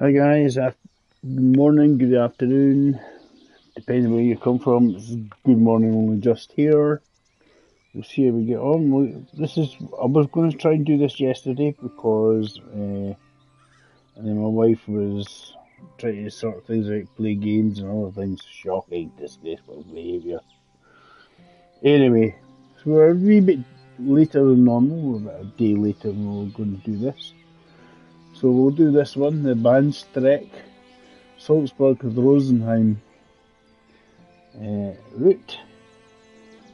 Hi guys, good morning, good afternoon, depending where you come from. It's good morning only just here. We'll see how we get on. I was going to try and do this yesterday because and then my wife was trying to sort things out, play games and other things. Shocking, disgraceful behaviour. Anyway, so we're a wee bit later than normal. We're about a day later than we we're going to do this. So we'll do this one, the Bahnstrecke, Salzburg with Rosenheim route.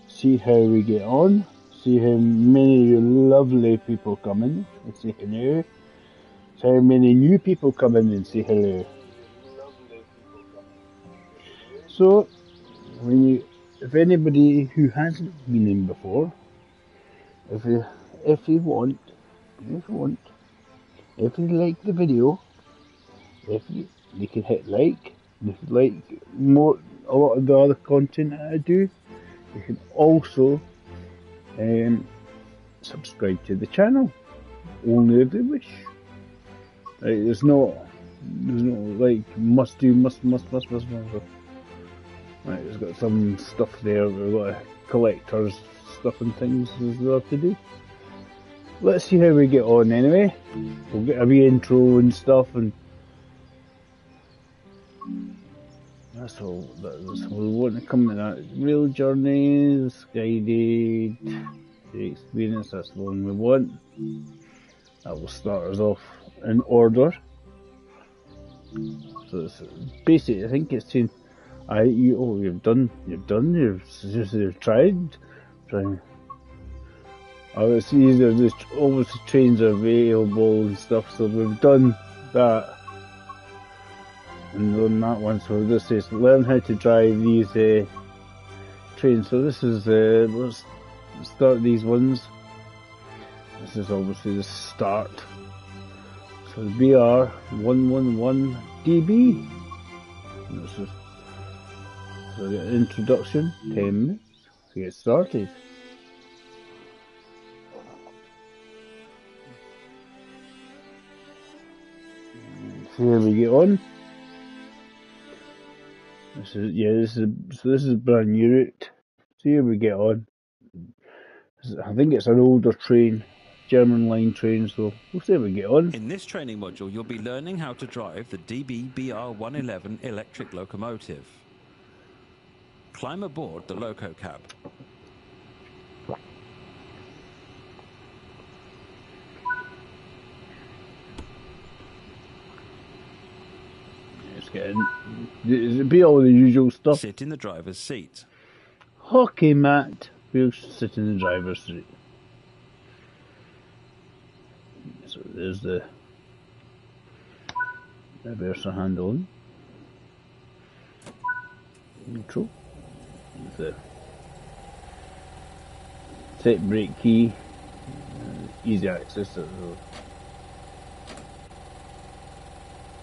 See how we get on. See how many of you lovely people come in and say hello. See how many new people come in and say hello. So, if anybody who hasn't been in before, if you like the video, you can hit like. If you like a lot of the other content that I do, you can also subscribe to the channel. Only if you wish. Right, there's no like must. Right, there's got some stuff there. We've got collectors stuff and things as well to do. Let's see how we get on anyway. We'll get a wee intro and stuff, and that's all. We want to come to that. Real journeys, guided, the experience. That's the one we want. That will start us off in order. So it's basically, I think it's saying, you've tried. Oh, it's easier. There's obviously trains are available and stuff, so we've done that and done that one. So this is learn how to drive these trains. So this is let's start these ones. This is obviously the start. So the BR 111 DB. This is so the introduction. 10 minutes to get started. See how we get on. This is brand new route. See how we get on. I think it's an older train, German line train, so we'll see how we get on. In this training module, you'll be learning how to drive the DB-BR111 electric locomotive. Climb aboard the loco cab. Let's get in. It'll be all the usual stuff. Sit in the driver's seat. Hockey mat. We'll sit in the driver's seat. So there's the reverse handle. Neutral. There's the set brake key. Easy access.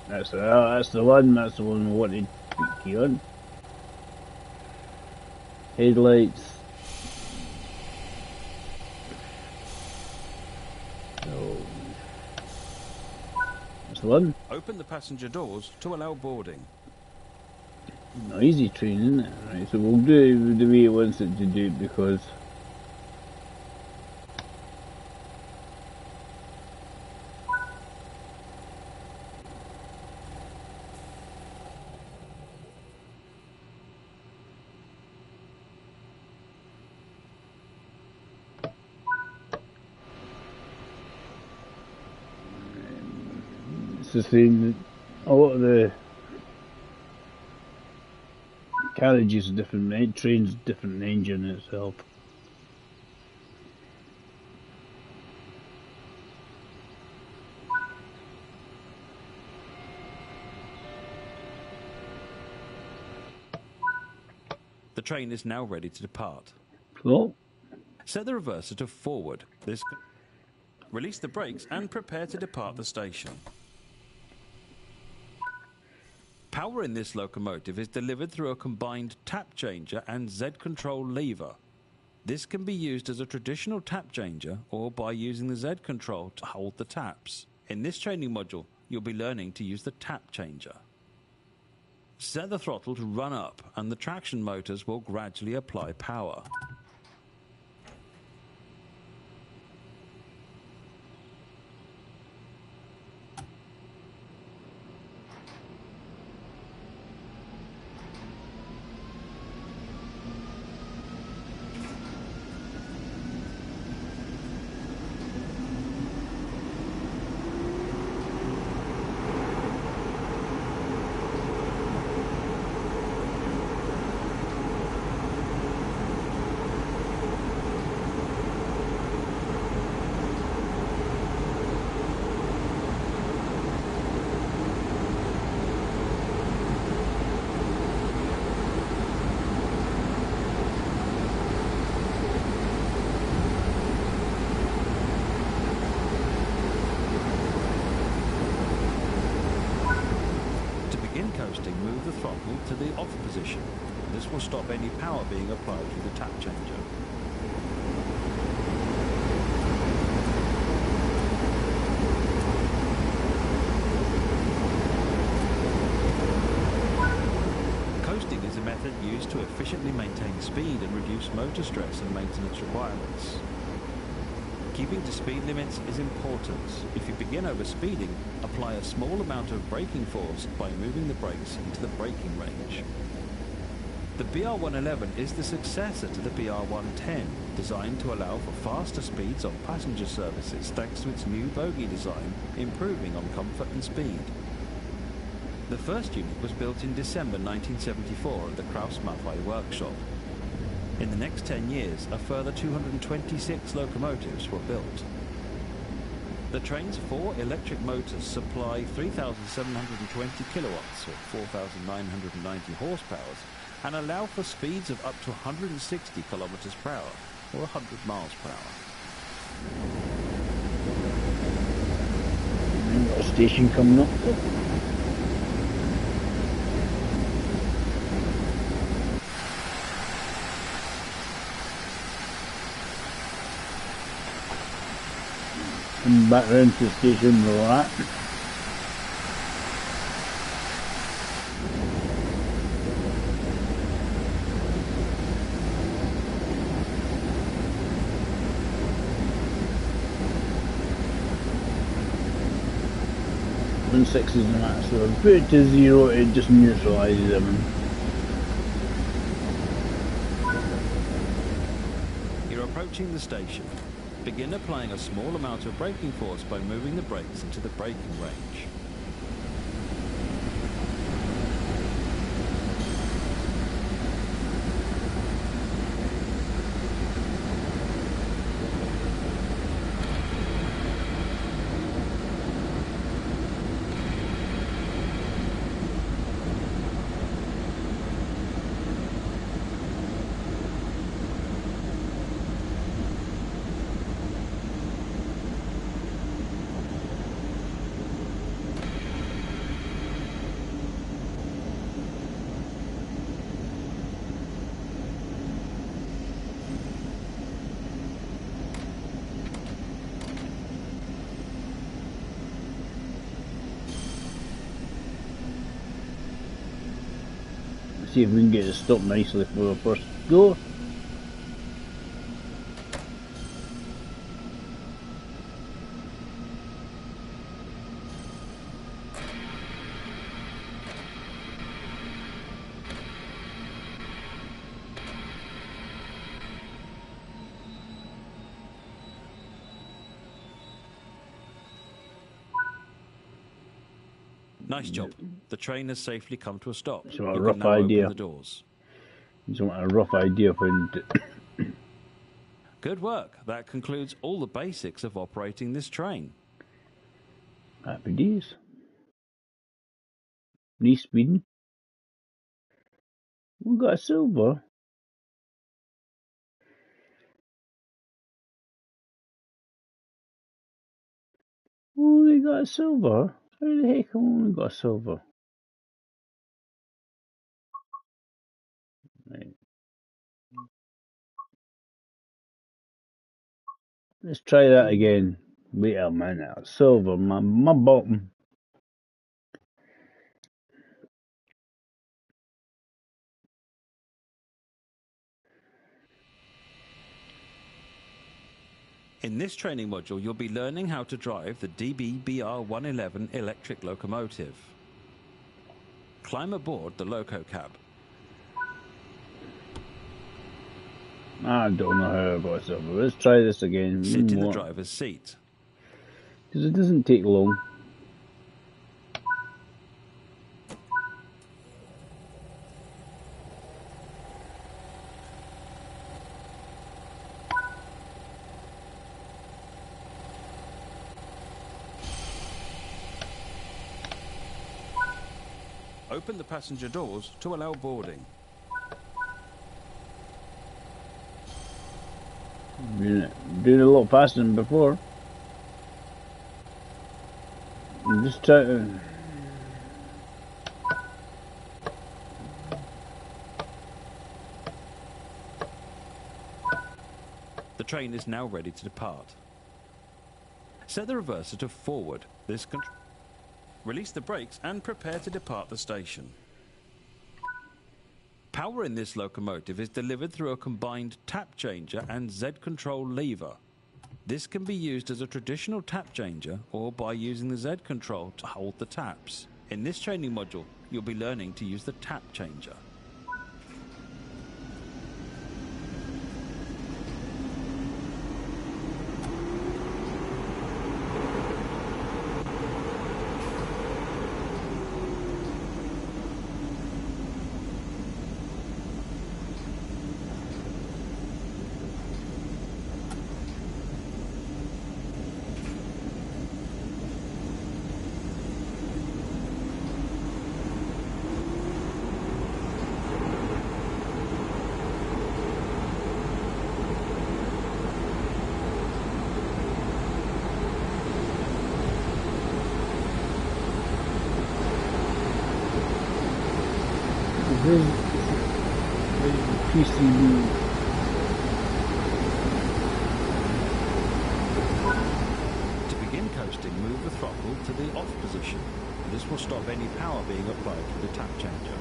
That's the one. That's the one we wanted brake key on. Headlights. So that's the one. Open the passenger doors to allow boarding. Noisy train, isn't it? Right, so we'll do it the way it wants it to do it because it's the same. A lot of the carriages are different, trains different engine itself. The train is now ready to depart. So Set the reverser to forward. Release the brakes and prepare to depart the station. Power in this locomotive is delivered through a combined tap changer and Z-control lever. This can be used as a traditional tap changer or by using the Z-control to hold the taps. In this training module, you'll be learning to use the tap changer. Set the throttle to run up and the traction motors will gradually apply power. Coasting, move the throttle to the off position. This will stop any power being applied through the tap changer. Coasting is a method used to efficiently maintain speed and reduce motor stress and maintenance requirements. Keeping to speed limits is important. If you begin overspeeding, apply a small amount of braking force by moving the brakes into the braking range. The BR111 is the successor to the BR110, designed to allow for faster speeds on passenger services thanks to its new bogie design, improving on comfort and speed. The first unit was built in December 1974 at the Krauss-Maffei workshop. In the next 10 years, a further 226 locomotives were built. The train's 4 electric motors supply 3,720 kilowatts, or 4,990 horsepower, and allow for speeds of up to 160 kilometers per hour, or 100 miles per hour. Got a station coming up. Come back round to the station with that. When 6 is the max, so put it to 0, it just neutralises them. You're approaching the station. Begin applying a small amount of braking force by moving the brakes into the braking range. See if we can get it stopped nicely for the first go. Nice job. The train has safely come to a stop. So a You rough can now idea. open the doors. Just want a rough idea of when Good work. That concludes all the basics of operating this train. happy days. Nice speeding. We got a silver. Oh, we got a silver. How the heck have we only got a silver? Right. Let's try that again. Wait a minute. Silver, my bottom. In this training module, you'll be learning how to drive the DB-BR111 electric locomotive. Climb aboard the loco cab. I don't know how I got silver. Let's try this again. Sit in the driver's seat. Because it doesn't take long. Open the passenger doors to allow boarding. Doing it a lot faster than before. I'm just trying to... The train is now ready to depart. Set the reverser to forward. Release the brakes and prepare to depart the station. Power in this locomotive is delivered through a combined tap changer and Z-control lever. This can be used as a traditional tap changer or by using the Z-control to hold the taps. In this training module, you'll be learning to use the tap changer. This is PCB. To begin coasting, move the throttle to the off position. This will stop any power being applied to the tap changer.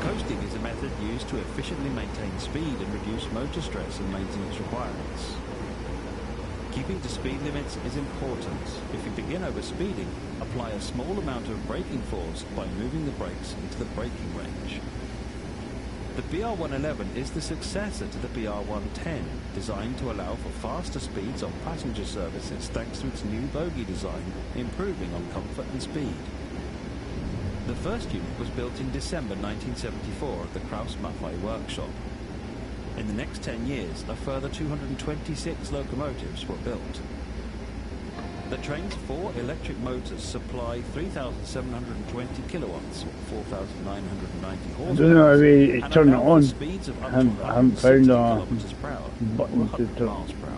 Coasting is a method used to efficiently maintain speed and reduce motor stress and maintenance requirements. Keeping to speed limits is important. If you begin overspeeding, apply a small amount of braking force by moving the brakes into the braking range. The BR111 is the successor to the BR110, designed to allow for faster speeds on passenger services thanks to its new bogie design, improving on comfort and speed. The first unit was built in December 1974 at the Krauss-Maffei workshop. In the next 10 years, a further 226 locomotives were built. The train's 4 electric motors supply 3,720 kilowatts, or 4,990 horsepower. I don't know how we turn it on. Speeds of up to I haven't found a kilometers per hour, button or to 100 turn. miles per hour.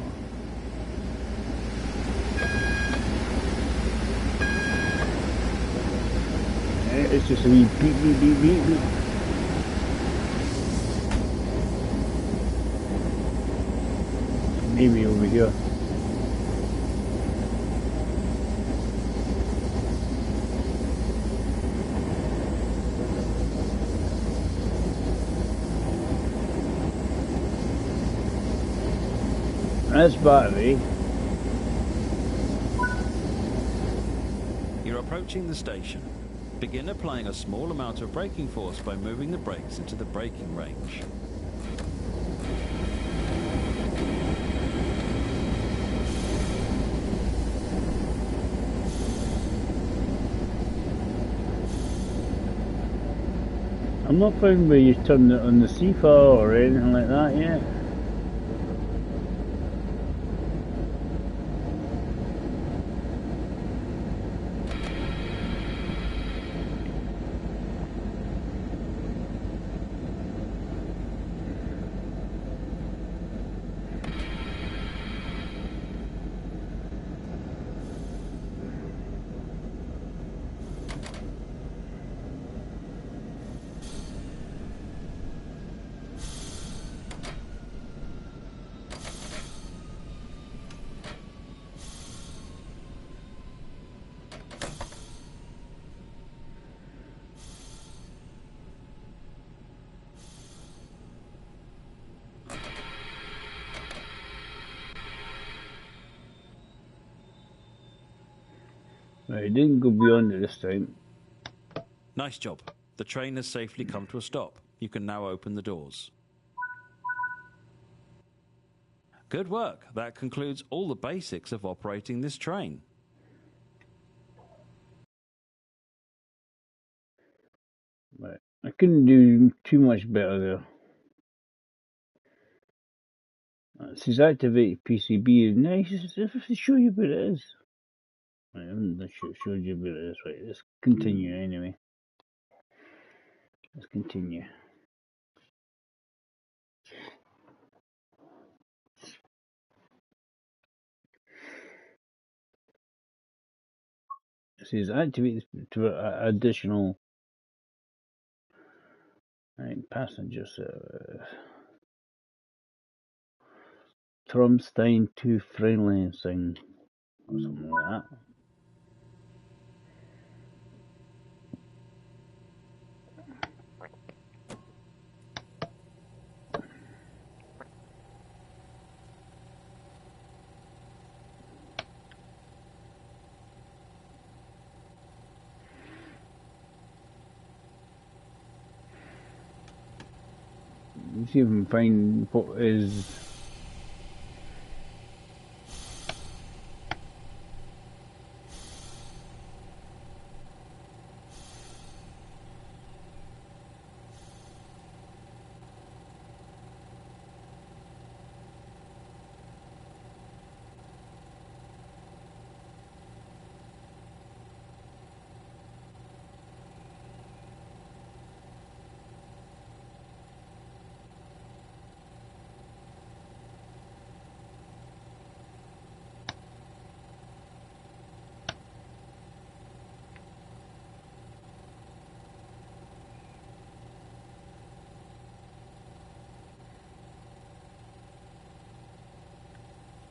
It's just a wee beep, beep, beep, beep, beep. Maybe over here. That's battery. You're approaching the station. Begin applying a small amount of braking force by moving the brakes into the braking range. I'm not found where you turn it on the CFA or anything like that yet. I didn't go beyond it this time. Nice job. The train has safely come to a stop. You can now open the doors. Good work. That concludes all the basics of operating this train. Right. I couldn't do too much better there. It says activate PCB. Nice. Just to show you what it is. I haven't showed you what it is. Right. Let's continue anyway. Let's continue. It says activate to additional passengers. Tromstein to friendly sign or something like that. Let's see if we can find what is.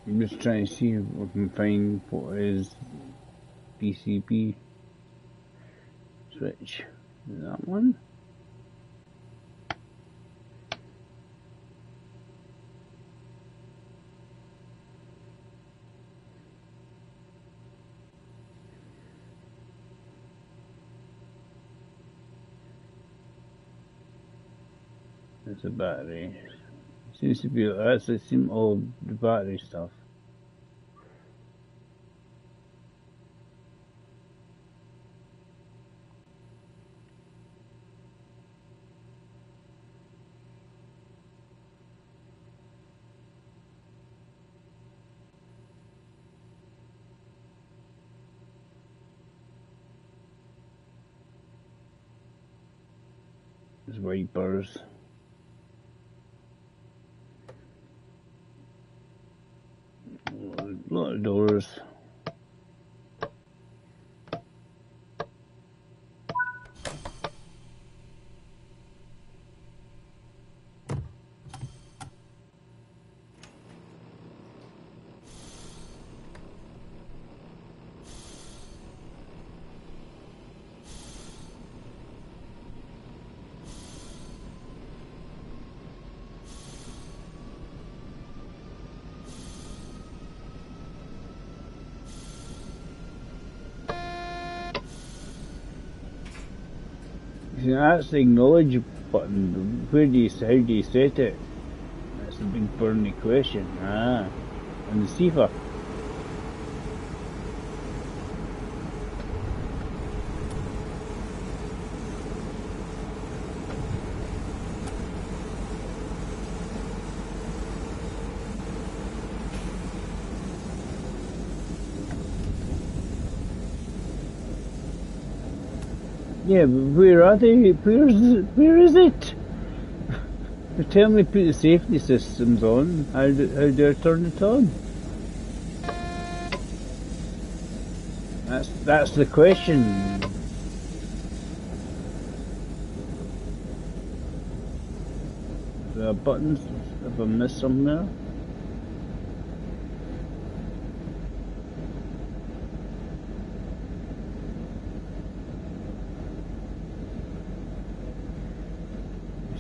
I'm just trying to see if we can find what is PCB switch. Is that one? That's a battery. Seems to be that's the same all the battery stuff. There's wipers. A lot of doors. See, that's the acknowledge button. How do you set it? That's the big burning question. And the CIFA. Yeah, but where are they? Where is it? Tell me to put the safety systems on. How do I turn it on? That's the question. There are buttons. If I missed something there.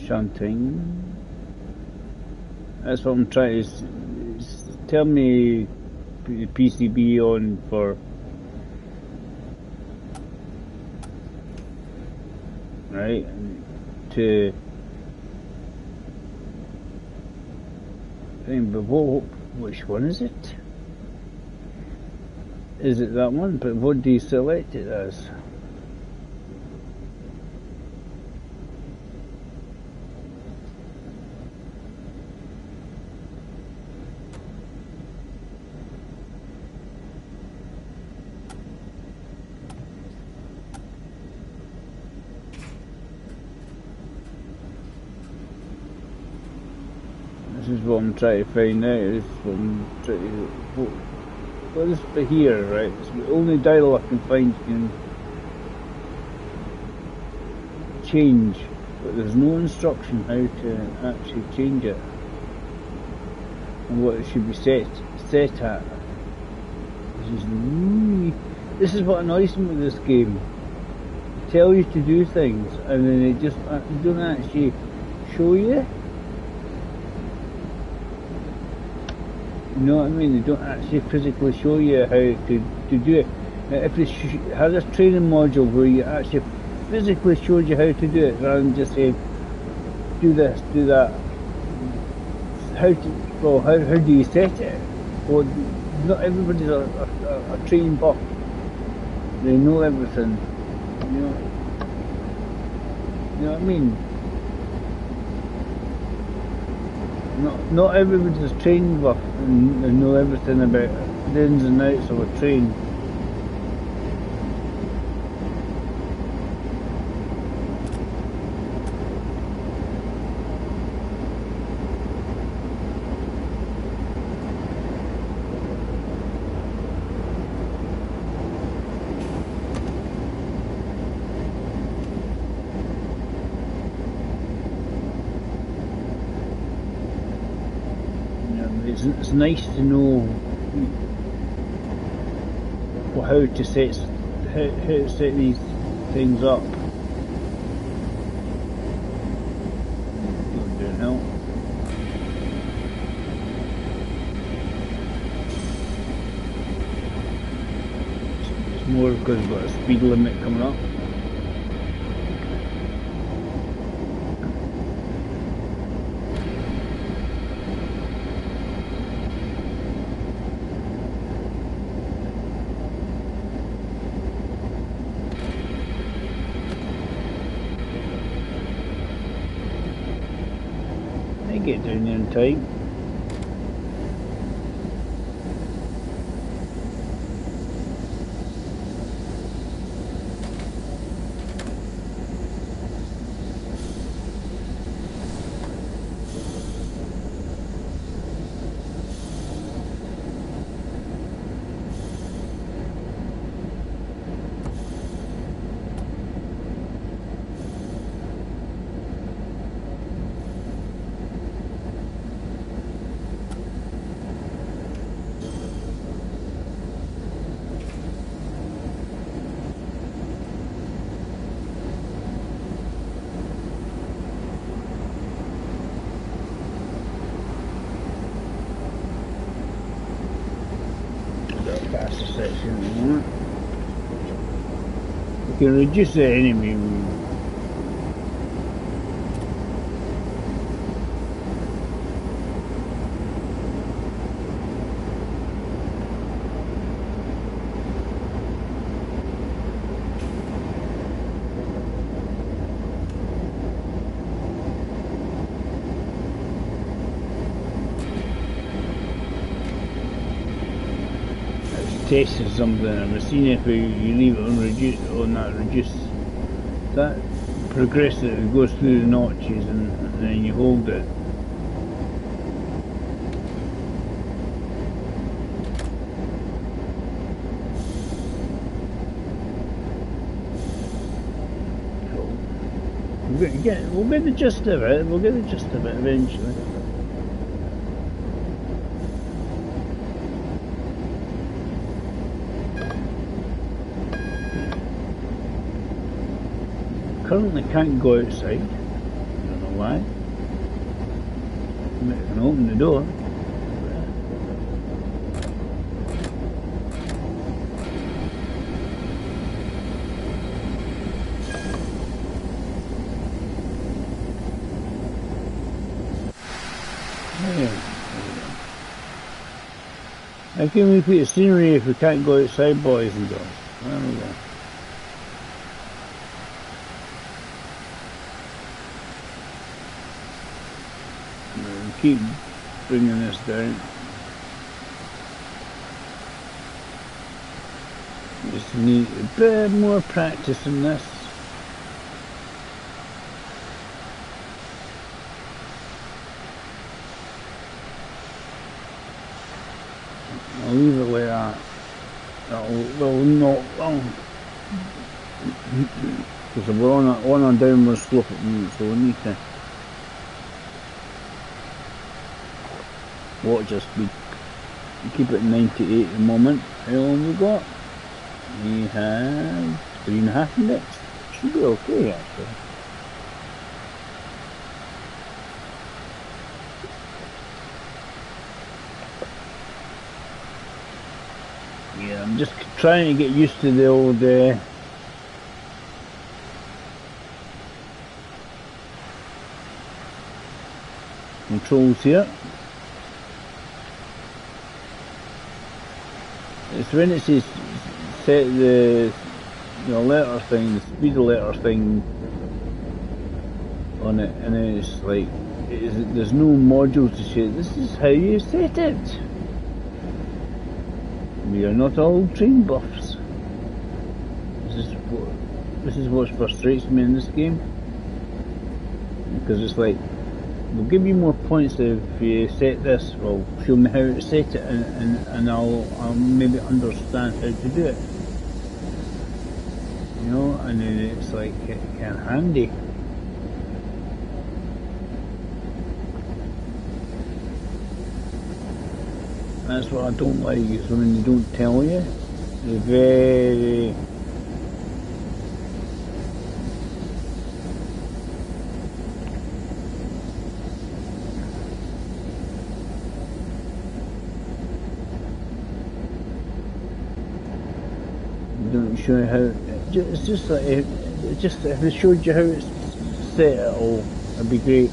Shunting. That's what I'm trying to tell me. Put the PCB on for right? And to think, but which one is it? Is it that one? But what do you select it as? This is what I'm trying to find out. This is what I'm trying to. What is for here, right? It's the only dial I can find can change, but there's no instruction how to actually change it and what it should be set at. This is what annoys me with this game. They tell you to do things and then they just don't actually show you. You know what I mean? They don't actually physically show you how to do it. Now, if it has a training module where you actually physically shows you how to do it, rather than just saying, do this, do that. How do you set it? Well, not everybody's a training buff. They know everything. You know what I mean? Not everybody's trained buff and know everything about the ins and outs of a train. It's nice to know how to set these things up. Don't know. It's more because we've got a speed limit coming up. Get down there in time. Faster section at the moment. We can reduce the enemy. Tested something and I've seen if you leave it on reduce that progressive, it goes through the notches and then you hold it. We'll get the gist of it. We'll get the gist of it eventually. Currently can't go outside. Don't know why. I can open the door. Yeah. How can we put scenery if we can't go outside, boys and girls? There we go. We'll keep bringing this down. Just need a bit more practice in this. I'll leave it like that. Well, not long. Because we're on a downward slope at the moment, so we need to watch our speed. Keep it at 98 at the moment. How long have we got? We have 3.5 minutes. Should be okay actually. Yeah, I'm just trying to get used to the old controls here. It's when it says set the letter thing, the speed letter thing on it, and then it's like there's no module to say this is how you set it. We are not all train buffs. This is what frustrates me in this game, because it's like we'll give you more points if you set this. Well, show me how to set it, and I'll maybe understand how to do it. You know, and then it's like kind of handy. That's what I don't like, is when they don't tell you. They're very... They don't show you how... It's just like... if they showed you how it's set it all, it'd be great.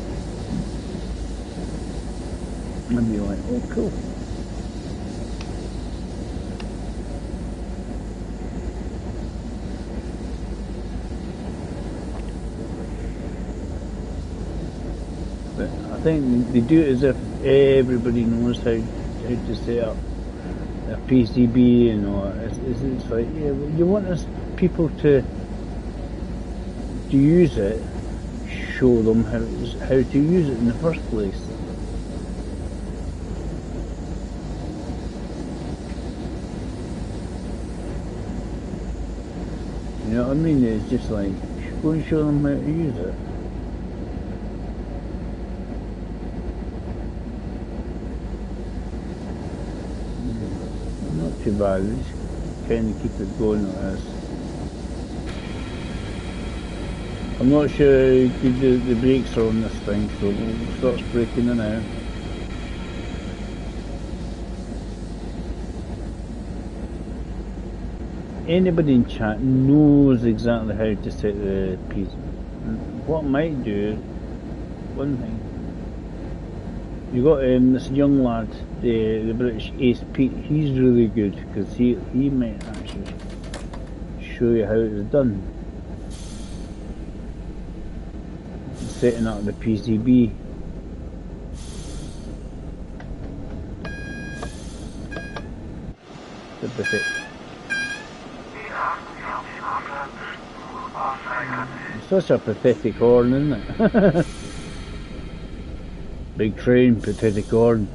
I'd be like, oh cool. I think they do it as if everybody knows how to set up a PCB and all. It's like, yeah, well, you want us people to use it, show them how to use it in the first place. You know what I mean? It's just like, go and show them how to use it. Too bad, we just kind of keep it going like this. I'm not sure how good the brakes are on this thing, so we'll start braking in and out. Anybody in chat knows exactly how to set the piece. What I might do, one thing, you got this young lad, the British Ace Pete. He's really good because he might actually show you how it's done. Setting up the PCB. It's such a pathetic horn, isn't it? Big train, pathetic horn.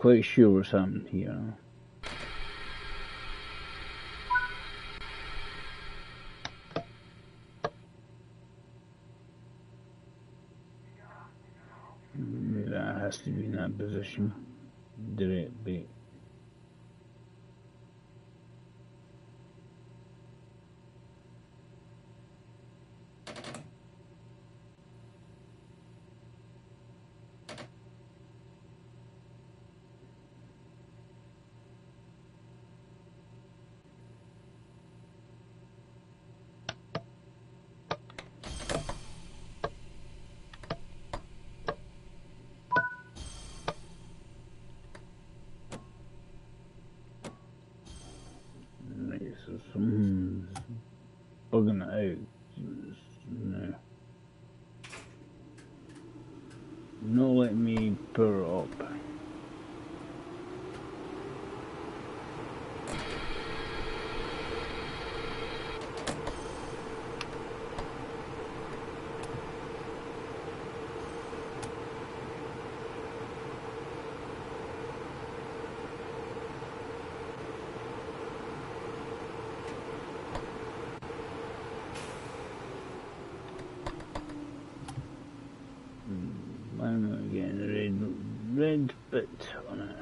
quite sure what's happened here. Maybe that has to be in that position. Direct bait. So someone's bugging it out. No. Not letting me power it up. Why am I getting the red bit on it?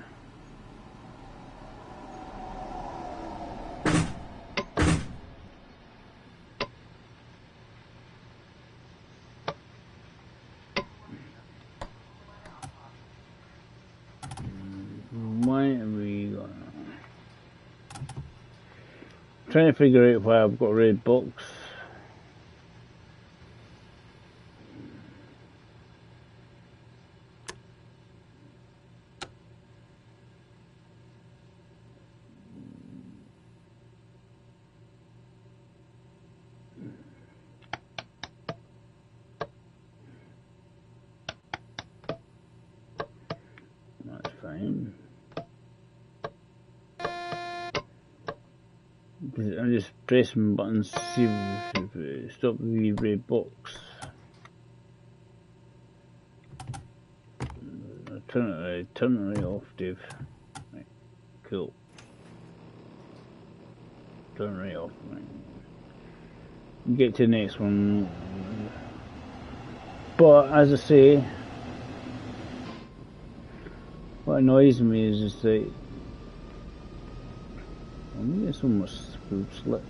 Why are we gonna... Trying to figure out why I've got a red box. That's fine. I'm just pressing buttons to see if it stop the red box. Turn it right off, Dave. Right, cool. Turn it right off. Right. Get to the next one. But as I say, what annoys me is that I'm getting so much food slip.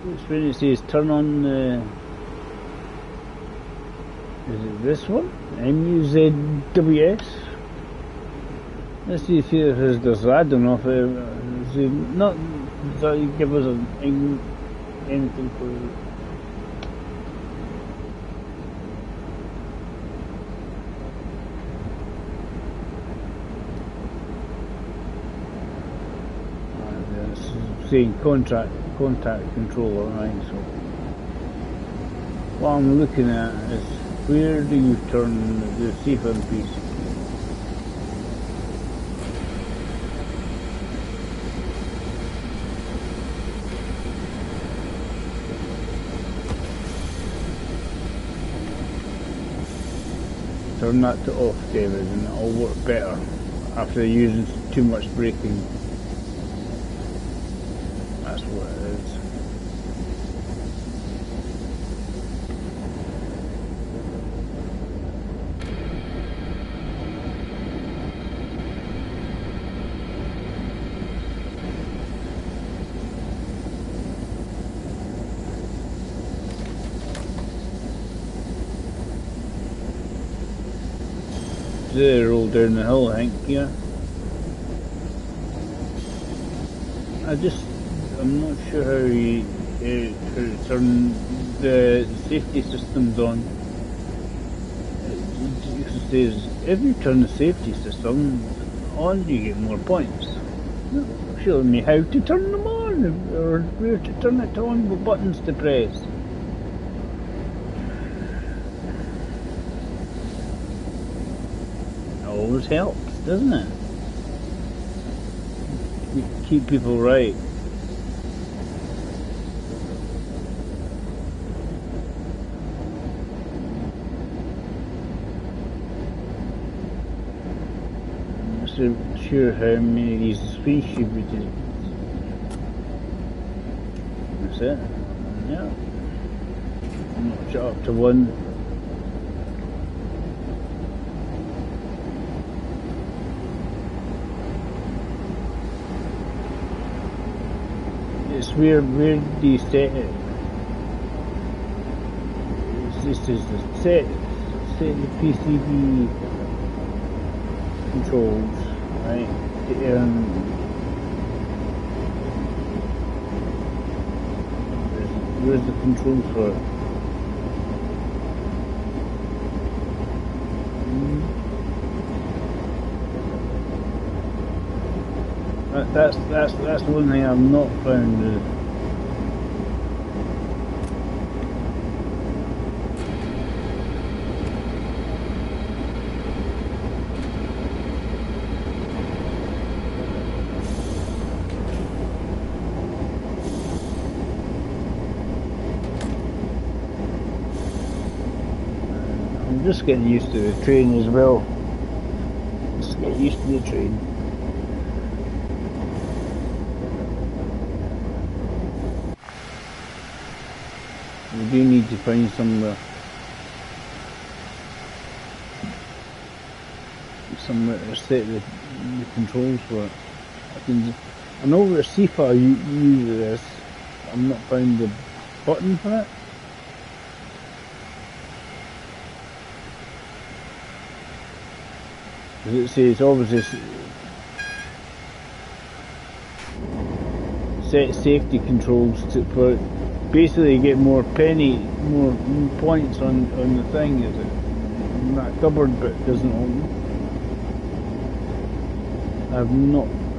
It's when it says turn on the... Is it this one? MUZWS? Let's see if it has this. I don't know if it... Not that you give us anything for it. Saying contact controller, right? So what I'm looking at is where do you turn the CFM piece? Turn that to off, David, and it'll work better after using too much braking. That's what it is. They roll down the hill, I think, yeah. I'm not sure how you turn the safety systems on. It says if you turn the safety system on, you get more points. Not showing me how to turn them on or where to turn it on, what buttons to press. It always helps, doesn't it? Keep people right. sure how many of these space should be doing. That's it. Yeah. Notch it up to 1. It's where do you set it? This is the set the PCB controls, right? Where's the controls for it? That's one thing I've not found. I'm just getting used to the train as well. Just get used to the train. We do need to find somewhere to set the controls for it. I know where CFA usually is. I've not found the button for it. As it says, obviously set safety controls for basically get more points on the thing. Is it that cupboard bit doesn't open?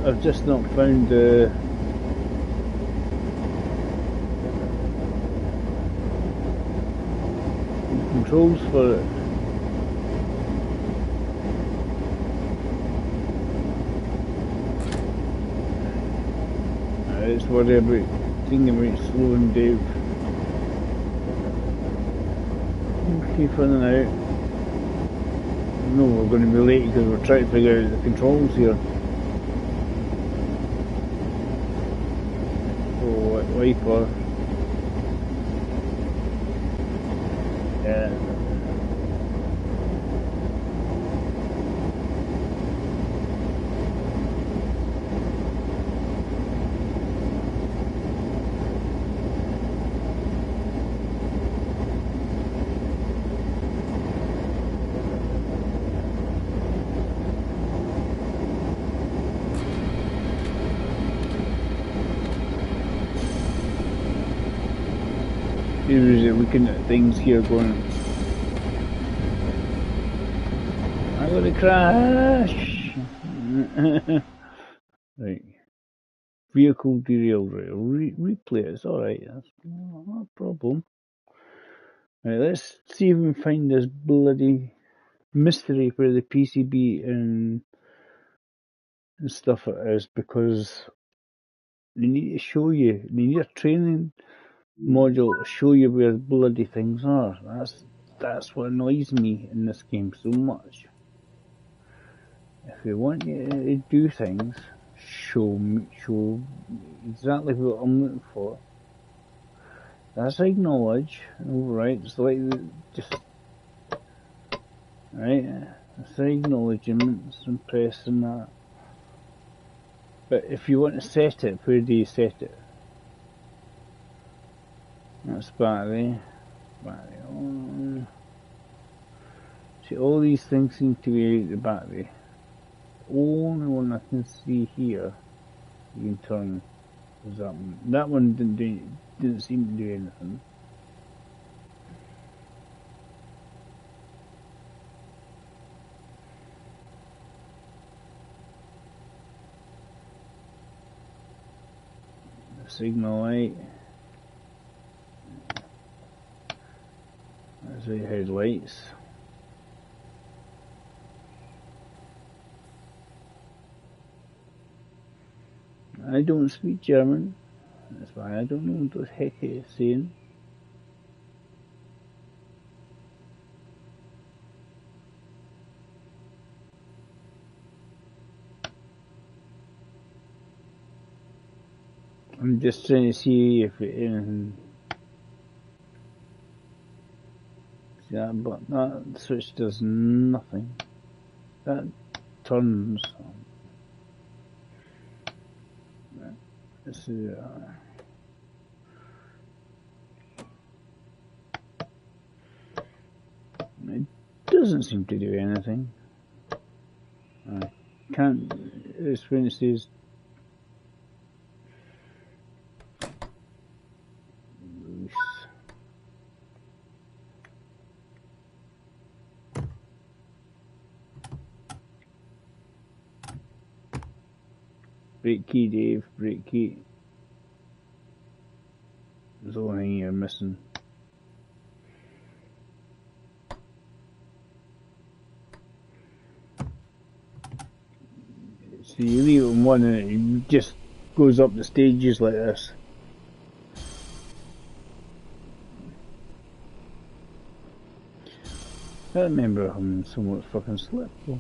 I've just not found the controls for it. It's whatever thinking about slowing Dave. Keep running out. No, we're going to be late because we're trying to figure out the controls here. Oh, wiper. Yeah. Seriously, looking at things here going, I'm gonna crash! Right. Vehicle derailed, right? Replay it, it's alright, that's not a problem. Right, let's see if we can find this bloody mystery where the PCB and stuff is, because they need to show you, they need a training module to show you where the bloody things are. That's what annoys me in this game so much. If they want you to do things, show me exactly what I'm looking for. That's acknowledge. Alright, it's like just right. It's acknowledgements and pressing that. But if you want to set it, where do you set it? That's battery. Battery on. See, all these things seem to be the battery. The only one I can see here you can turn is that one. That one didn't seem to do anything. The signal light. There's the headlights. I don't speak German. That's why I don't know what the heck it's saying. I'm just trying to see if anything. See that button? That switch does nothing. That turns. Let's see. It doesn't seem to do anything. I can't. It's when it says. Break key, Dave. Break key. There's the only thing you're missing. So you leave it on one and it just goes up the stages like this. I remember having so much fucking slip though.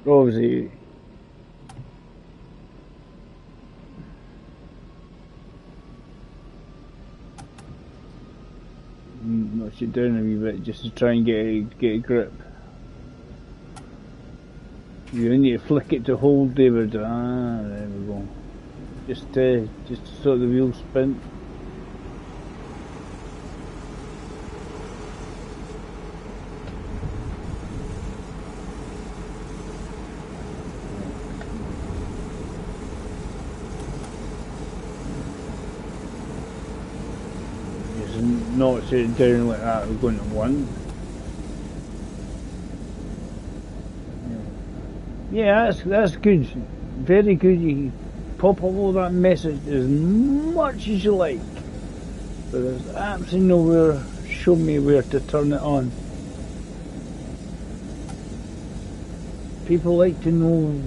Obviously, notch it down a wee bit just to try and get a grip. You need to flick it to hold, David. Ah, there we go. Just so the wheels spin. Notch it down like that, we're going to one. Yeah, that's good. Very good. You pop all that message as much as you like. But there's absolutely nowhere show me where to turn it on. People like to know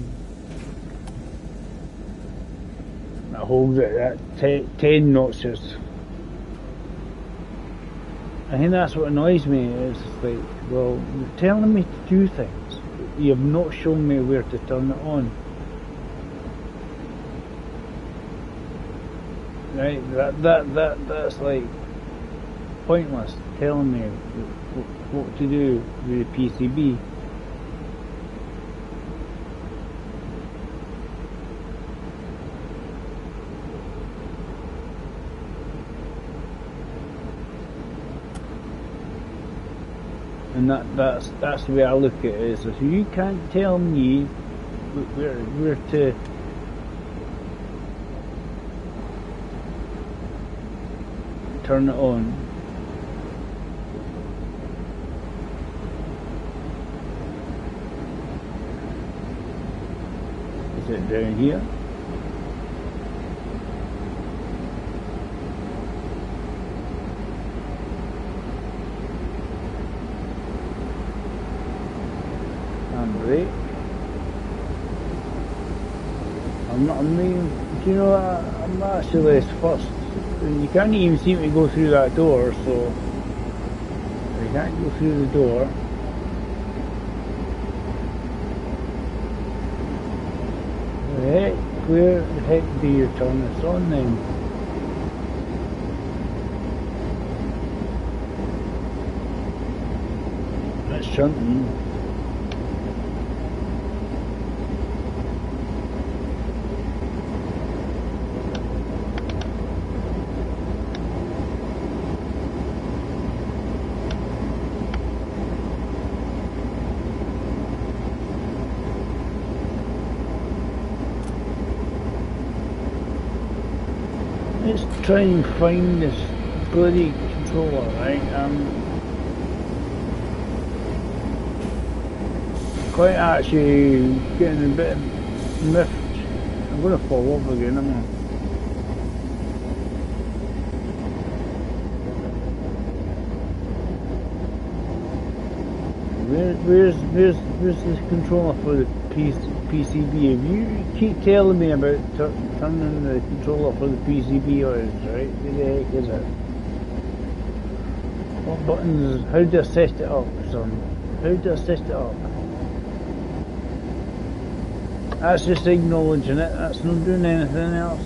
that holds it at 10 notches. I think that's what annoys me, is like, well, you're telling me to do things, but you have not shown me where to turn it on. Right, that's like pointless, telling me what to do with the PCB. And that's the way I look at it, is if you can't tell me where to turn it on, is it down here? Brake. Do you know, I'm actually first. You can't even seem to go through that door, so you can't go through the door. Where the heck do you turn this on then? That's shunting. Let's try and find this bloody controller, right? Quite actually getting a bit miffed. I'm going to fall off again, am I? Where's this controller for the PCB. If you keep telling me about turning the controller for the PCB on, right? Who the heck is it? What buttons? How do I set it up, son? How do I set it up? That's just acknowledging it. That's not doing anything else.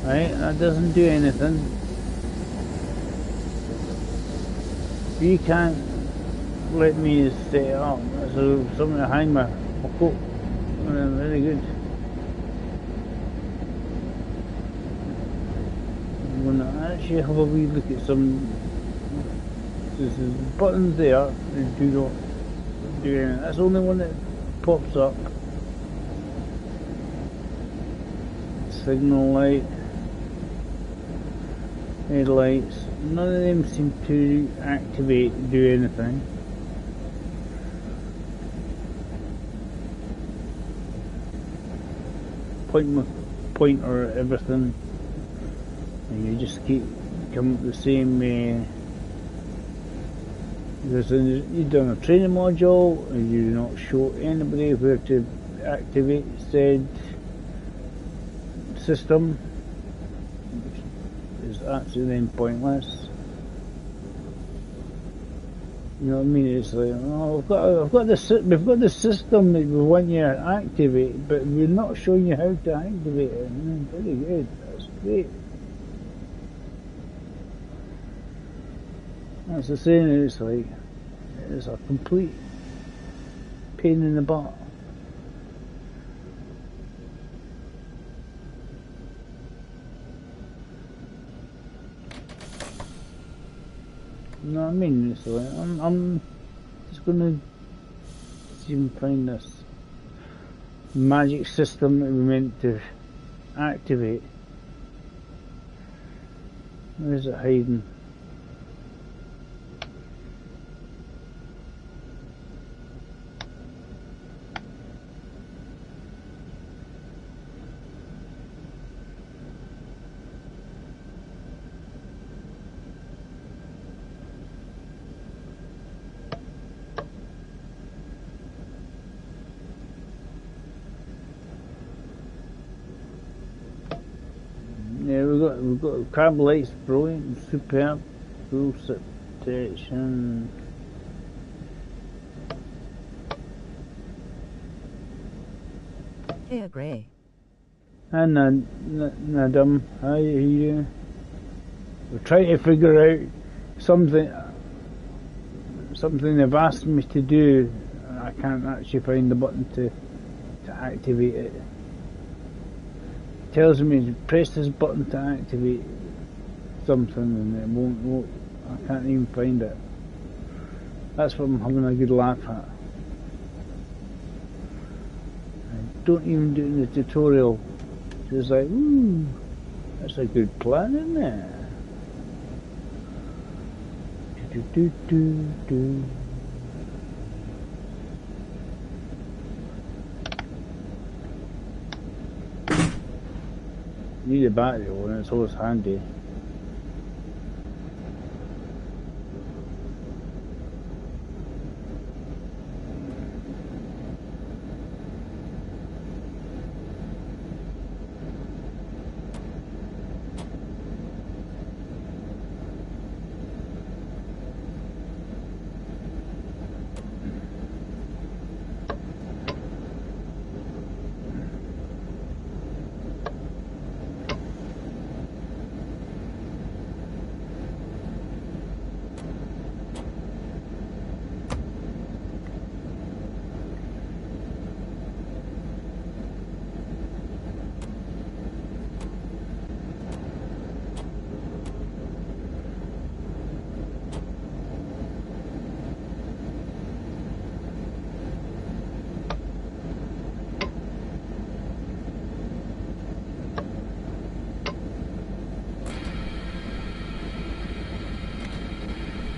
Right? That doesn't do anything. You can't let me set it up. So something behind my coat. Very good. I'm going to actually have a wee look at some. There's buttons there that do not do anything. That's the only one that pops up. Signal light, headlights. None of them seem to activate, do anything. Pointer, everything. And you just keep coming up the same. You've done a training module, and you do not show anybody where to activate said system, which is actually then pointless. You know what I mean? It's like, oh, we've got the system that we want you to activate, but we're not showing you how to activate it. Very good. That's great. That's the saying. It's like it's a complete pain in the butt. You know what I mean? It's like, I'm just gonna see if I can find this magic system that we meant to activate. Where's it hiding? Yeah, we've got carbon lights, brilliant, superb, full protection. Hey, Gray. Hi, Nadam, how are you? We're trying to figure out something they've asked me to do, and I can't actually find the button to activate it. It tells me to press this button to activate something, and it won't. I can't even find it. That's what I'm having a good laugh at. I don't even do it in the tutorial. It's like, ooh, that's a good plan, isn't it? Do. Need a battery on it, it's always handy.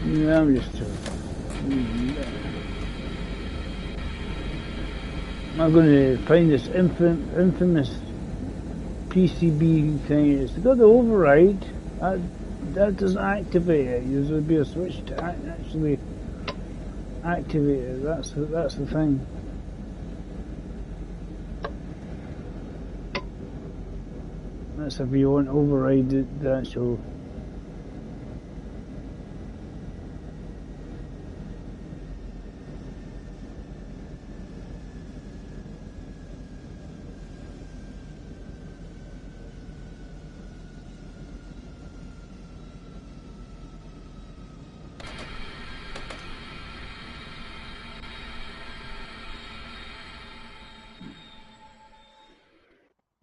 Yeah, I'm just I'm going to find this infamous PCB thing. It's got the override. That doesn't activate it. There's going to be a switch to actually activated. That's the thing. That's if you want to override the actual.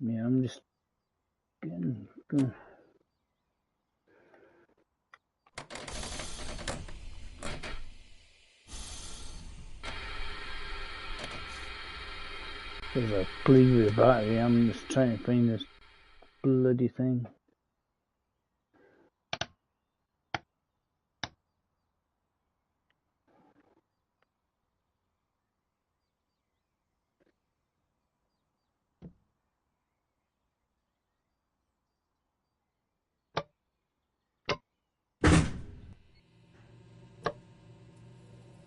Yeah, I'm just getting. There's a plea with the battery. I'm just trying to find this bloody thing.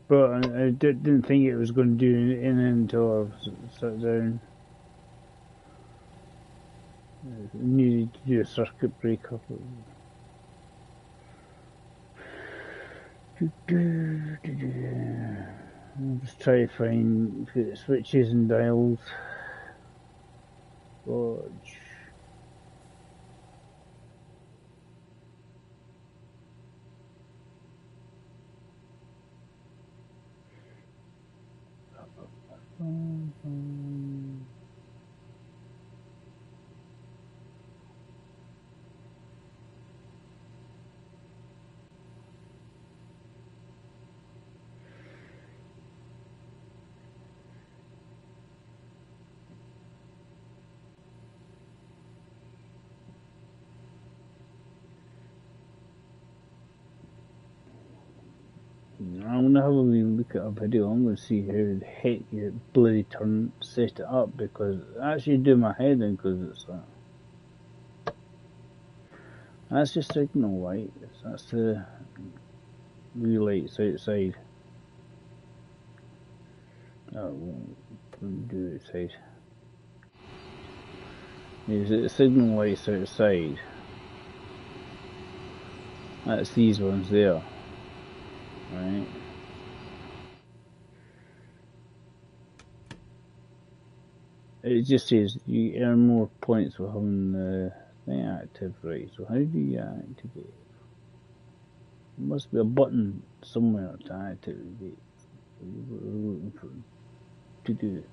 But I didn't think it was going to do anything until I sat down. I needed to do a circuit breaker. I'll just try to find switches and dials. Watch. I'm gonna have a wee look at a video. I'm gonna see how the heck you bloody set it up, because it actually do my head in, because it's that's the signal light. That's the wee lights outside. Oh, won't do outside. Is it the signal lights outside? That's these ones there, right? It just says you earn more points for having the thing active, right? So how do you activate it? There must be a button somewhere to activate. We're looking for to do it.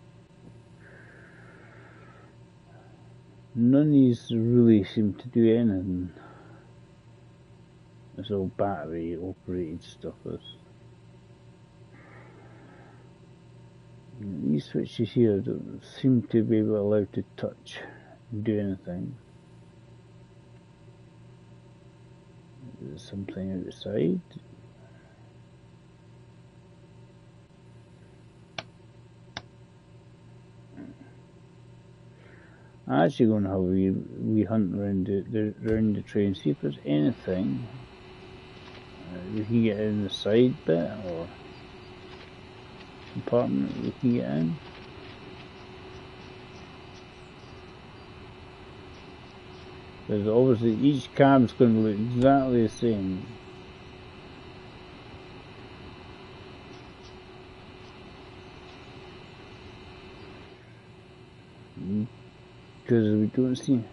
None of these really seem to do anything. It's all battery operated stuff. These switches here don't seem to be allowed to touch and do anything. Is there something outside? I'm actually going to have a wee hunt around the train, see if there's anything we can get in the side bit or compartment we can get in. Because obviously each cab's going to look exactly the same. Because we don't see.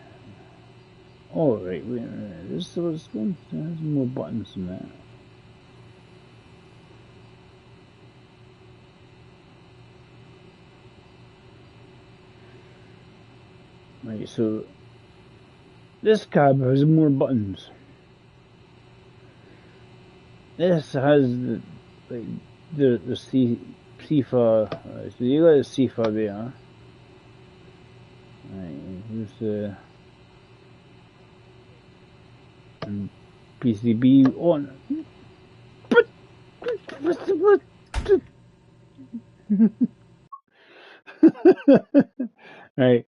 Oh, right, wait a minute. This is what's going. There's more buttons than that. Right, so this cab has more buttons. This has the CFA. So you got the CFA there. Right, here's the PCB on. What? Right.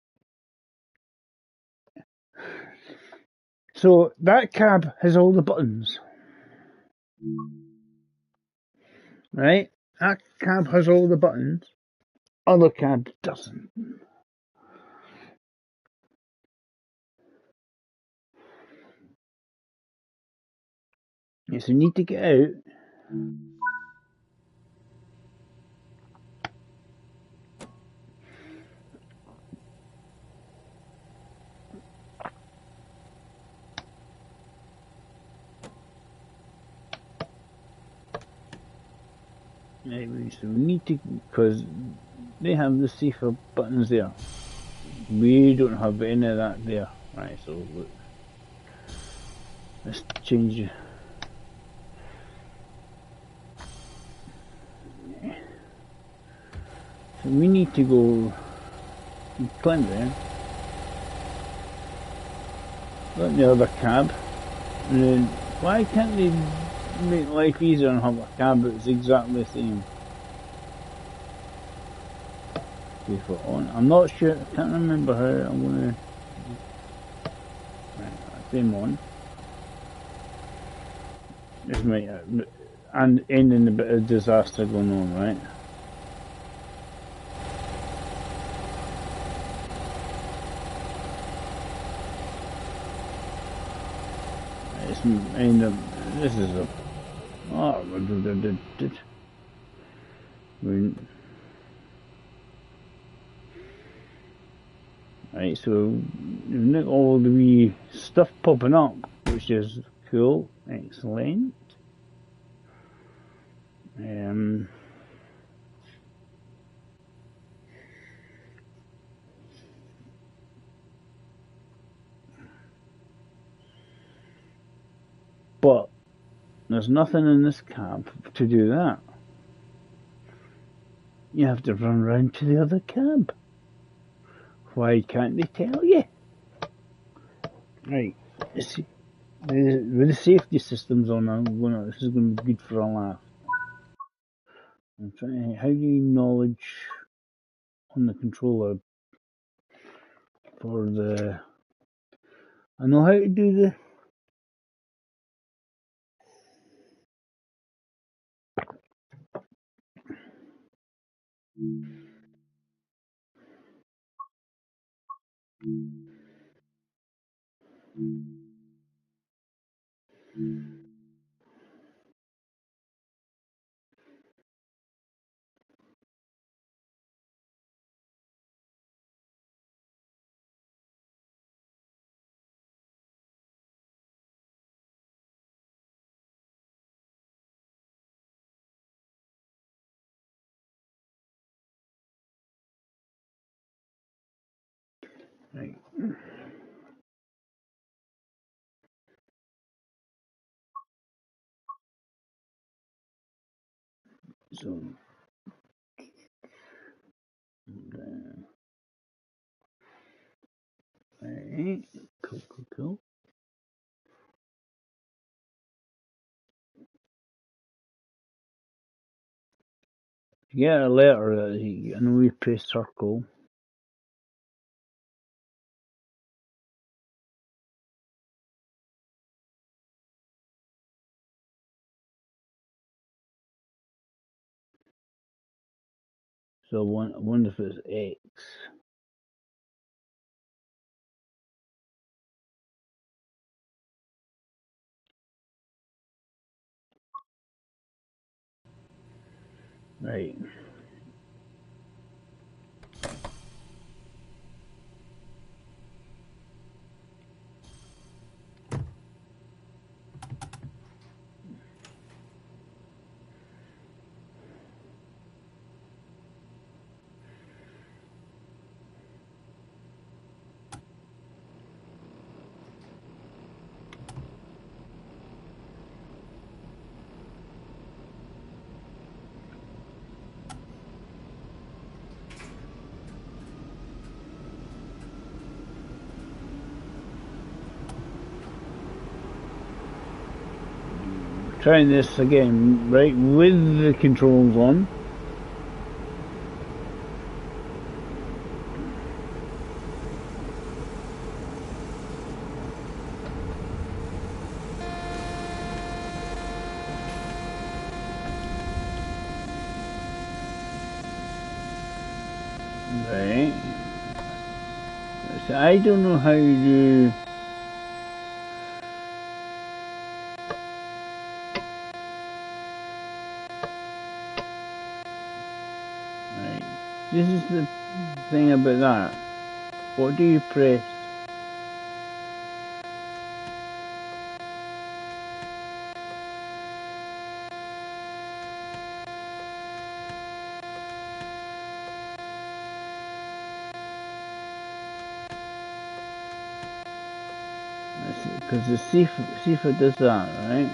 So that cab has all the buttons. Right? That cab has all the buttons. Other cab doesn't. Yes, you need to get out. Anyway, so we need to, because they have the safer buttons there. We don't have any of that there. Right, so look, let's change it. So we need to go climb there. Let the other cab. And then, why can't they make life easier and have a cab that's exactly the same? Before on. I'm not sure, I can't remember how I'm gonna. Right, same on. This might and ending a bit of disaster going on, right? It's end up. This is a. Oh, right, so you've got all the wee stuff popping up, which is cool, excellent. But there's nothing in this cab to do that. You have to run round to the other cab. Why can't they tell you? Right, see, with the safety systems on, this is going to be good for a laugh. I'm trying to, how do you knowledge on the controller for the, I know how to do the, right. So, right, cool. You get a letter that I know you press circle. So I wonder if it's X. Right. Trying this again, right, with the controls on. Right. So I don't know how you do. Right. This is the thing about that. What do you press? Because the CIFA does that, right?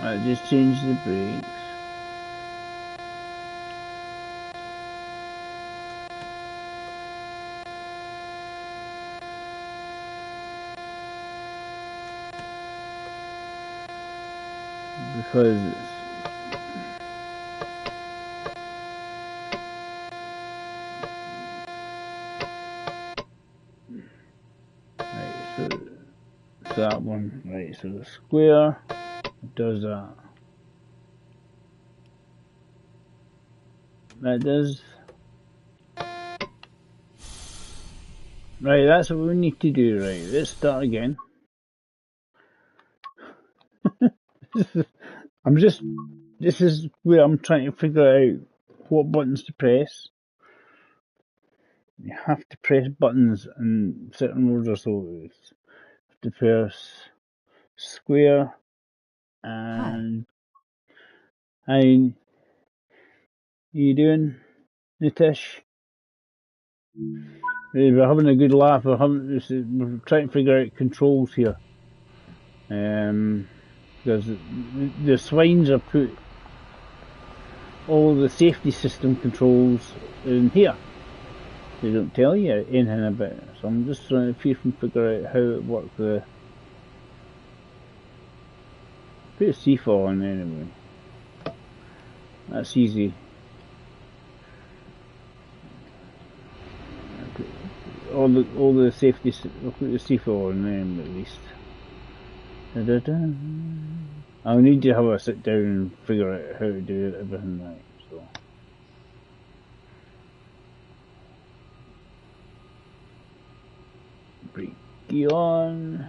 I just changed the brakes. Because it's right, so that one, right, so the square does that. That does. Right, that's what we need to do, right. Let's start again. This is where I'm trying to figure out what buttons to press. You have to press buttons in certain order, so it's the first square and how you doing, Nitish? We're having a good laugh. We're trying to figure out controls here. Because the swines have put all the safety system controls in here. They don't tell you anything about it. So I'm just trying to see if I can figure out how it works. Put a C4 on anyway. That's easy. All the safety. I'll put the C4 on them at least. I'll need to have a sit down and figure out how to do everything right. So. Brake on.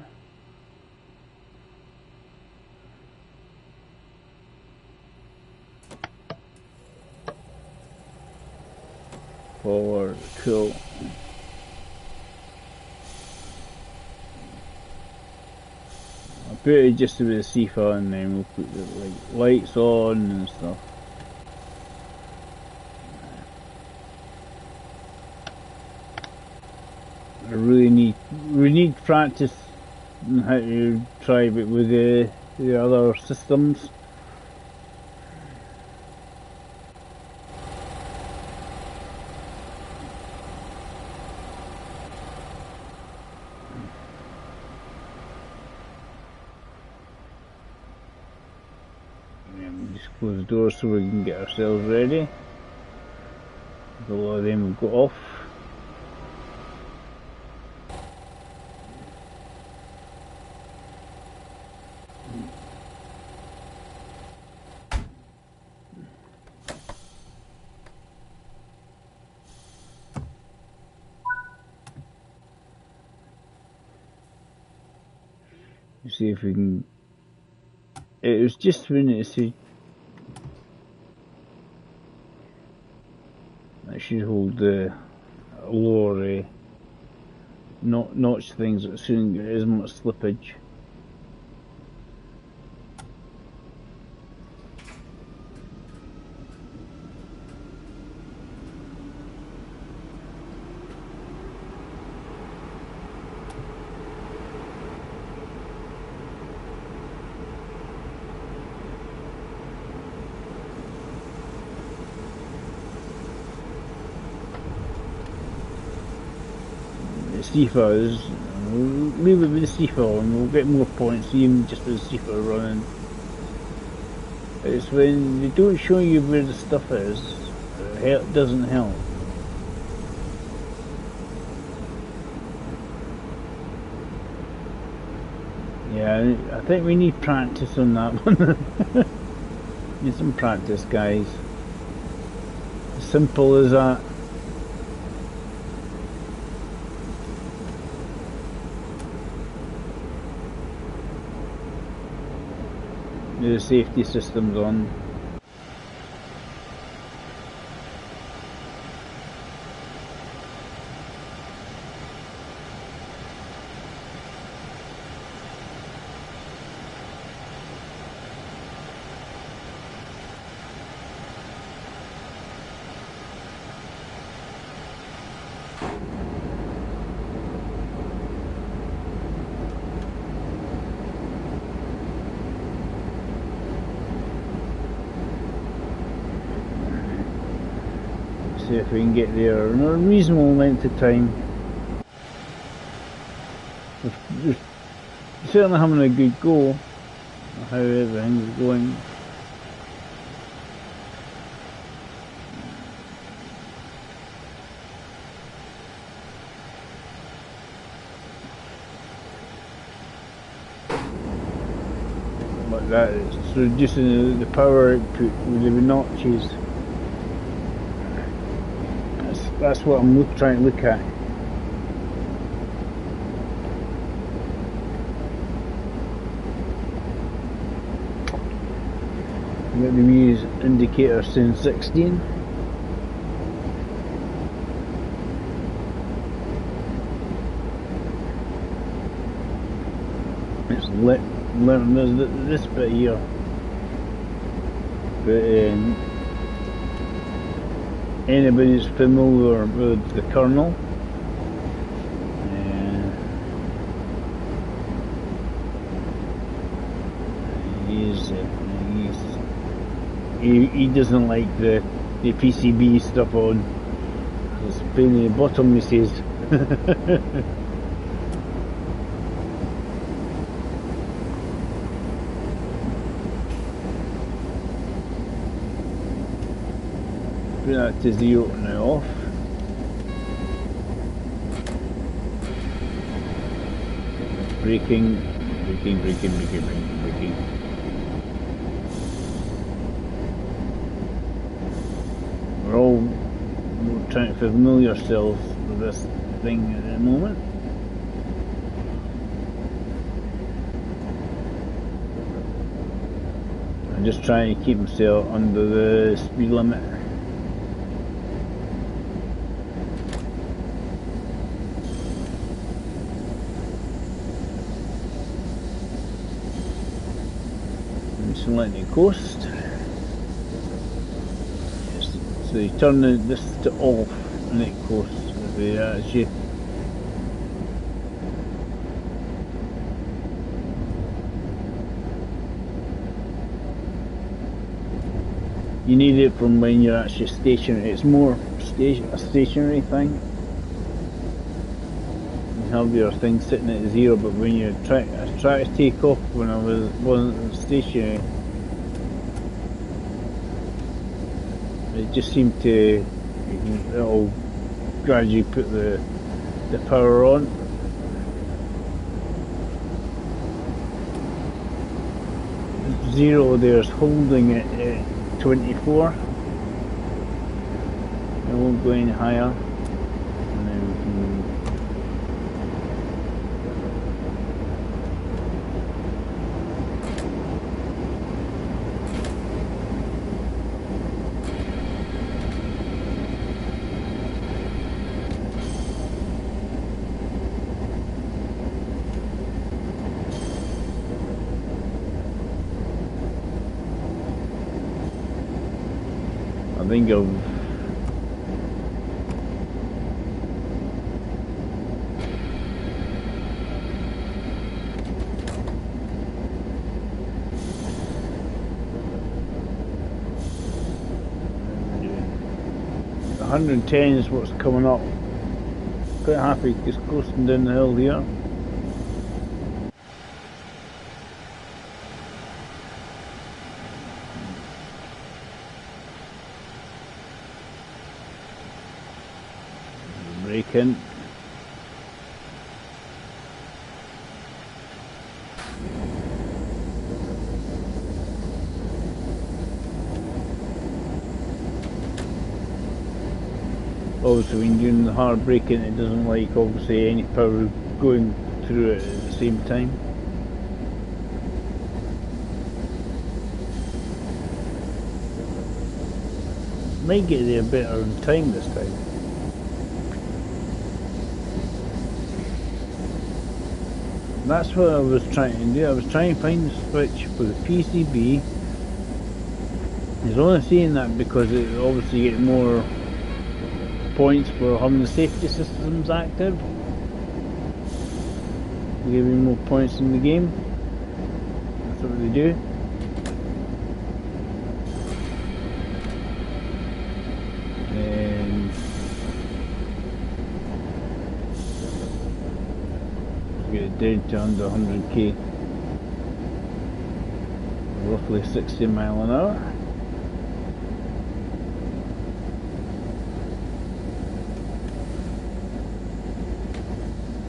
Forward, cool. I'll put it just with the CFA and then we'll put the lights on and stuff. We need practice on how to try it with the other systems. Just close the door so we can get ourselves ready. A lot of them will go off. See if we can. It was just when it said that should hold the lower notch things so there isn't much slippage. CFOs, we'll leave it with the CFO and we'll get more points even just with the CFO running. It's when they don't show you where the stuff is, it doesn't help. Yeah, I think we need practice on that one. Need some practice, guys. As simple as that. The safety system's on. See if we can get there in a reasonable length of time. We're certainly having a good go at how everything's going. But that is reducing the power output with the notches. That's what I'm trying to look at. Let me use indicator saying 16. It's lit. There's this bit here. But anybody who's familiar with the kernel, he doesn't like the PCB stuff on. It's a pain in the bottom, he says. Bring that to 0 now off. Braking. We're all trying to familiar ourselves with this thing at the moment. I'm just trying to keep myself under the speed limit. Just letting it coast. Yes. So you turn this to off and it coasts with the shape. You need it from when you're actually stationary. It's more a stationary thing. You have your thing sitting at 0, but when you try to take off when I wasn't stationary, it just seemed to it'll gradually put the power on. Zero there's holding it at 24. It won't go any higher. And then we can I think of 110 is what's coming up. Quite happy just coasting down the hill here. Braking. so when you're doing the hard braking it doesn't like obviously any power going through it at the same time. Might get there better in time this time. That's what I was trying to do. I was trying to find the switch for the PCB. I was only saying that because it obviously get more points for having the safety systems active. They give you more points in the game. That's what they do. And get it down to under 100k. Roughly 60 mile an hour.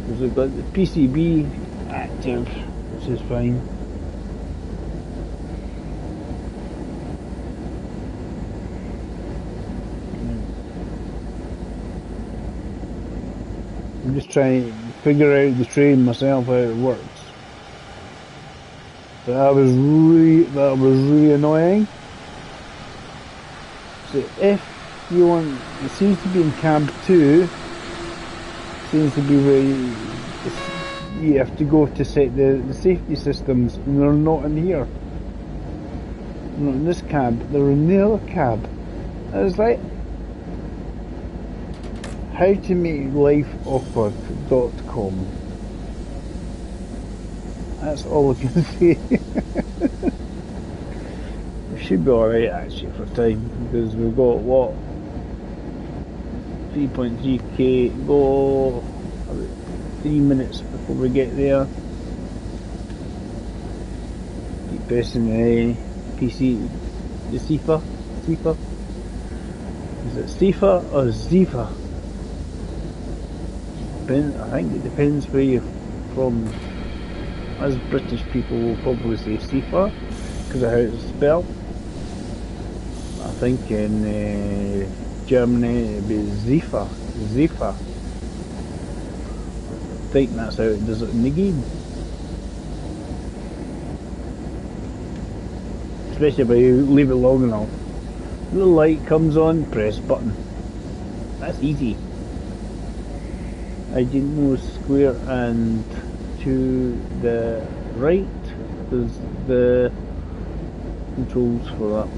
Because we've got the PCB active, which is fine. I'm just trying to figure out the train myself, how it works. That was really annoying. So if you want, it seems to be in cab 2. Seems to be where you have to go to set the safety systems, and they're not in here. Not in this cab, they're in the other cab. I was like, how to make life awkward.com. That's all I can say. We should be alright actually for time, because we've got what? 3.3k, go about 3 minutes before we get there. Keep pressing the PC, the SIFA. Is it SIFA or ZIFA? I think it depends where you're from. As British people will probably say SIFA because of how it's spelled. I think in Germany it'd be Zifa. I think that's how it does it in the game. Especially if you leave it long enough. Little light comes on, press button. That's easy. I didn't know square and to the right, there's the controls for that.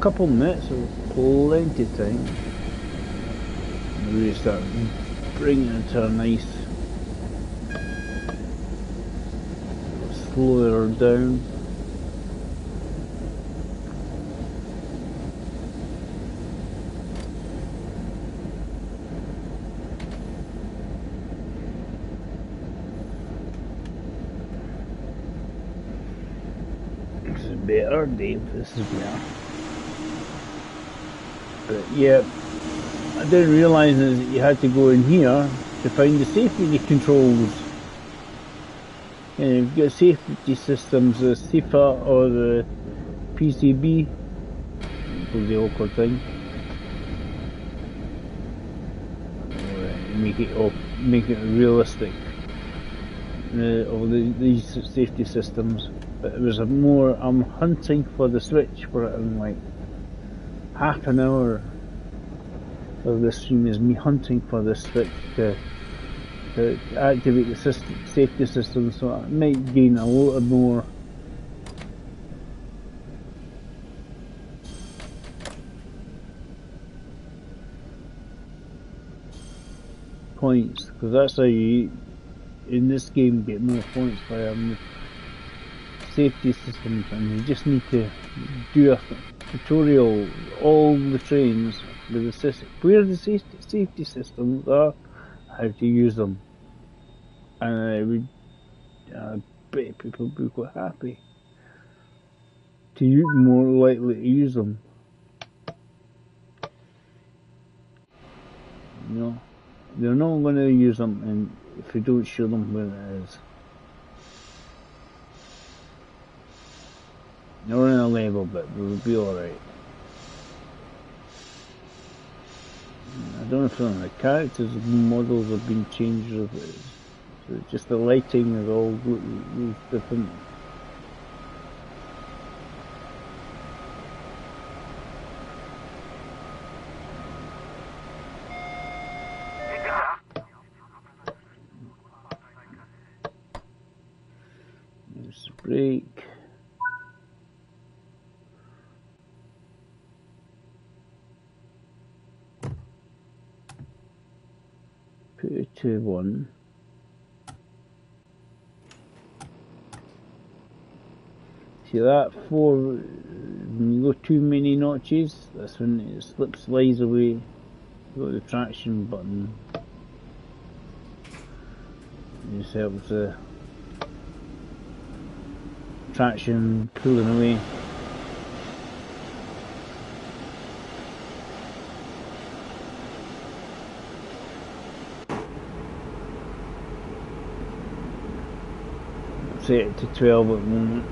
Couple minutes of plenty of time. Really start bringing it to a nice slower down. This is better, Dave. This is better. But yeah, I didn't realise that you had to go in here to find the safety controls. And you've got safety systems, the SIFA or the PCB, was the awkward thing. Make it realistic. All these safety systems. But it was I'm hunting for the switch for it in like half an hour of this stream is me hunting for this switch to activate the safety system, so I might gain a lot more points, because that's how you in this game get more points by having the safety systems, and you just need to do a tutorial all the trains with the where the safety systems are, how to use them, and bet people would be quite happy to use, more likely to use them. You know, they're not going to use them, and if you don't show them where it is. They're in a level, but we'll be alright. I don't know if the characters models have been changed or if it's so just the lighting is all different. There's a brake. Put it to 1. See that 4, when you go too many notches, that's when it slides away. You've got the traction button. It just helps the traction pulling away. Set it to 12 at the moment.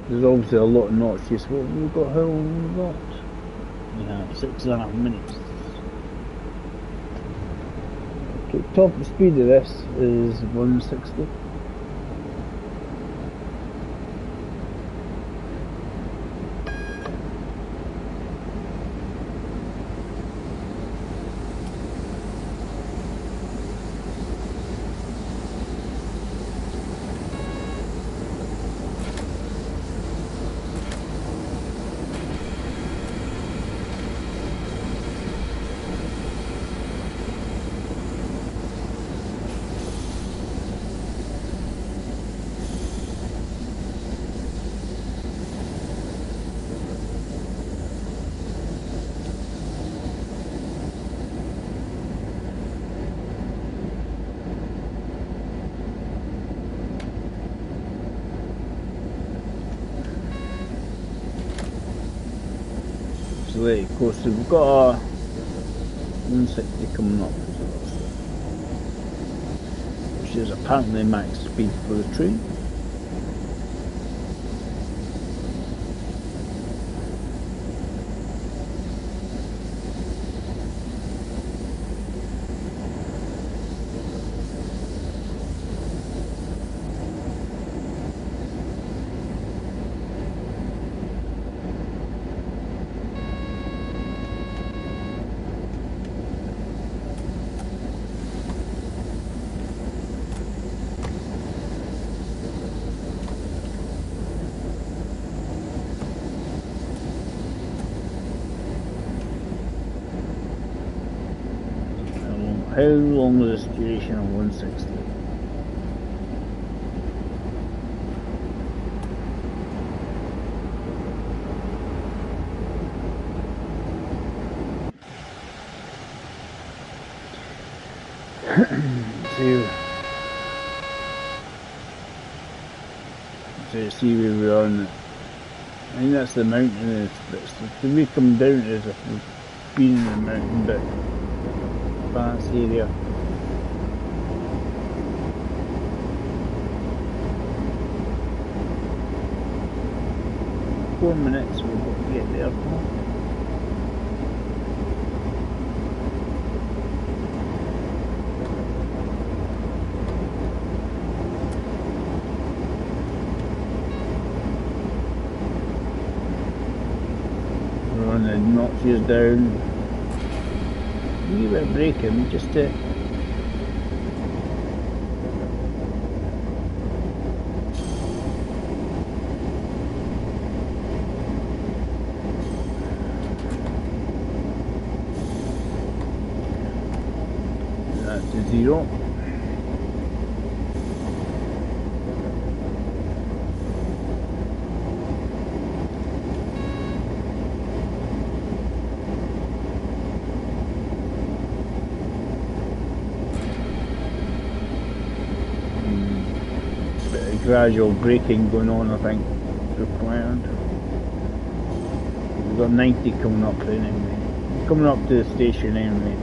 There's obviously a lot of notches. What have we got? How long have we got? We have 6.5 minutes. Okay, top speed of this is 160. Of course, we've got a 160 coming up, which is apparently max speed for the train. How long is this duration of 160? So see where we are on it. I think that's the mountain. The way come down is if we've been in the mountain bit. Advanced area. Four minutes we'll get there. We're on the notches down. We were braking just to that's a 0. of gradual braking going on, I think, required. We've got 90 coming up anyway. Coming up to the station anyway.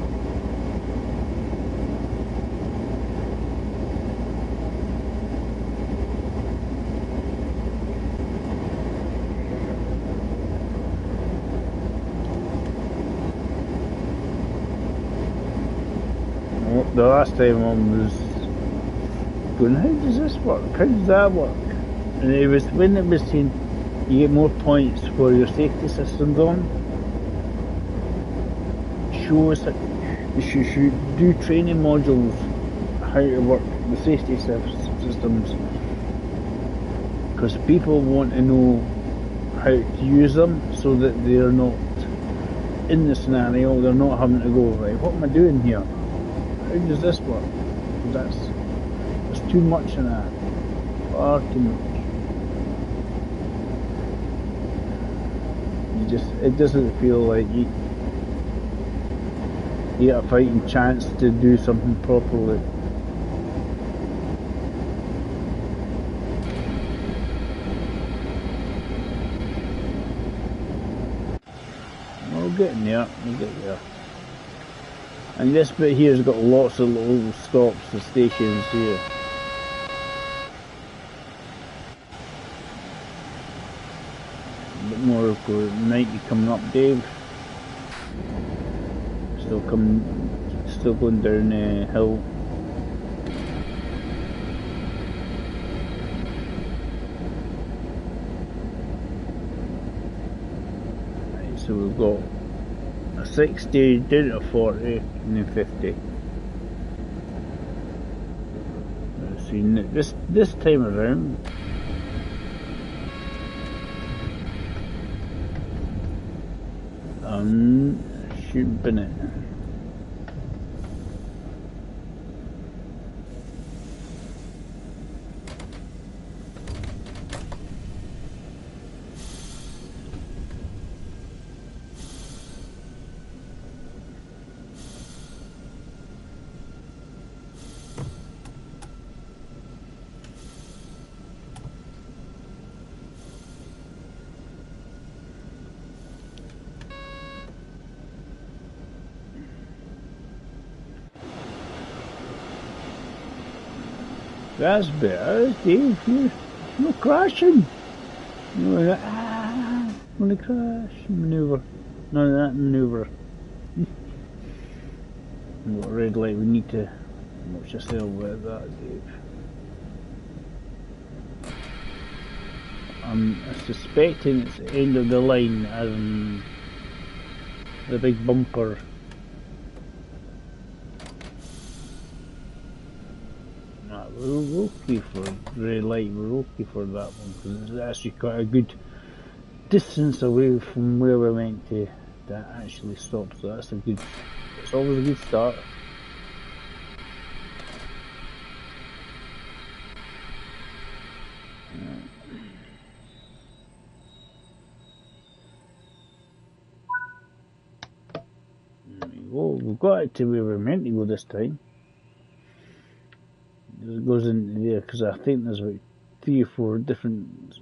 The last time I was going, how does this work? How does that work? And it was when it was saying you get more points for your safety systems on. Shows that you should do training modules how to work the safety systems, because people want to know how to use them so that they're not in the scenario. They're not having to go, right, what am I doing here? How does this work? There's too much in that. Far too much. It doesn't feel like you get a fighting chance to do something properly. We'll get there. And this bit here's got lots of little stops and stations here. A bit more of 90 coming up, Dave. Still going down the hill. Right, so we've got a 60 down to 40 and then 50. See, this time around, shooting it. That's better, Dave. You're not crashing. You're like, I'm gonna crash. Maneuver. None of that maneuver. We've got a red light, we need to watch yourself with that, Dave. I'm suspecting it's the end of the line, as in the big bumper. We're okay for red light, we're okay for that one, because it's actually quite a good distance away from where we're meant to actually stop, so it's always a good start. We've got it to where we're meant to go this time. It goes into there because I think there's about 3 or 4 different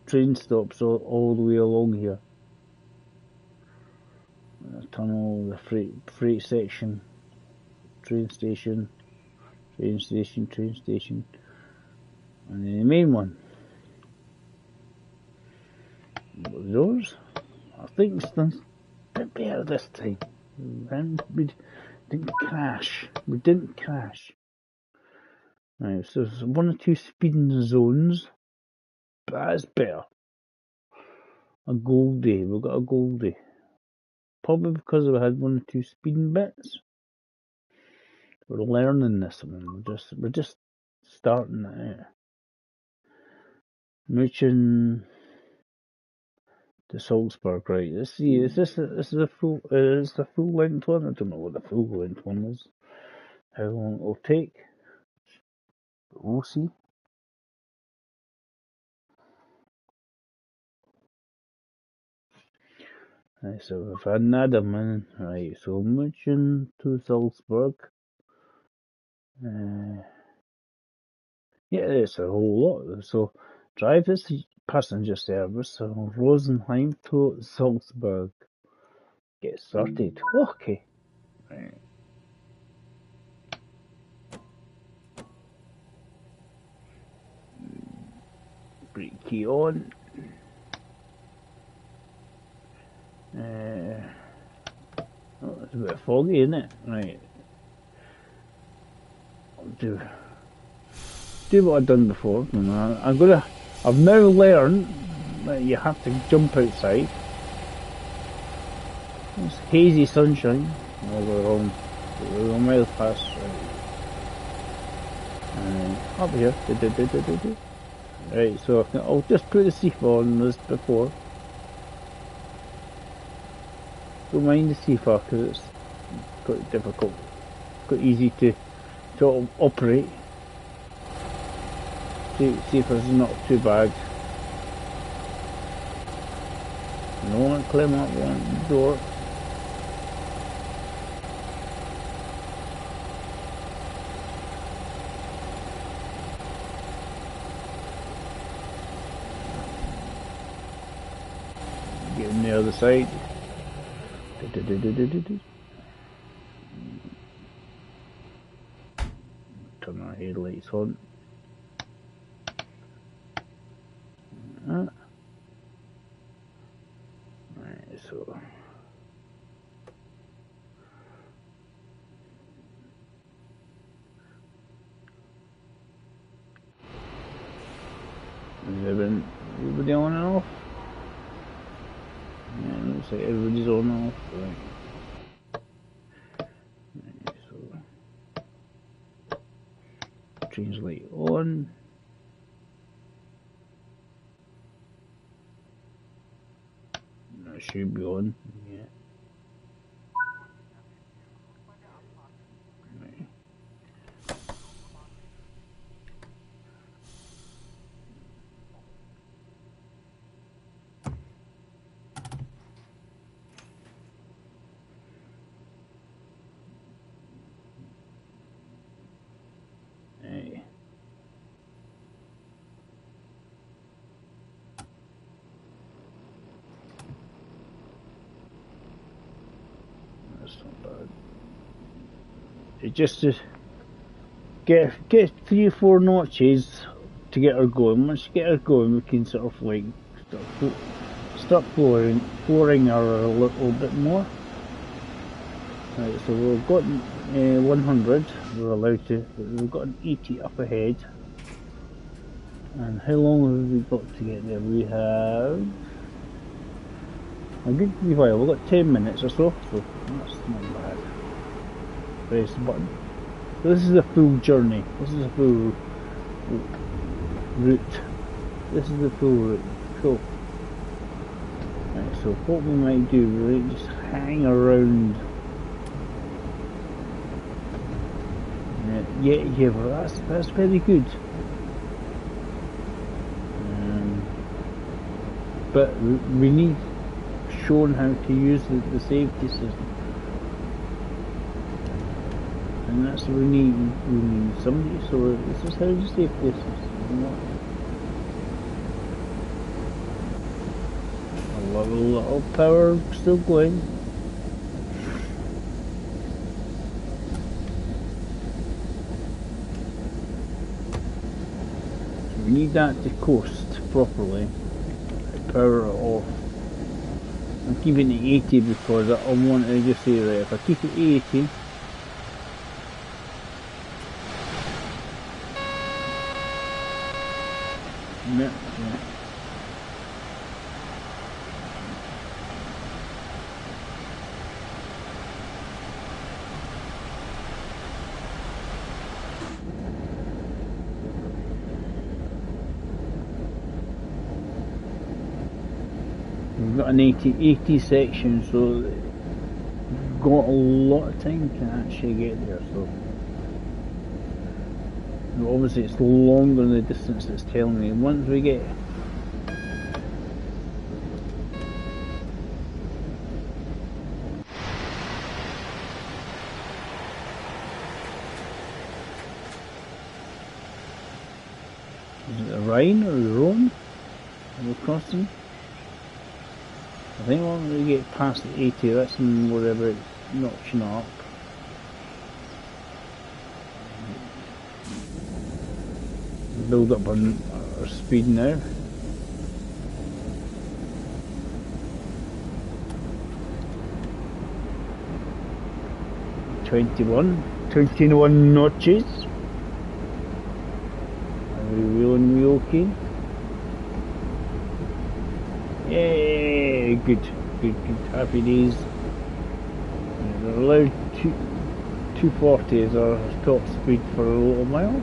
train stops all the way along here. The tunnel, the freight section, train station, and then the main one. Those, I think it's done a bit better this time. And we didn't crash. Right, so there's 1 or 2 speeding zones, but that's better. A Goldie, we've got a Goldie. Probably because we had 1 or 2 speeding bits. We're learning this one. We're just starting it out. Mooching to Salzburg, right? Let's see. Is this the full length one? I don't know what the full length one is. How long it'll take? We'll see. Right, so we've had another man. Right, so München to Salzburg. Yeah, it's a whole lot. So, drive this passenger service from Rosenheim to Salzburg. Get started. Okay. Right. Brake key on. Oh, it's a bit foggy, isn't it? Right. I'll do what I've done before. I've now learned that you have to jump outside. It's hazy sunshine. Oh, we're a mile past. Right. Up here. Right, so I'll just put the seat on as before. Don't mind the CFA because it's quite difficult, quite easy to operate. CFA's not too bad. No one climb up one door. Get on the other side. Turn our headlights on. Right, so is everybody on and off? Yeah, looks like everybody's on and off. Right, so change light on. That should be on. Yeah. Right. Hey. That's not bad. It just to get 3 or 4 notches to get her going. Once you get her going, we can sort of like start flooring her a little bit more. Right, so we've got 100. We're allowed to. We've got an 80 up ahead. And how long have we got to get there? We have a good wee while. We've got 10 minutes or so that's not bad. Press the button. So this is a full journey. This is a full route. This is the full route. Cool. Right, so what we might do, we might just hang around. Yeah, well that's very good. But we need shown how to use the safety system. And that's what we need somebody, so this is how you save this. A lot of power still going. So we need that to coast properly. Power it off. I'm keeping it 80 because I want to just say, right, if I keep it 80, yeah. We've got an 80 section, so we've got a lot of time to actually get there. So obviously it's longer than the distance it's telling me. Once we get Is it the Rhine or the Rhone we're crossing? I think once we get past the 80, that's more about notching up. Build up on our speed now. Twenty-one notches. Are we okay? Yay! Good. Happy days. We're allowed 240 as our top speed for a little while.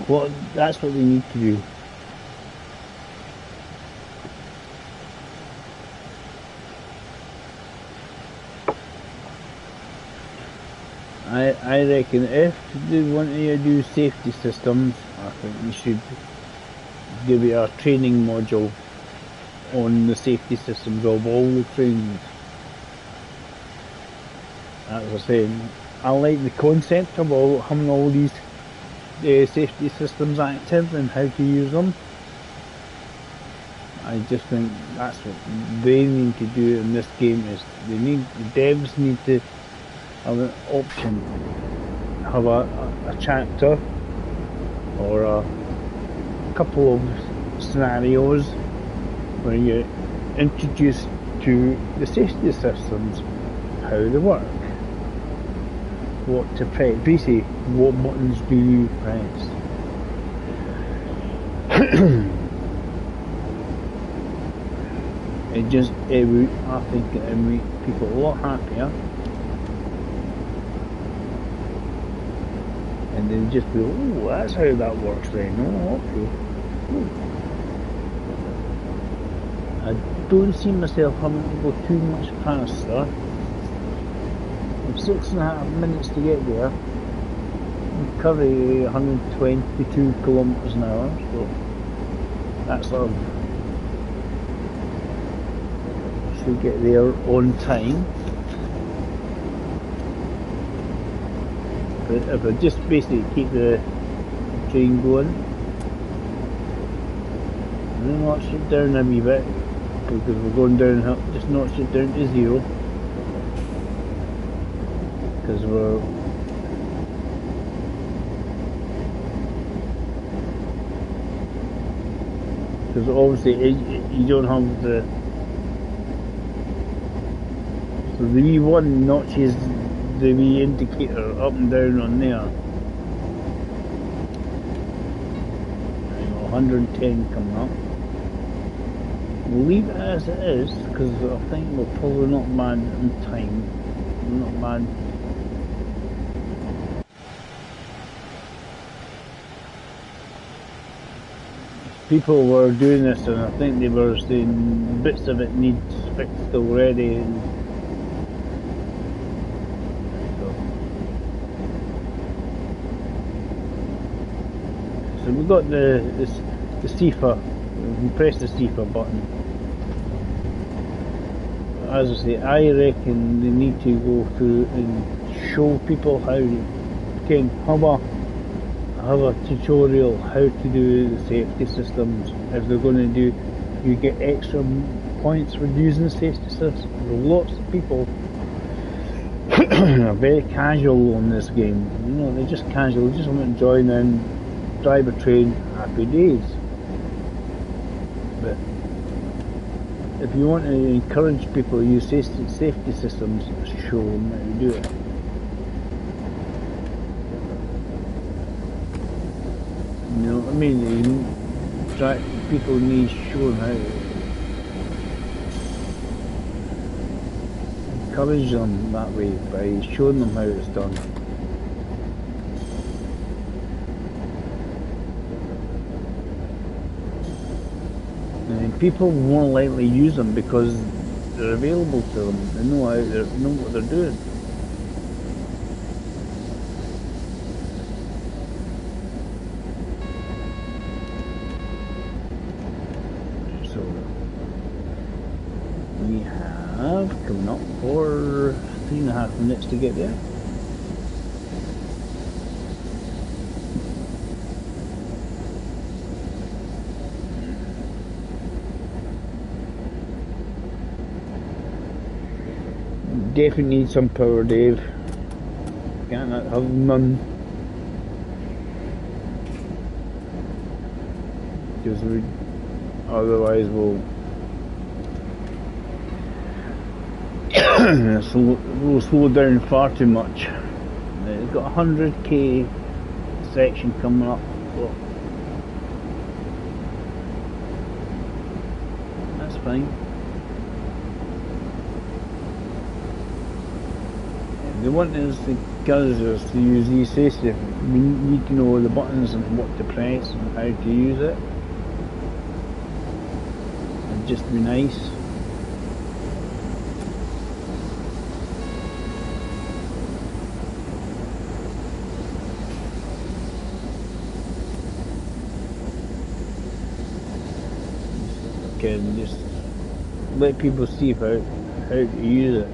Well, that's what we need to do. I reckon if they want to do safety systems, I think we should give it a training module on the safety systems of all the trains. As I say, I like the concept of having all these safety systems active and how to use them. I just think that's what they need to do in this game. Is the devs need to have an option, have a chapter or a couple of scenarios where you're introduced to the safety systems, how they work, what to press, basically what buttons do you press. I think it would make people a lot happier. And they'll just be, oh, that's how that works then. Oh, okay. I don't see myself having to go too much faster. It's 6.5 minutes to get there. I'm currently 122 kilometres an hour, so that's sort of should get there on time. If I just basically keep the train going, and then notch it down a wee bit, because we're going downhill, just notch it down to 0, because obviously you don't have the wee one notches the wee indicator up and down on there. 110 coming up. We'll leave it as it is because I think we're probably not bad in time. We're not bad. People were doing this and I think they were saying bits of it needs fixed already. And so we've got the CIFA, we can press the CIFA button. As I say, I reckon they need to go through and show people how to have a tutorial how to do the safety systems. If they're going to do, you get extra points for using the safety systems. Lots of people are very casual on this game. You know, they're just casual, they just want to join in, drive a train, happy days. But if you want to encourage people to use safety systems, show them how to do it. You know what I mean? People need shown how to encourage them that way by showing them how it's done. And people more likely use them because they're available to them. They know what they're doing. So we have coming up for 3.5 minutes to get there. definitely need some power, Dave. Can't have none. Because otherwise we'll slow down far too much. It's got a 100k section coming up. So that's fine. The one is the guys to use these systems. We need to know the buttons and what to press and how to use it. And just be nice. And just let people see how to use it.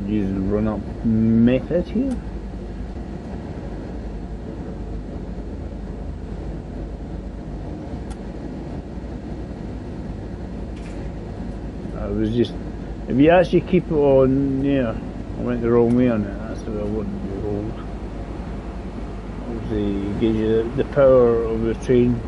Use the run up method here. I was just, if you actually keep it on, yeah, I went the wrong way on it, that's what I wouldn't be hold. Obviously it gives you the power of the train.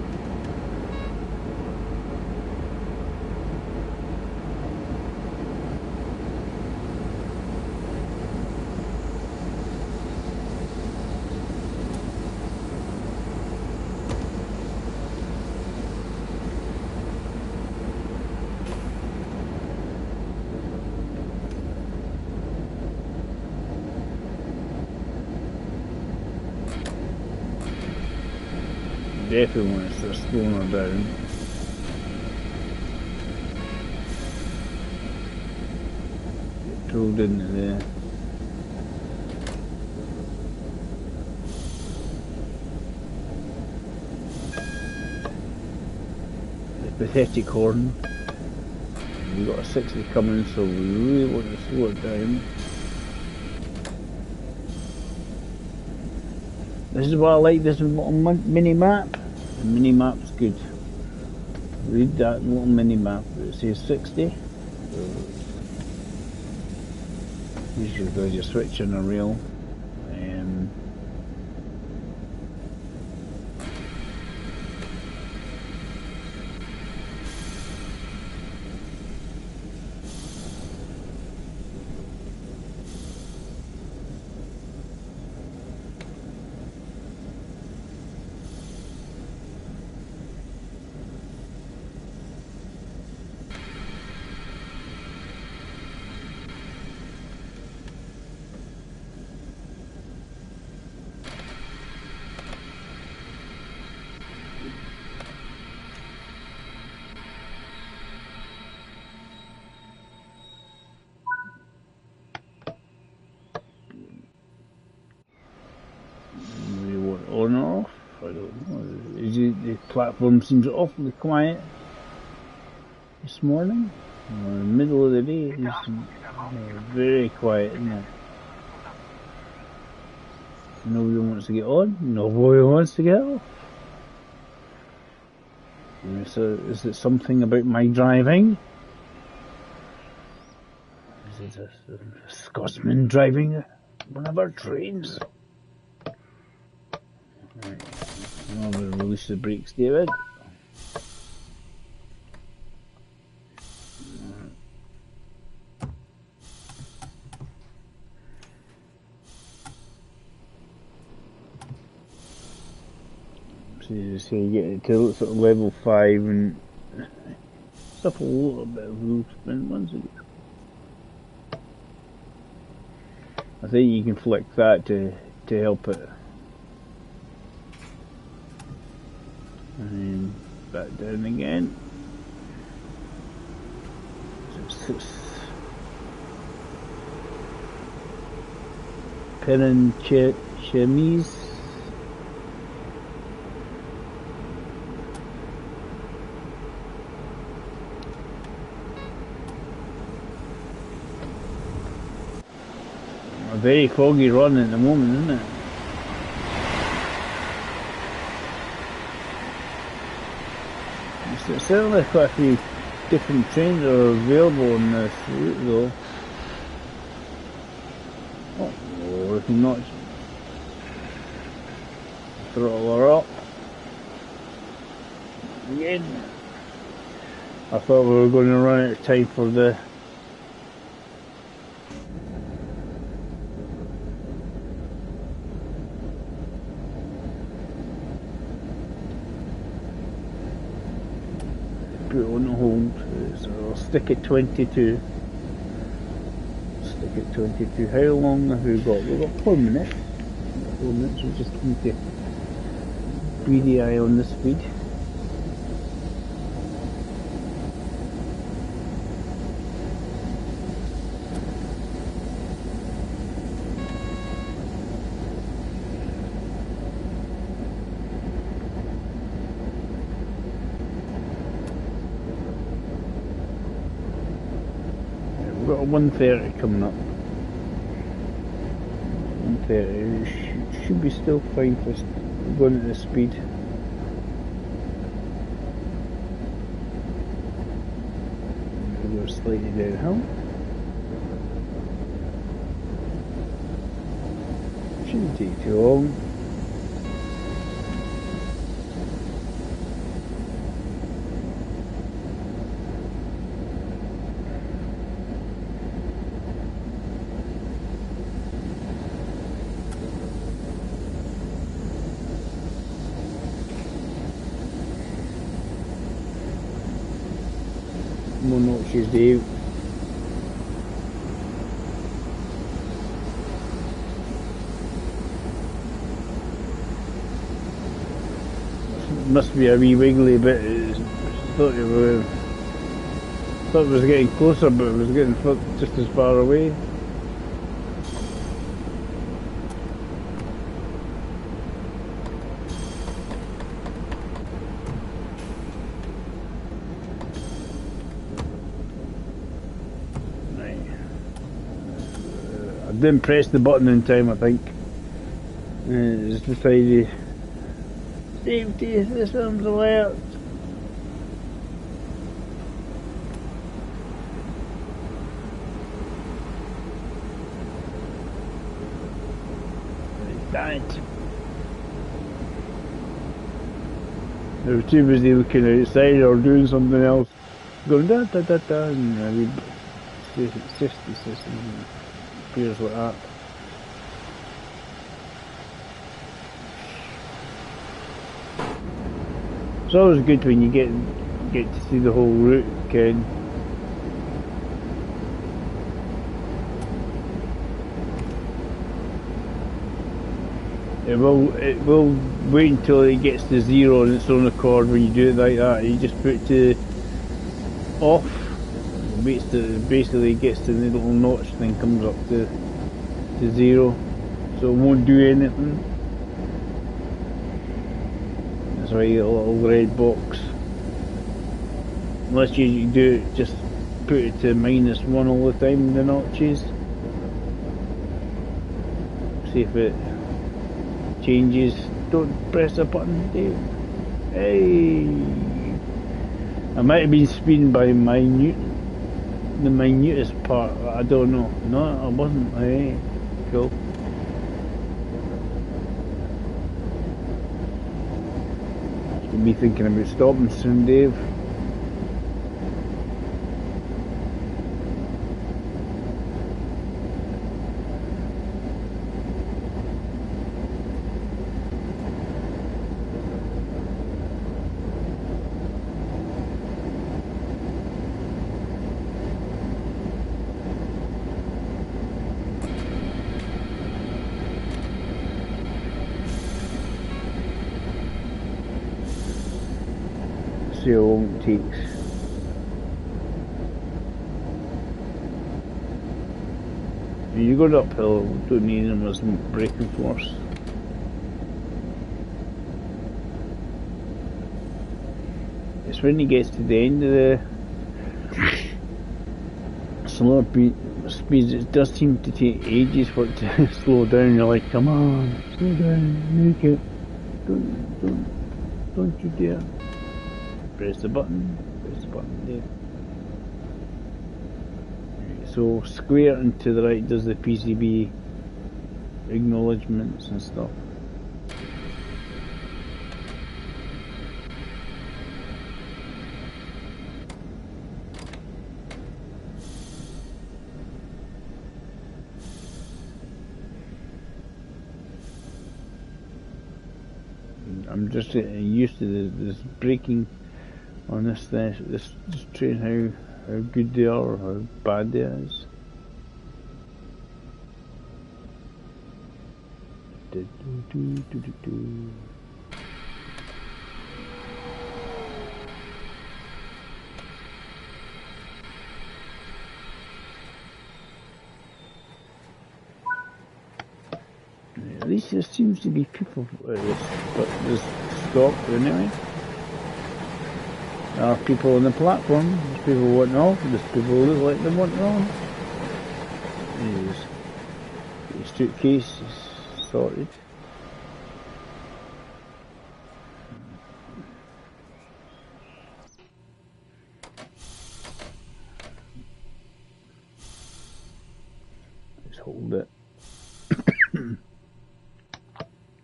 Definitely want to start slowing her down. Get pulled into there. The pathetic horn. We've got a 60 coming, so we really want to slow it down. This is what I like, this little mini map. The mini map's good. Read that little mini map. It says 60. So usually because you're switching a rail. On or off? I don't know. The platform seems awfully quiet this morning. In the middle of the day, it's very quiet, isn't it? Nobody wants to get on, nobody wants to get off. So is it something about my driving? Is it a Scotsman driving one of our trains? Right. Now we'll release the brakes, David. So you get it to sort of level 5 and stuff a little bit of wheel spin once again. I think you can flick that to help it. And back down again. Perin chemise. A very foggy run at the moment, isn't it? There's certainly quite a few different trains that are available on this route though. Oh, if not, throttle her up. Again. I thought we were going to run out of time for the put it on hold, so I'll stick at 22. Stick at 22. How long have we got? We've got 4 minutes. 4 minutes, we just need to beady eye on the speed. We've got a 130 coming up. 130 should be still fine for going at this speed. We'll go slightly downhill. Shouldn't take too long. More notches, Dave. Must be a wee wiggly bit. Thought it was getting closer, but it was getting just as far away. I didn't press the button in time, I think. It's decided. Safety systems alert. Damn it. They were too busy looking outside or doing something else. Going da da da da, and safety systems appears like that. It's always good when you get to see the whole route, Ken. It will wait until it gets to 0 on its own accord when you do it like that. You just put it to off, waits till basically it gets to the little notch thing, comes up to 0, so it won't do anything. That's why you get a little red box. Unless you do it, just put it to -1 all the time, the notches. See if it changes. Don't press a button, Dave. Hey! I might have been speeding by the minutest part, I don't know. No, I wasn't. Hey, cool. Should be thinking about stopping soon, Dave. See how long it takes. You go uphill, don't need them as braking force. It's when he gets to the end of the slower speeds, it does seem to take ages for it to slow down. You're like, come on, slow down, make it. Don't you dare. Press the button there. So square and to the right does the PCB acknowledgements and stuff. I'm just getting used to this braking on this train, how good they are or how bad they is. At least there seems to be people at this stop anyway. There are people on the platform, there's people wanting off, there's people who look like they want on. His suitcase is sorted. Let's hold it.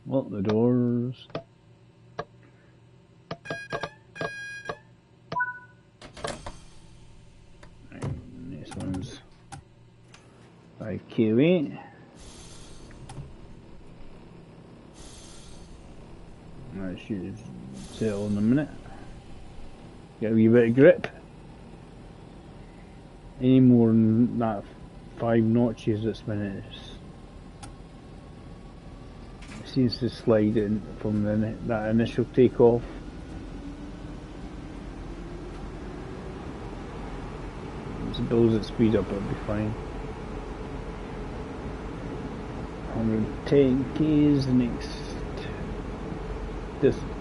Lock the doors. This one's 5k away. That should settle in a minute. Get a wee bit of grip. Any more than that 5 notches this minute seems to slide in from that initial takeoff. As it builds its speed up, it'll be fine. 110k is the next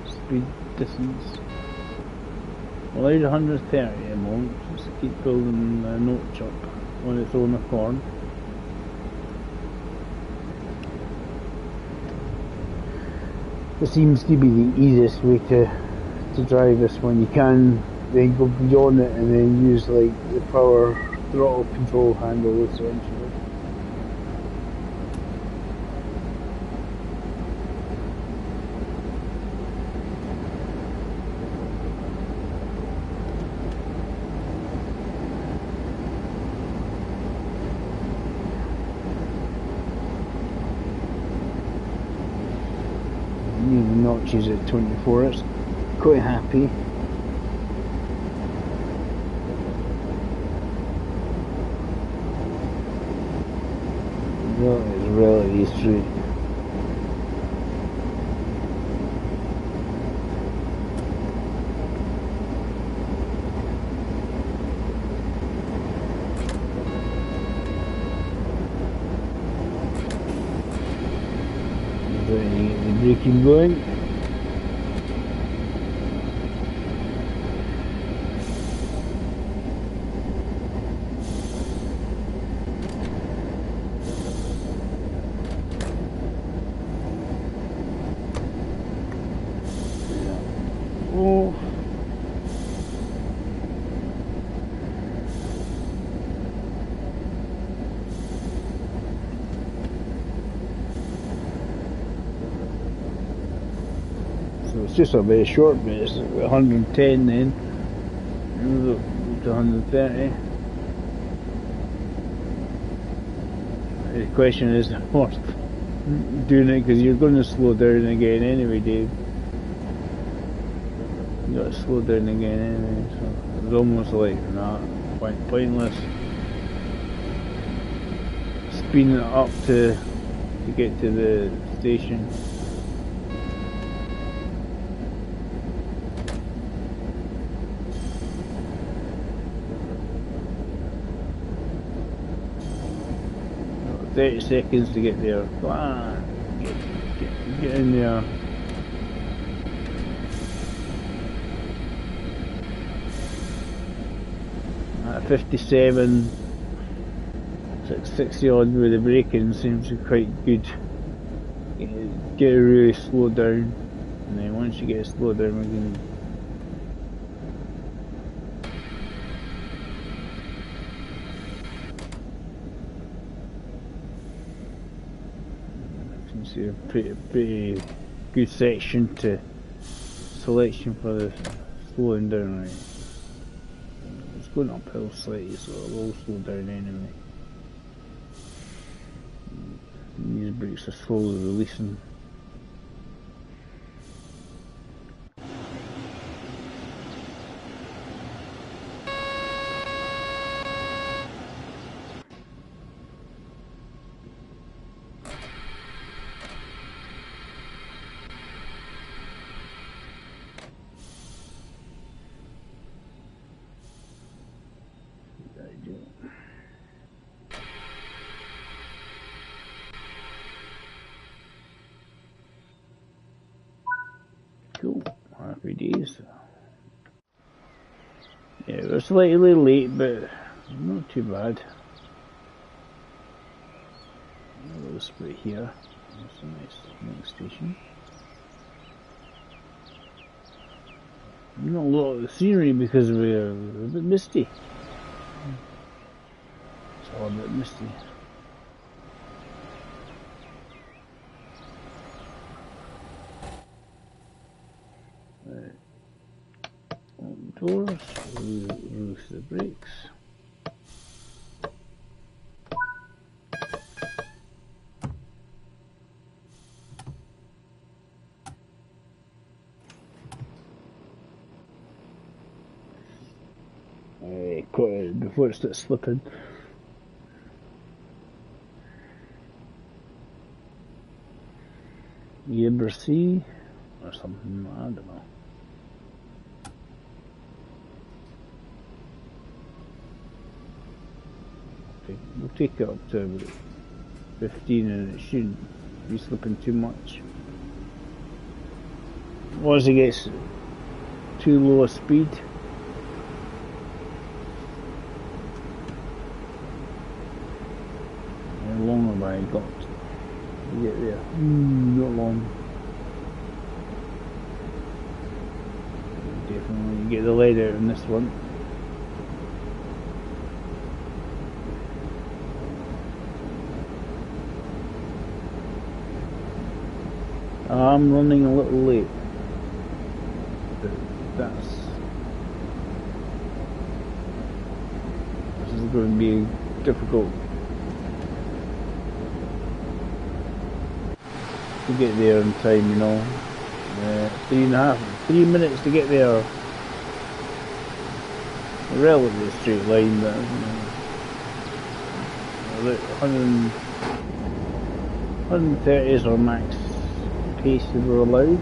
speed distance. Allowed 130 at the moment, just to keep building the notch up when it's on the corn. It seems to be the easiest way to drive this one. You can then go beyond it and then use like the power throttle control handle essentially. Notches at 24, it's quite happy. No, it's really straight. The braking going. It's just a very short bit, it's 110 then, to 130. The question is worth doing it because you're going to slow down again anyway, Dave. You got to slow down again anyway, so it's almost like, nah, pointless speeding it up to get to the station. 30 seconds to get there. Come on, get in there. At 57, 60 odd with the braking seems quite good. Get it really slowed down, and then once you get it slowed down, we can. See a pretty good section to selection for the slowing down, right? It's going uphill slightly, so it will slow down anyway. These brakes are slowly releasing. Cool, happy days. Yeah, we're slightly late, but not too bad. A little split here. That's a nice station. Not a lot of the scenery because we're a bit misty. It's all a bit misty. Open doors, release the brakes. Caught it before it starts slipping. Yabbercy or something, I don't know. We'll take it up to about 15 and it shouldn't be slipping too much. Once it gets too low a speed, how long have I got to get there? Not long. Definitely get the lead out in this one. I'm running a little late, but this is going to be difficult to get there in time, you know. 3 minutes to get there. A relatively straight line, but about 130 is our max pace that we're allowed.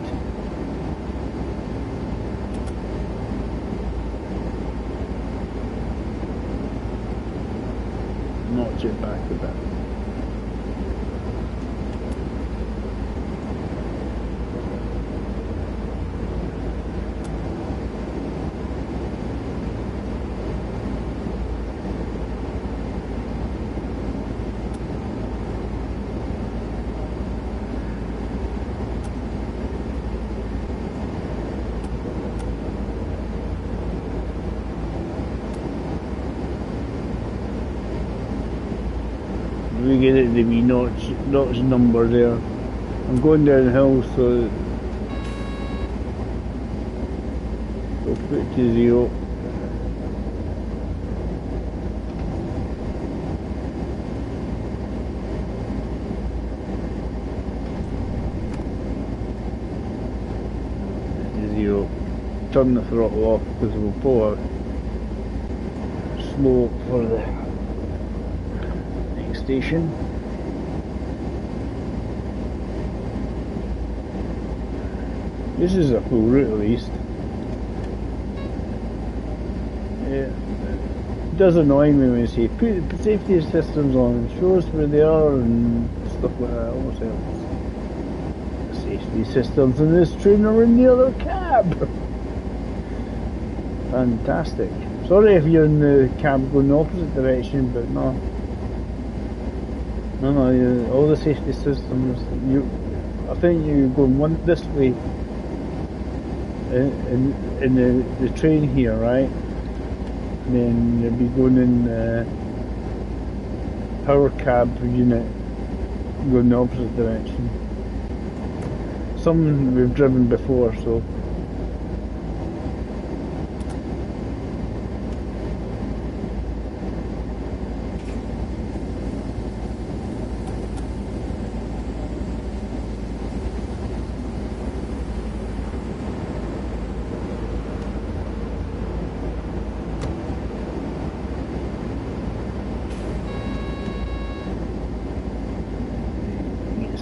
Notch it back a bit. We get it the wee notch number there. I'm going downhill, so we'll put it to 0. To 0. Turn the throttle off because we'll pull out slow for the station. This is a full route at least. Yeah, does annoy me when you say put safety systems on, it shows where they are and stuff like that. Almost helps. The safety systems in this train are in the other cab. Fantastic. Sorry if you're in the cab going the opposite direction, but no. No, all the safety systems. I think you're going this way in the train here, right? And then you'll be going in power cab unit, going the opposite direction. Some we've driven before, so.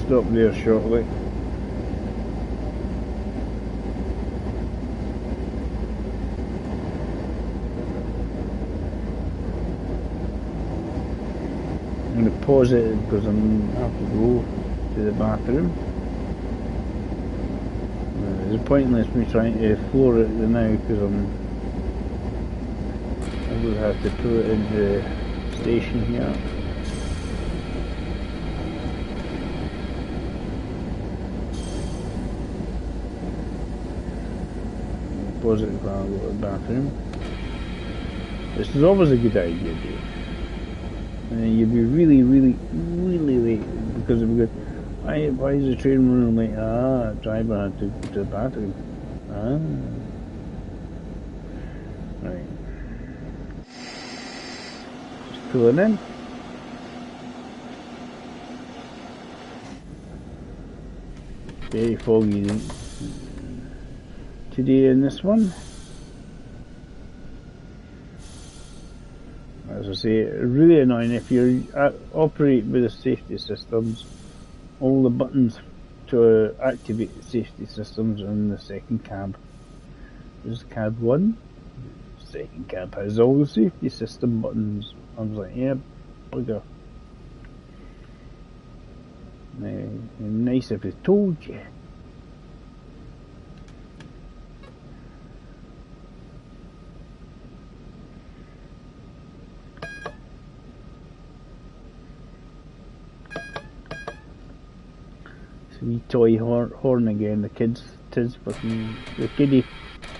Stop there shortly. I'm going to pause it because I have to go to the bathroom. It's pointless me trying to floor it now because I will have to put it in the station here. Pause it while I go to the bathroom. This is always a good idea, dude. And then you'll be really late because of good. Why is the train running late? Ah, driver had to go to the bathroom. Ah, right. Just pulling in. Very foggy today in this one. As I say, really annoying if you operate with the safety systems. All the buttons to activate the safety systems are in the second cab. There's cab 1. Second cab has all the safety system buttons. I was like, yeah, bugger. Nice if I told you. Wee toy horn again, the kids, fucking, the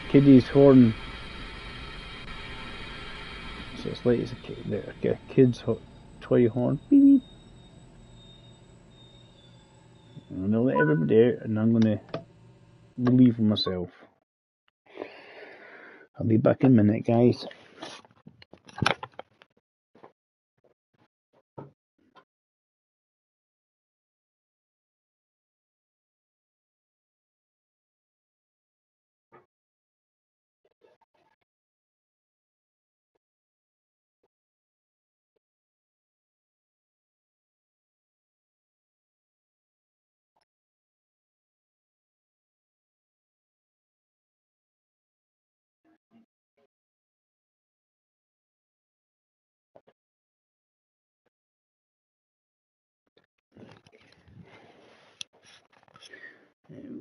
kiddie's horn. So it's like it's a kid's toy horn. Beep, beep. I'm gonna let everybody out and I'm gonna leave myself. I'll be back in a minute, guys.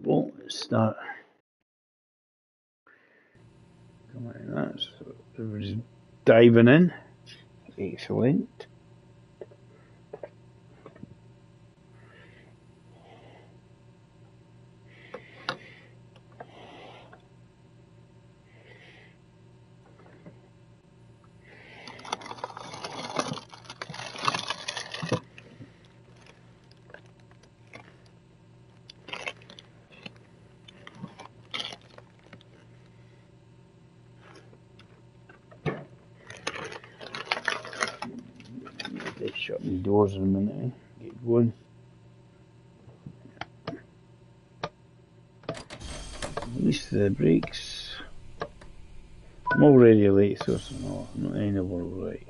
Well, let's start. Come on, that's everybody's diving in. Excellent. Shut my doors in a minute. Get going. Release the brakes. I'm already late, so it's not any more right.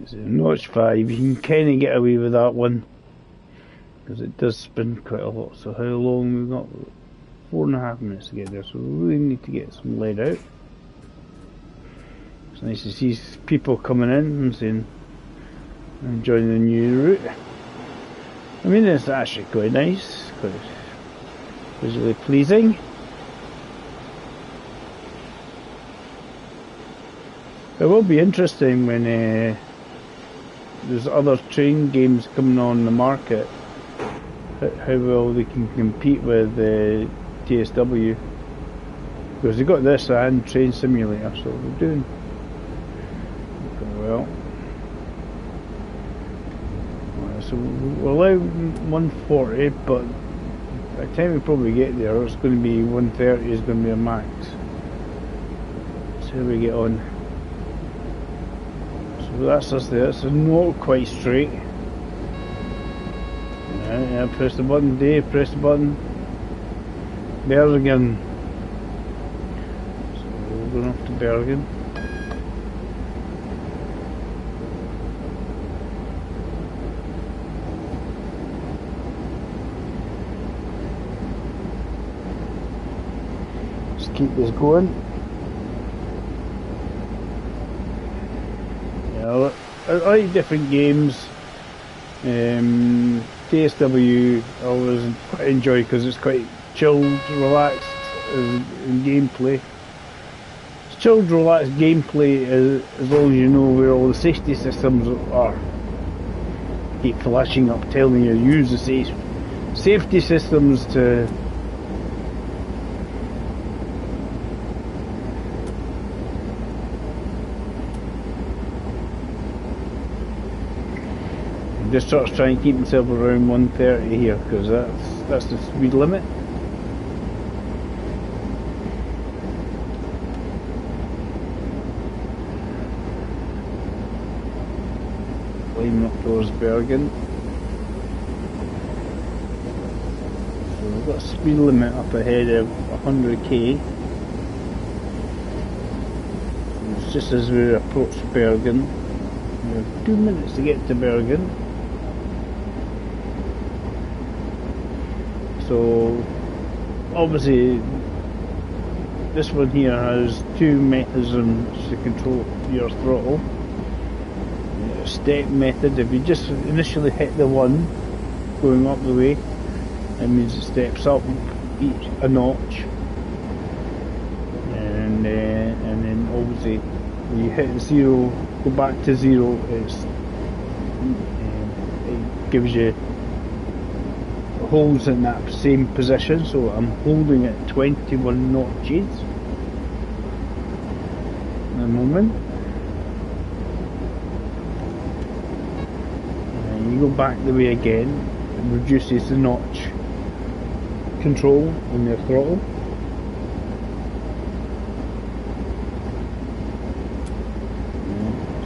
So notch 5, you can kind of get away with that one because it does spin quite a lot. So how long we've got? 4.5 minutes to get there, so we really need to get some lead out. It's nice to see people coming in and saying enjoying the new route. I mean, it's actually quite nice, quite visually pleasing. It will be interesting when there's other train games coming on the market, how well they can compete with TSW, because they got this and Train Simulator, so they're doing well. So we'll allow 140, but by the time we probably get there, it's going to be 130 is going to be a max. So how we get on. So that's us there. It's not quite straight. Yeah, press the button, Dave, press the button. Bergen. So we're going off to Bergen. Just keep this going. Yeah, I like different games. TSW I always quite enjoy because it's quite chilled, relaxed in gameplay. It's chilled, relaxed gameplay as long as you know where all the safety systems are. Keep flashing up telling you use the safety systems to just sort of try and keep myself around 130 here because that's the speed limit. Climbing up towards Bergen. So we've got a speed limit up ahead of 100k. It's just as we approach Bergen. We have 2 minutes to get to Bergen. So obviously this one here has two mechanisms to control your throttle. Step method, if you just initially hit the one going up the way, it means it steps up a notch, and then obviously when you hit zero, go back to zero, it gives you holds in that same position. So I'm holding at 21 notches at the moment. And you go back the way again, it reduces the notch control on your throttle.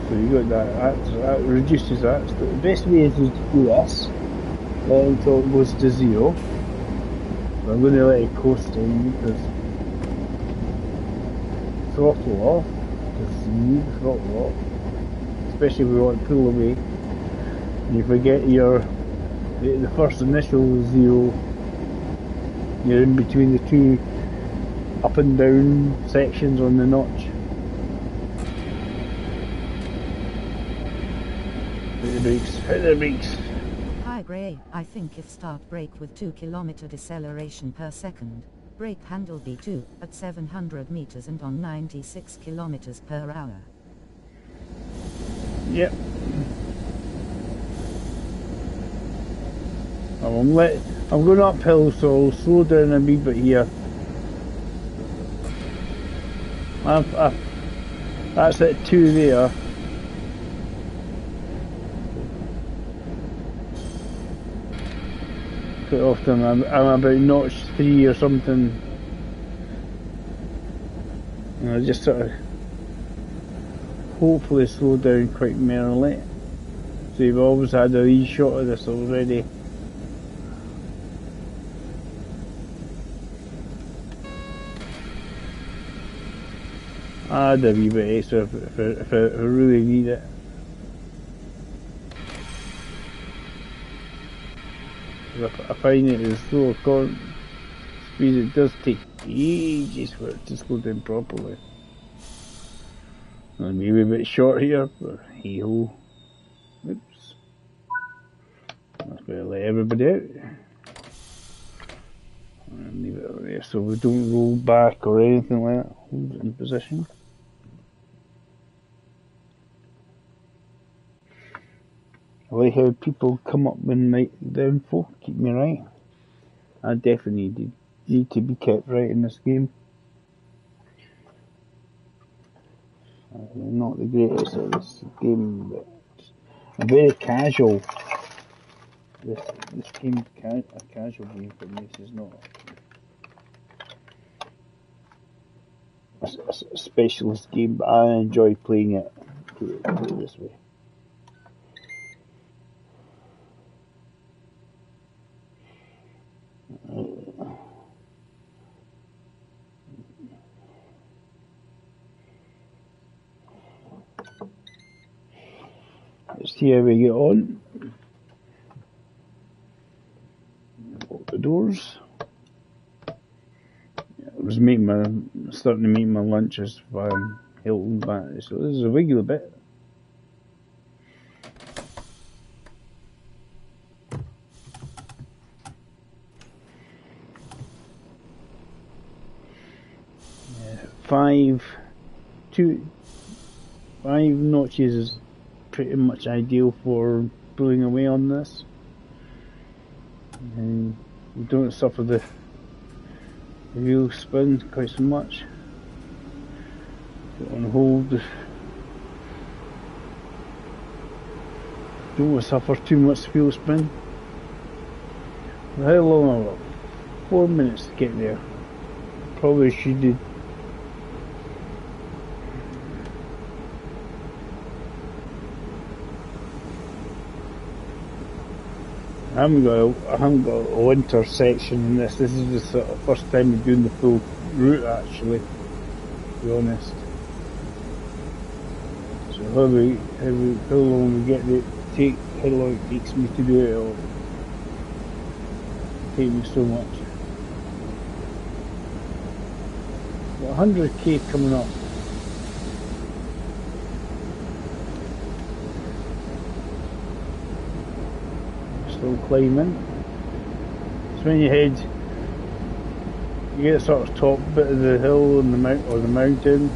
So you got that reduces that. So the best way is to do this until it goes to zero. So I'm going to let it coast in because throttle off, because you need the throttle off, especially if we want to pull away. And you forget the first initial zero, you're in between the two up and down sections on the notch. Hit the brakes, hit the brakes. Hi Gray, I think if start brake with 2 km deceleration per second, brake handle B2 at 700 meters and on 96 km per hour. Yep. I'm going uphill, so I'll slow down a wee bit here. That's at 2 there. Quite often I'm about notch 3 or something. And I just sort of hopefully slow down quite merrily. So you've always had a wee shot of this already. Add a wee bit extra if I really need it. I find it as though speed, it does take ages for it to slow down properly. Maybe a bit short here, but hey ho. Oops. That's better let everybody out. And leave it there so we don't roll back or anything like that. Hold it in position. I like how people come up when the info, keep me right. I definitely need to be kept right in this game. I'm not the greatest at this game, but I'm very casual. This game's a casual game for me. This is not a specialist game, but I enjoy playing it. Put it this way. Let's see how we get on. Lock the doors. I was starting to make my lunches while Hilton back, so this is a wiggly bit. Five notches is pretty much ideal for pulling away on this, and you don't suffer the wheel spin quite so much. Put on hold. Don't want to suffer too much wheel spin. How long have I got? 4 minutes to get there. Probably should do. I haven't got a winter section in this. This is the sort of first time we're doing the full route, actually, to be honest. So how long we get it take, how long it takes me to do it, it'll take me so much. Got 100k coming up. Still climbing. So when you head, you get sort of top bit of the hill and the mountain.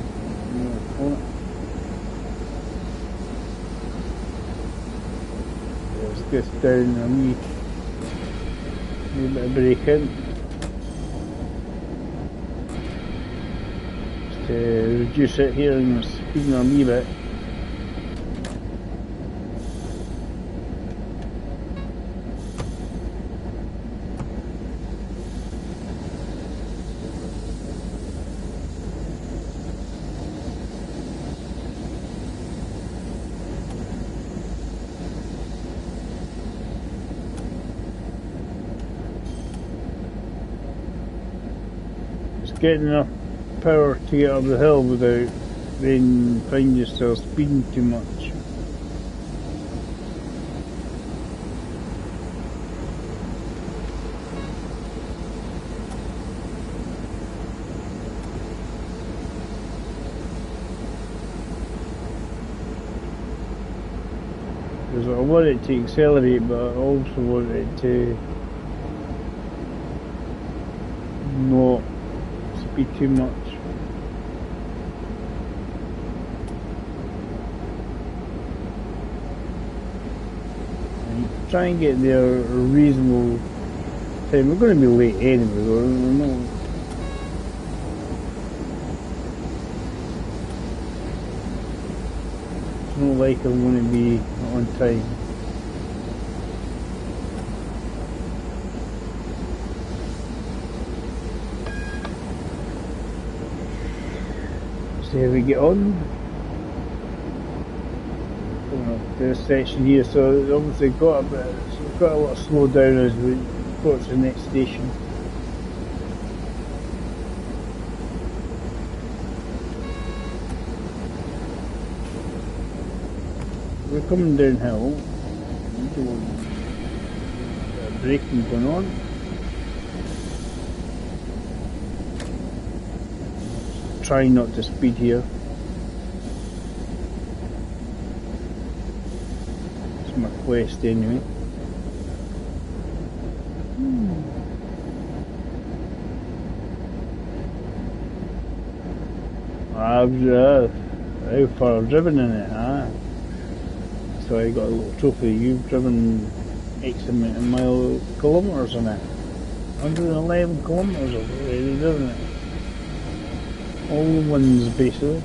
Let's get down a wee bit of braking. Just to reduce it here and speeding a wee bit. Getting enough power to get up the hill without then finding yourself speeding too much. Because I want it to accelerate, but I also want it to not speed too much. And try and get there a reasonable time. We're going to be late anyway, though. It's not like I'm going to be on time. See how we get on. This section here, so it's obviously got a lot of slow down as we approach the next station. We're coming downhill. braking going on. Try not to speed here. It's my quest anyway. How far I've driven in it, huh? So I got a little trophy. You've driven X amount of kilometres in it. 111 kilometres already, doesn't it? All the ones basically.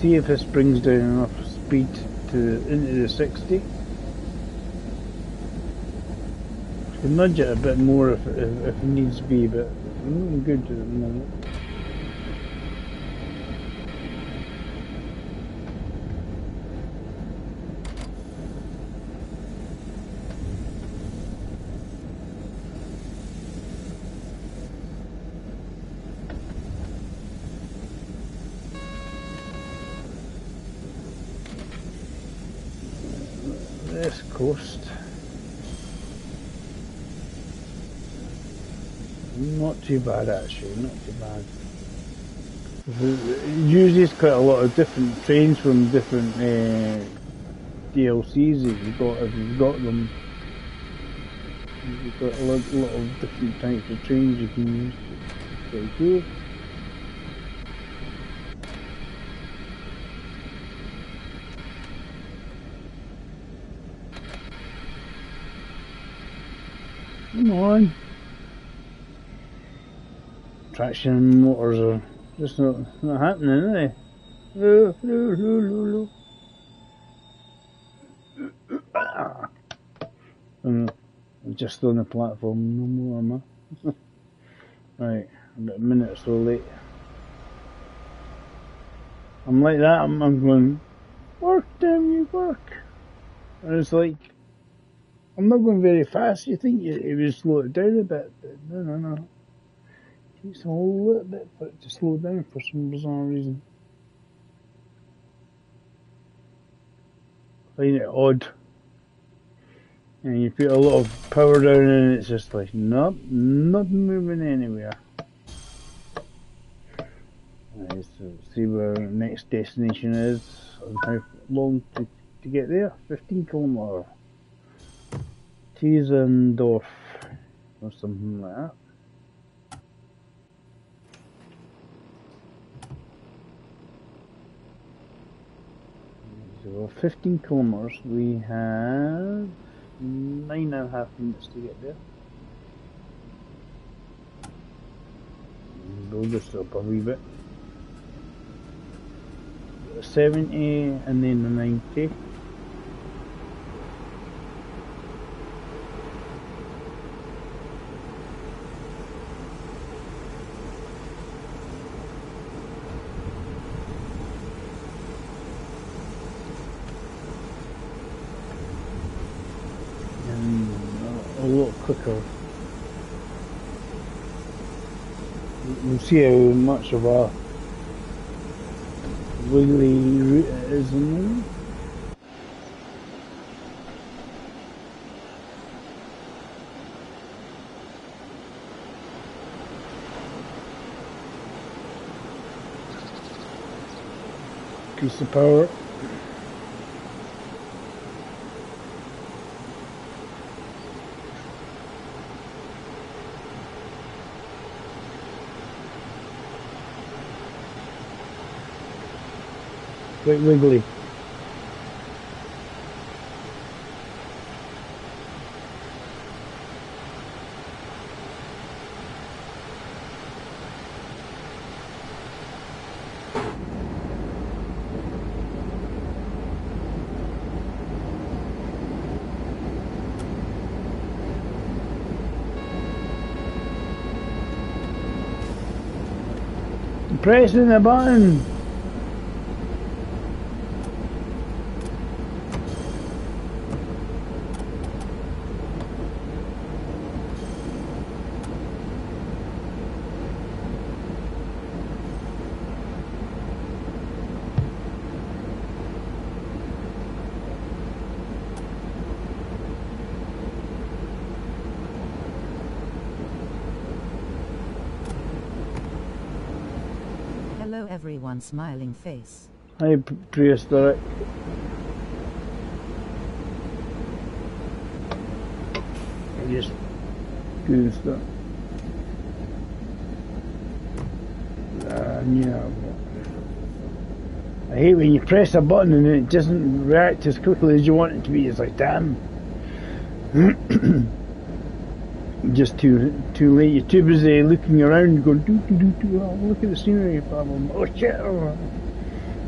See if this brings down enough speed to into the 60. I can nudge it a bit more if it needs to be, but I'm not good at the moment. This coast. Not too bad actually, not too bad. It uses quite a lot of different trains from different DLCs that you've got if you've got them. You've got a lot of different types of trains you can use. Very cool. Come on. Traction motors are just not happening, are they? I'm just on the platform, no more am I? Right, about a minute or so late. I'm like that, I'm going, work, damn you, work. And it's like, I'm not going very fast, you think it would slow it down a bit, but no. It takes a whole little bit for it to slow down for some bizarre reason. I find it odd. And you put a lot of power down and it's just like, nope, not moving anywhere. Right, so see where our next destination is and how long to get there. 15 kilometres. Tiesendorf or something like that. So 15 kilometres, we have 9.5 minutes to get there. We'll just up a wee bit. 70 and then the 90. A lot quicker. We'll see how much of a wiggly route it is in there. Piece of power. Quite wiggly. Pressing the button. Hello everyone, smiling face. Hi, prehistoric. Just good stuff. Yeah. I hate when you press a button and it doesn't react as quickly as you want it to be. It's like, damn. Just too late. You're too busy looking around, going oh, look at the scenery problem. Oh shit! Oh.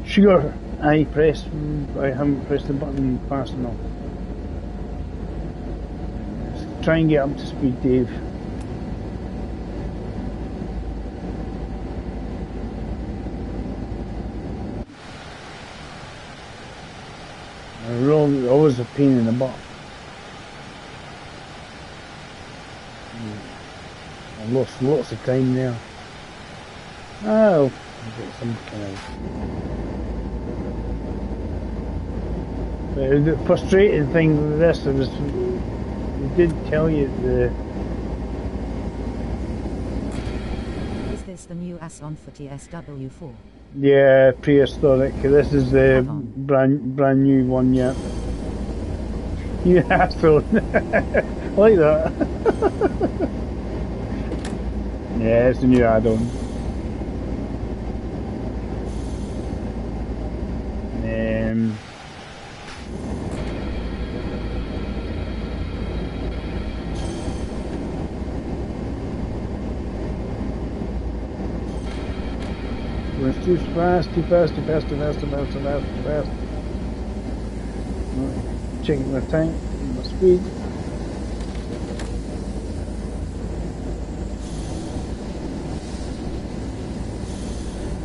Sure, I haven't pressed the button fast enough. Let's try and get up to speed, Dave. Always a pain in the butt. I lost lots of time there. Oh, I'll get some kind of... But the frustrating thing with this was, it did tell you the... Is this the new add-on for TSW4? Yeah, prehistoric. This is the brand new one, yeah. You asshole. I like that. Yeah, it's a new add-on. It's too fast. Checking my time, my speed.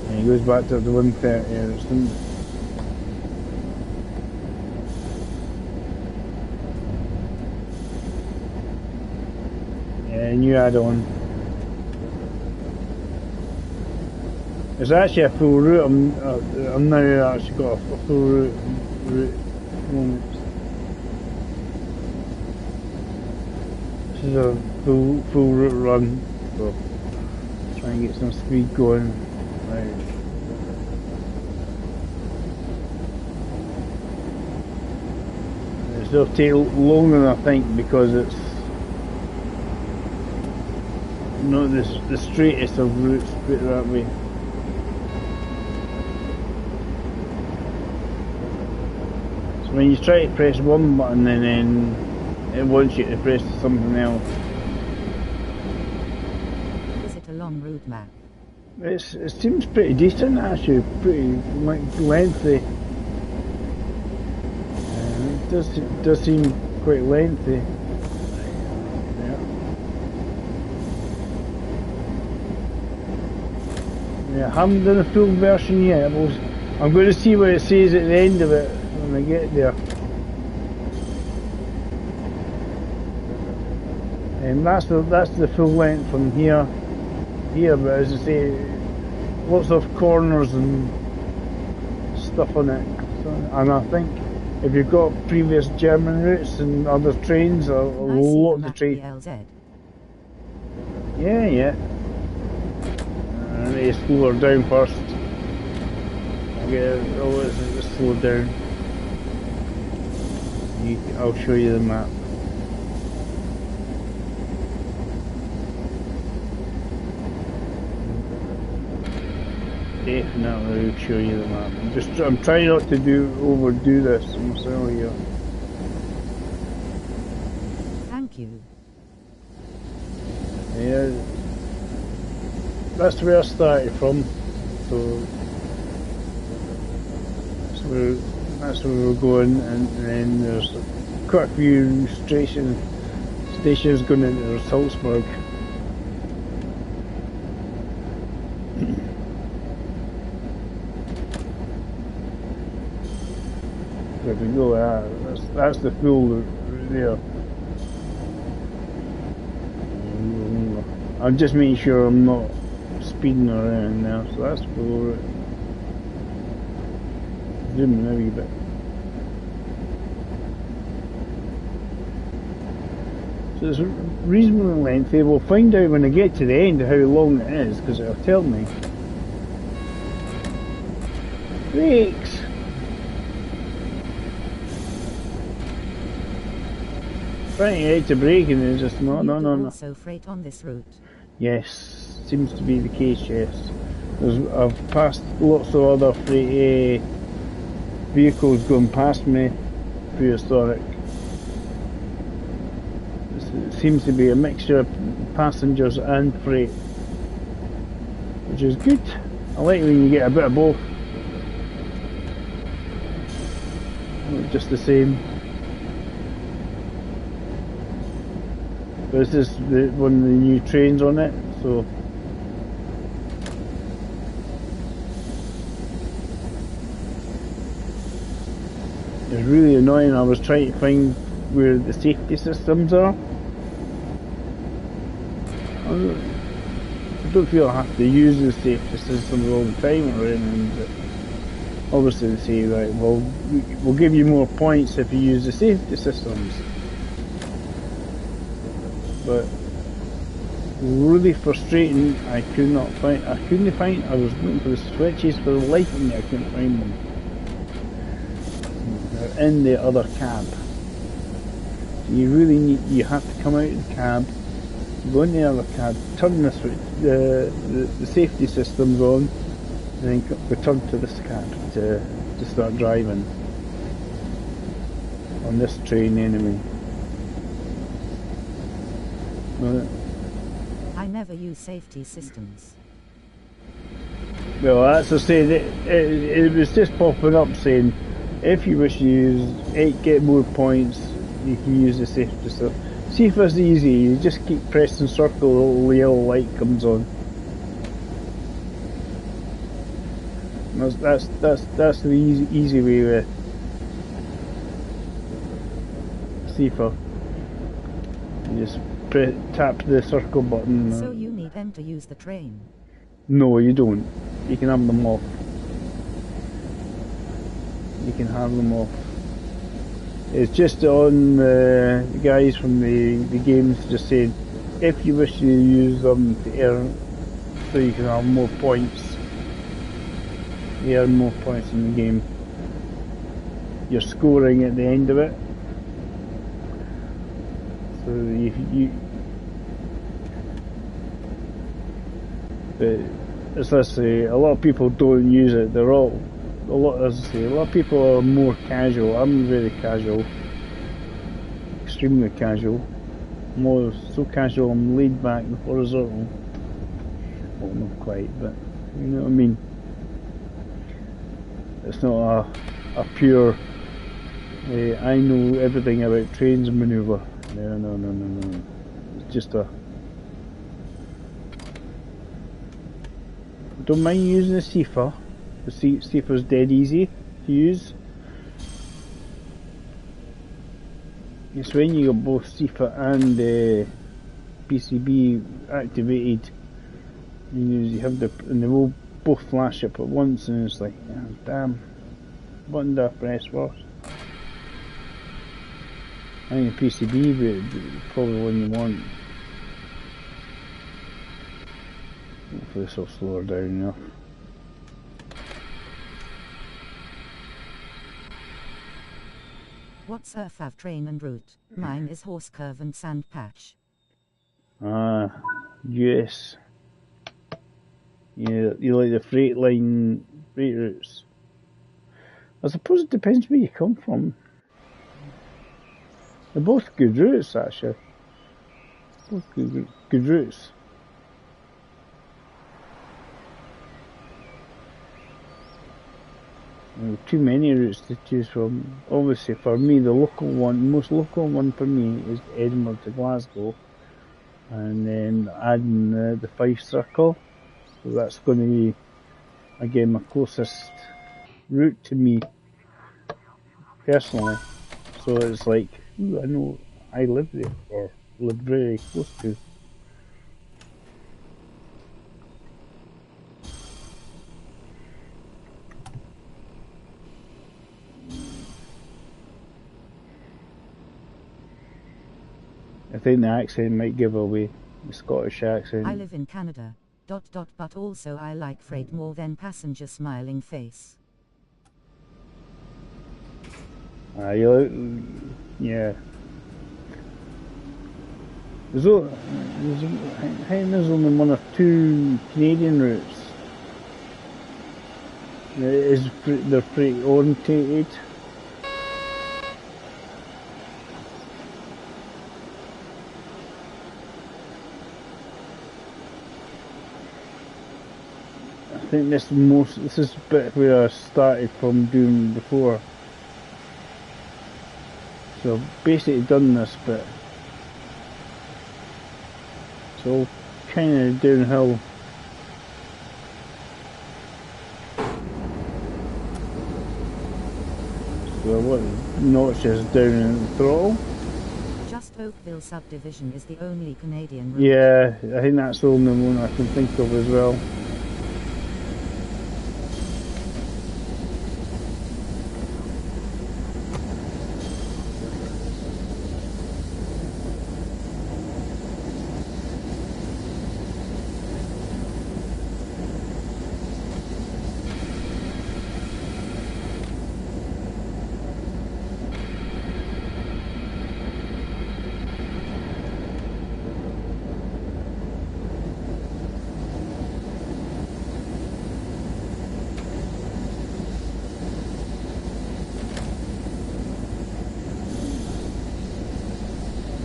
And he goes back to the 130 hours, doesn't he? Yeah, new add-on. It's actually a full route. I'm now actually got a full route moment. This is a full route run, so try and get some speed going. Right. It'll take longer, I think, because it's not the straightest of routes, put it that way. So when you try to press one button and then it wants you to press something else. Is it a long route map? It seems pretty decent actually, pretty lengthy. It does seem quite lengthy. Yeah, I haven't done a full version yet. I'm going to see what it says at the end of it when I get there. And that's the full length from here, but as I say, lots of corners and stuff on it. So, and I think if you've got previous German routes and other trains, or lots of trains. Yeah. I need to slow her down first. Let's slow down. I'll show you the map. Definitely will show you the map. I'm trying not to overdo this myself here. Thank you. Yeah, that's where I started from. So that's where we're going, and then there's quite a few stations going into Salzburg. If we go that's the full route there. I'm just making sure I'm not speeding around now, so that's the full route. Zoom in a wee bit. So it's reasonably lengthy. We'll find out when I get to the end how long it is, because it'll tell me. Brakes! Trying to get to brake and it's just no. Also freight on this route. Yes, seems to be the case, yes. I've passed lots of other freight vehicles going past me, prehistoric. It seems to be a mixture of passengers and freight, which is good. I like when you get a bit of both. Not just the same. But it's just one of the new trains on it, so it's really annoying. I was trying to find where the safety systems are. I don't feel I have to use the safety systems all the time or anything, but obviously they say, right, well, we'll give you more points if you use the safety systems. But really frustrating, I couldn't find, I was looking for the switches for the life of me, I couldn't find them. They're in the other cab. So you have to come out of the cab, go in the other cab, turn the switch, the safety systems on, and then return to this cab to start driving on this train anyway. I never use safety systems. Well, that's to say that it was just popping up saying, if you wish to get more points, you can use the safety stuff. See if it's easy, you just keep pressing circle, the yellow light comes on. That's the easy way with CIFA. You just tap the circle button. So you need them to use the train? No, you don't. You can have them off. You can have them off. It's just on the guys from the games just saying, if you wish to use them to earn, so you can have more points. You earn more points in the game. You're scoring at the end of it. So but as I say, a lot of people don't use it. As I say, a lot of people are more casual. I'm very casual, extremely casual. So casual, I'm laid back and horizontal. Well, not quite, but you know what I mean. It's not a pure. I know everything about trains and manoeuvre. No. It's just a. Don't mind using the CIFA. The CIFA's dead easy to use. It's when you got both CIFA and PCB activated. You have and they will both flash up at once, and it's like, oh, damn, button do I press first? I think the PCB but probably one you want. Hopefully this will slow her down enough. What's Surfav train and route? Mine is Horse Curve and Sand Patch. Ah, yes. Yeah, you like the freight routes. I suppose it depends where you come from. They're both good routes, actually. Both good routes. Too many routes to choose from. Obviously, for me, the most local one for me is Edinburgh to Glasgow, and then adding the Fife Circle. So that's going to be, again, my closest route to me, personally. So it's like, ooh, I know I live there, or live very close to. I think the accent might give away, the Scottish accent. I live in Canada, but also I like freight more than passenger smiling face. Yeah. I think there's only one or two Canadian routes. They're pretty orientated. I think this is a bit where I started from doing before. So I've basically done this bit. So kind of downhill. So I want notches down in the throttle. Just Oakville subdivision is the only Canadian route. Yeah, I think that's the only one I can think of as well.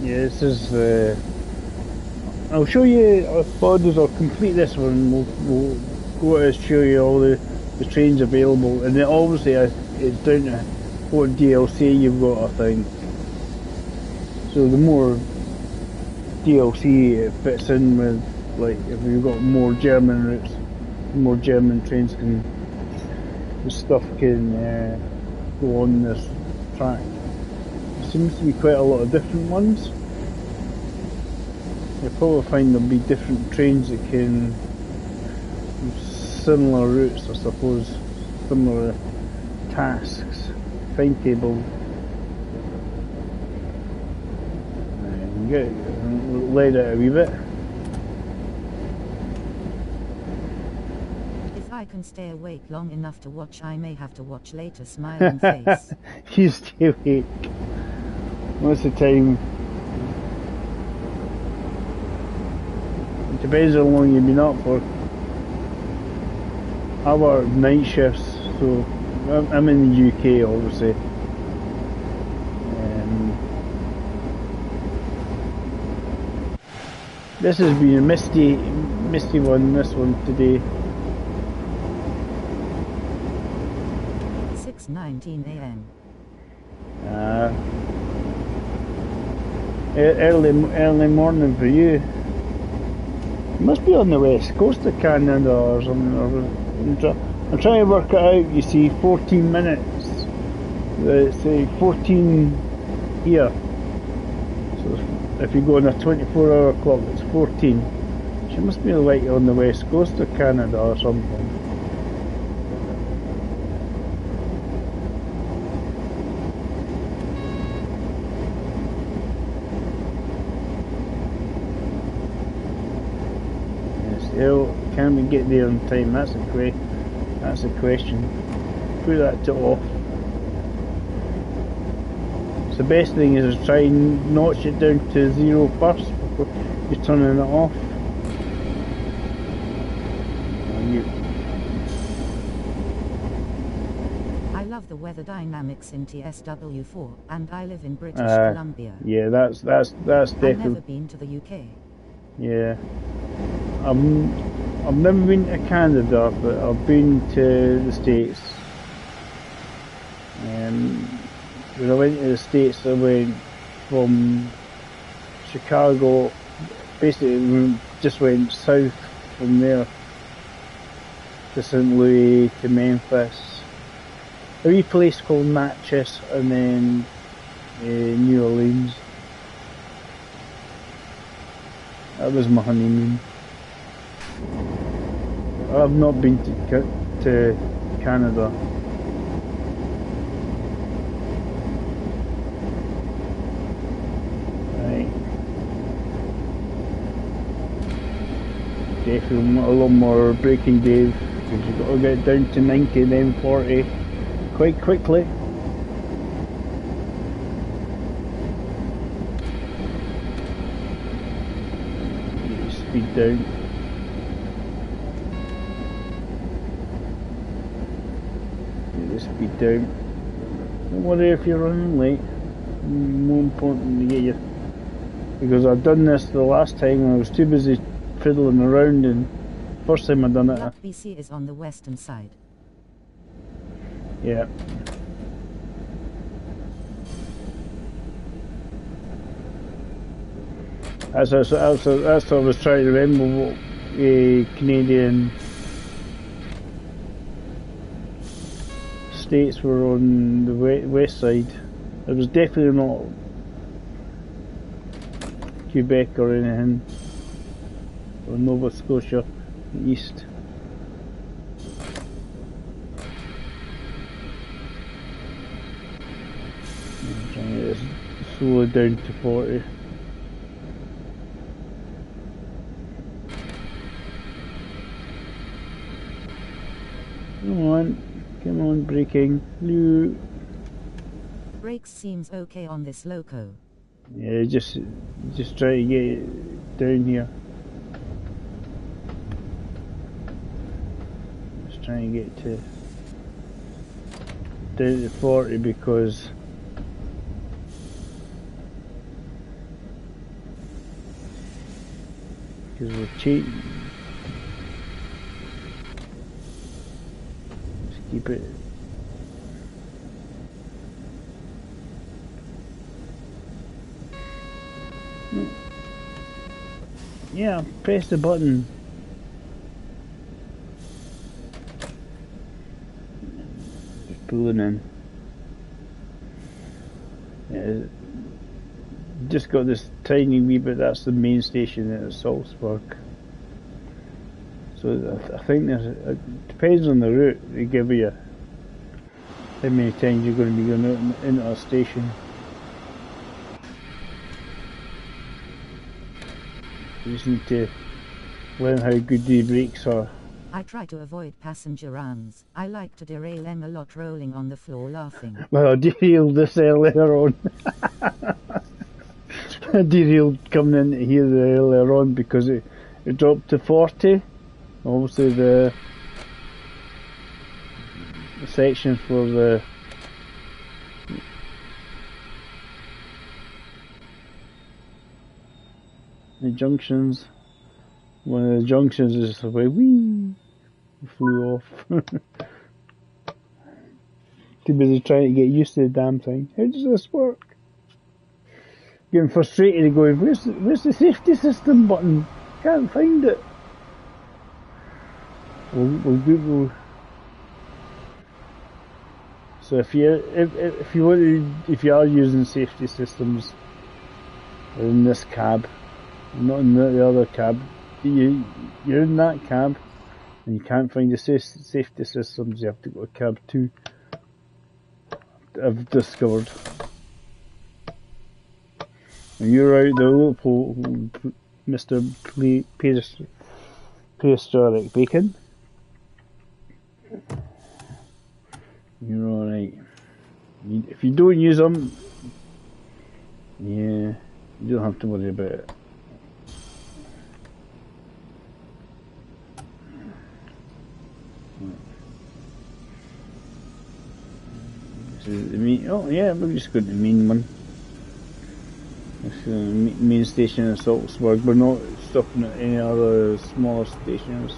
Yeah, this is. I'll show you borders. I'll complete this one. We'll go to show you all the trains available, and then obviously it's down to what DLC you've got, I think. So the more DLC it fits in with, like if you've got more German routes, more German trains the stuff can go on this track. There seems to be quite a lot of different ones. You'll probably find there'll be different trains that can similar routes, I suppose, similar tasks, timetable. Laid out a wee bit. If I can stay awake long enough to watch, I may have to watch later. Smiling face. You stay awake. What's the time? It depends how long you've been up for. I work night shifts, so I'm in the UK obviously. This has been a misty one, this one today. 6:19 a.m. Early morning for you. You must be on the west coast of Canada or something. I'm trying to work it out, you see, 14 minutes. Say 14 here. So if you go on a 24-hour clock, it's 14. She must be like on the west coast of Canada or something. Yes, can we get there on time? That's a question. Put that to off. So the best thing is to try and notch it down to 0 first before you're turning it off. I love the weather dynamics in TSW4, and I live in British Columbia. Yeah, that's definitely. I've never been to the UK. Yeah, I've never been to Canada, but I've been to the States. When I went to the States, I went from Chicago, basically just went south from there to St. Louis to Memphis, a wee place called Natchez, and then New Orleans. That was my honeymoon. I've not been to Canada. Definitely a lot more braking, Dave, because you've got to get down to 90 then 40 quite quickly. speed down. Get the speed down. Don't worry if you're running late. More important to get you. Because I've done this the last time and I was too busy fiddling around, and first time I done it. Black BC is on the western side. Yeah. That's what I was trying to remember what Canadian states were on the west side. It was definitely not Quebec or anything, or Nova Scotia east. I'm trying to slow it down to 40. Come on, braking. No. Brakes seems okay on this loco. Yeah, just try to get it down here. Just trying to get to down to 40 because we're cheating. Just keep it. Yeah, press the button. Just pulling in. Yeah, just got this tiny wee bit. That's the main station at Salzburg. So I think it depends on the route they give you. How many times you're going to be going out into a station. You just need to learn how good the brakes are. I try to avoid passenger runs. I like to derail them a lot, rolling on the floor laughing. Well, I derailed this earlier on. I derailed coming into here earlier on because it dropped to 40. Obviously the sections for the junctions. One of the junctions is the way wee flew off. Too busy trying to get used to the damn thing. How does this work? Getting frustrated and going, where's the safety system button? Can't find it. We'll Google. So if you are using safety systems in this cab, not in the other cab, you're in that cab and you can't find the safety systems, you have to go to cab 2. I've discovered. And you're out the loophole, Mr. Prehistoric Bacon. You're alright. If you don't use them, yeah, you don't have to worry about it. This is the main, oh yeah, we'll just go to the main one. This is the main station in Salzburg. We're not stopping at any other smaller stations.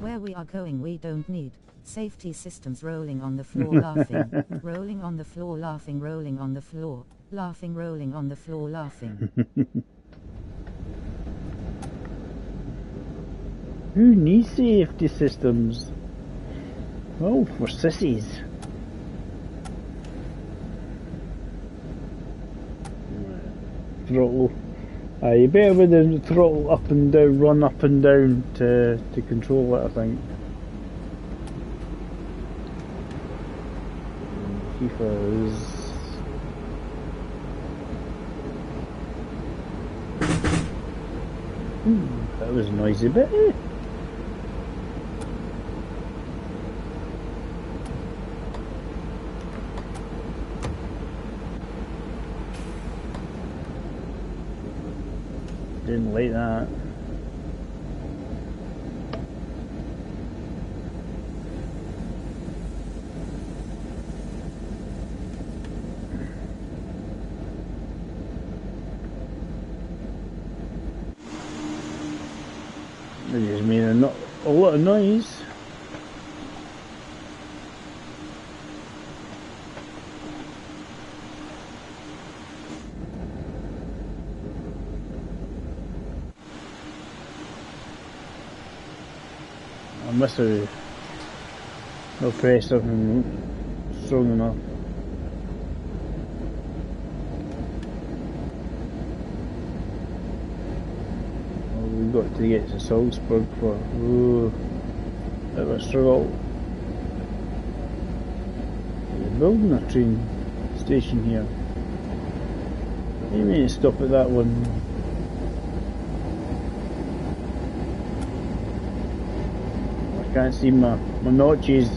Where we are going, we don't need safety systems. Rolling on the floor laughing, rolling on the floor laughing, rolling on the floor laughing, rolling on the floor laughing. Who needs safety systems? Oh, for sissies. Throttle. You better with the throttle up and down, run up and down to control it, I think. FIFA is... that was a noisy bit. Didn't like that. It just made a lot of noise. I must have not pressed something strong enough. Well, we've got to get to Salzburg for bit of a struggle. They're building a train station here. You may stop at that one. Can't see my notches.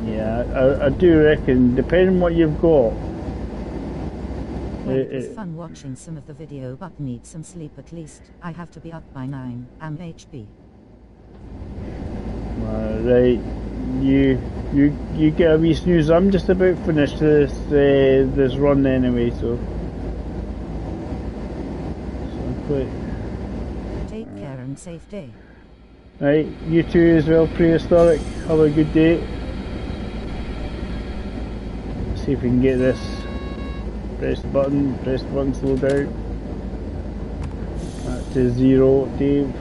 Yeah, I do reckon, depending on what you've got. Well, it was fun watching some of the video, but need some sleep at least. I have to be up by 9 am HP. Right, you get a wee snooze. I'm just about finished this run anyway, so I'm quite. Take care and safe day. Right, you too as well, Prehistoric. Have a good day. See if we can get this. Press the button, slow down. Back to 0, Dave.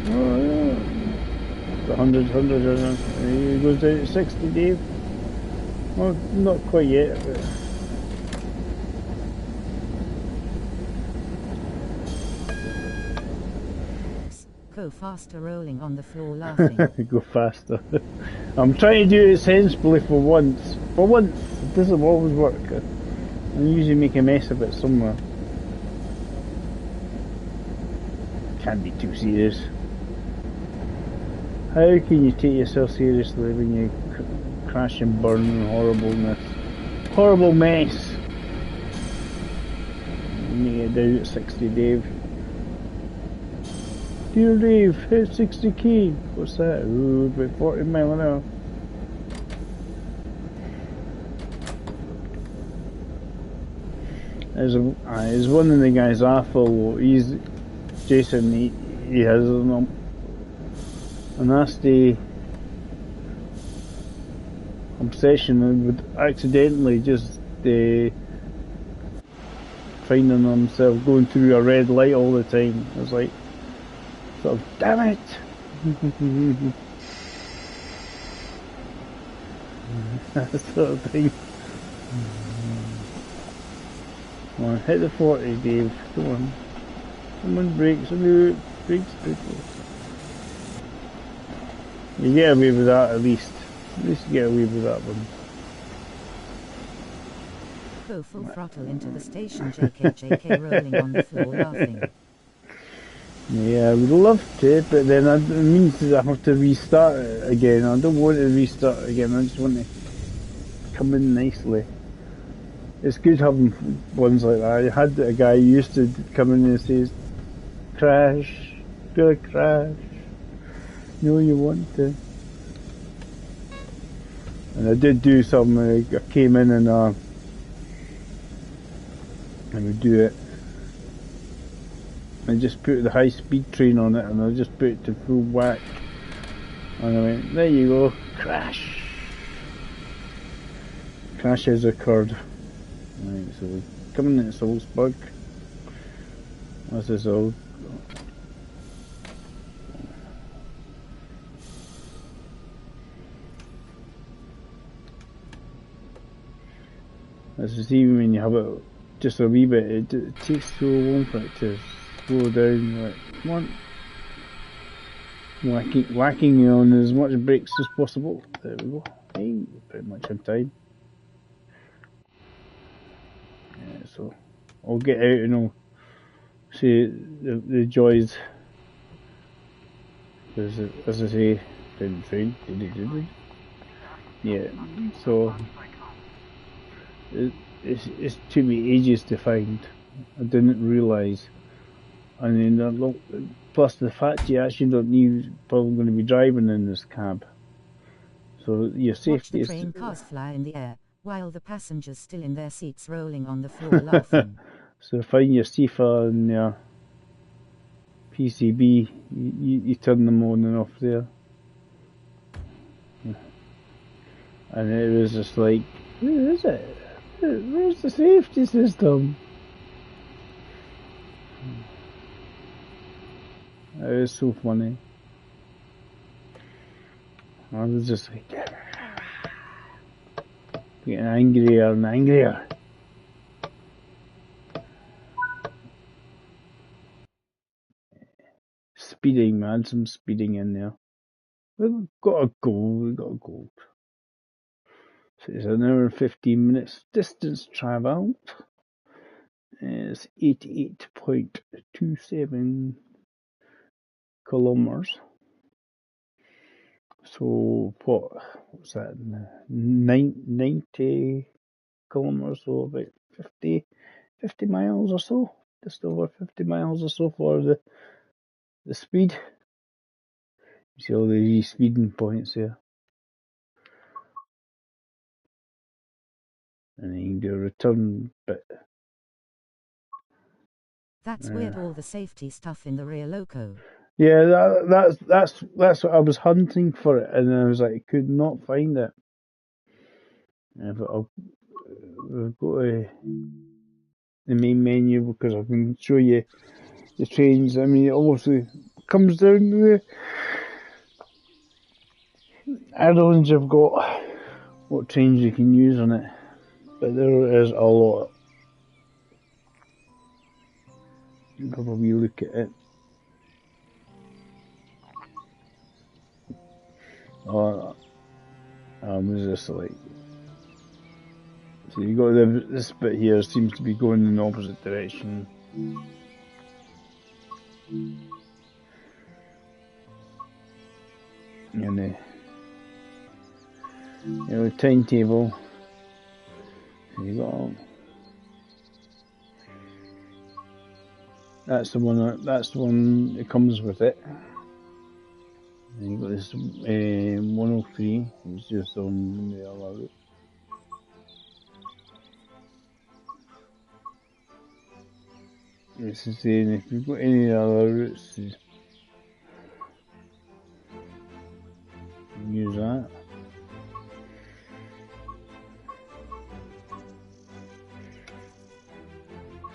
Oh yeah. 100, it goes down to 60, Dave. Well, not quite yet, but... Go faster, rolling on the floor laughing. Go faster. I'm trying to do it sensibly for once. For once, it doesn't always work. I usually make a mess of it somewhere. Can't be too serious. How can you take yourself seriously when you crash and burn in horribleness? Horrible mess! Make it down at 60, Dave. Dear Dave, hit 60k. What's that? Ooh, about 40 mile an hour. There's one of the guys I follow. He's Jason. He has a nasty obsession with accidentally just finding himself going through a red light all the time. It's like, sort of, damn it! That sort of thing. Come on, hit the 40, Dave. Come on. Come on, brakes, brakes, brakes. You get away with that at least. At least you get away with that one. Go full throttle into the station, JK rolling on the floor laughing. Yeah, I would love to, but then it means that I have to restart it again. I don't want to restart it again, I just want to come in nicely. It's good having ones like that. I had a guy who used to come in and say, crash, gonna crash. No, you want to. And I did do some, I came in and I would do it. I just put the high speed train on it and I just put it to full whack. And I went, there you go, crash. Crash has occurred. Right, so coming into Salzburg. This is all. This is even when you have it just a wee bit, it takes so long for it to slow down. Like, come on. Whacking you on as much brakes as possible. There we go. Hey, pretty much on time. Yeah, so I'll get out and I'll see the joys. Because, as I say, Didn't train. Yeah, so it's took me ages to find. I didn't realise. And then plus the fact you actually don't need probably going to be driving in this cab. So your Watch safety the is. train cars fly in the air, while the passengers still in their seats rolling on the floor laughing. So find your CIFA and your PCB, you turn them on and off there. And it was just like, where is it? Where's the safety system? It was so funny. I was just like, getting angrier and angrier. Speeding, man, some speeding in there. We've got a goal. So it's an hour and 15 minutes distance travelled. It's 88.27 kilometres. So what's that? 90 kilometres, so about 50 miles or so. Just over 50 miles or so for the speed. You see all the speeding points there. And then you can do a return bit. That's weird, all the safety stuff in the rear loco. Yeah, that's what I was hunting for it, and I was like, I could not find it. Yeah, but we'll go to the main menu because I can show you the trains. I mean, it obviously comes down to the add-ons you've got, what trains you can use on it, but there is a lot. You can probably look at it. I was just like, so you got this bit here seems to be going in the opposite direction. And the timetable. So you got that's the one that comes with it. And you got this 103. It's just on the other route. This is saying if you've got any other routes, use that.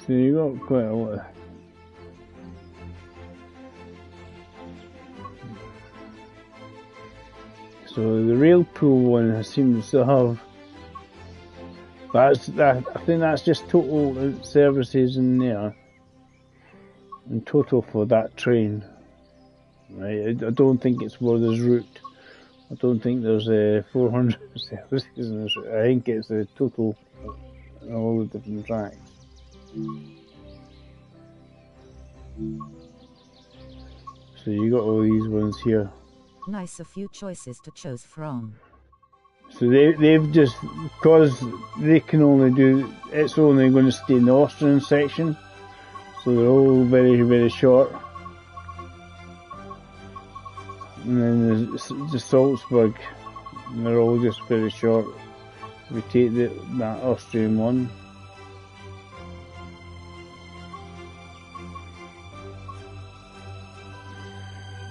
So you got quite a lot of. So the rail pool one seems to have. I think that's just total services in there. In total for that train, right? I don't think it's for this route. I don't think there's 400 services in this route. I think it's the total on all the different tracks. So you got all these ones here. Nice, a few choices to choose from. So they've just, because they can only do, it's only going to stay in the Austrian section. So they're all very, very short. And then there's the Salzburg, and they're all just very short. We take that Austrian one.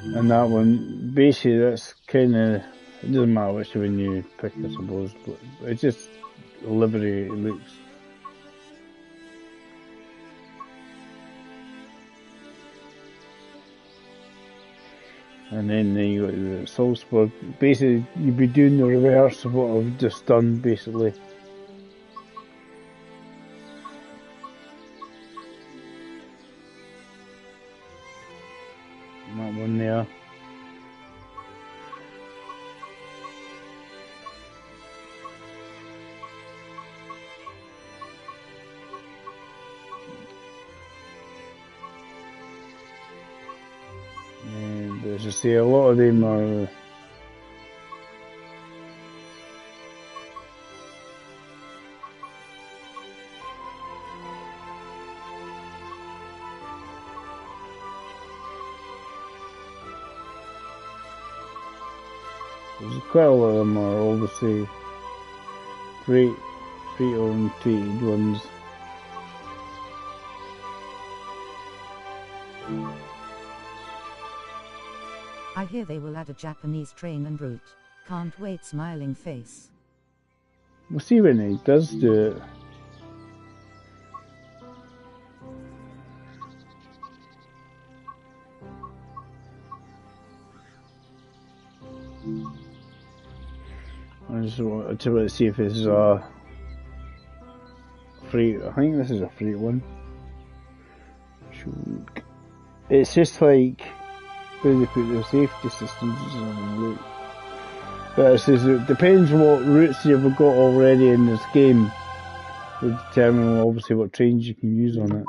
And that one, basically that's kind of, it doesn't matter which one you pick I suppose, but it's just livery it looks. And then you got the Salzburg. Basically, you'd be doing the reverse of what I've just done, basically. And that one there. And as I say, a lot of them are There's quite a lot of them are obviously freight orientated ones. I hear they will add a Japanese train en route. Can't wait, smiling face. We'll see when he does do it. I just want to see if this is a freight. I think this is a freight one. It's just like where they put their safety systems on the route. But it says it depends what routes you've got already in this game to determine obviously what trains you can use on it.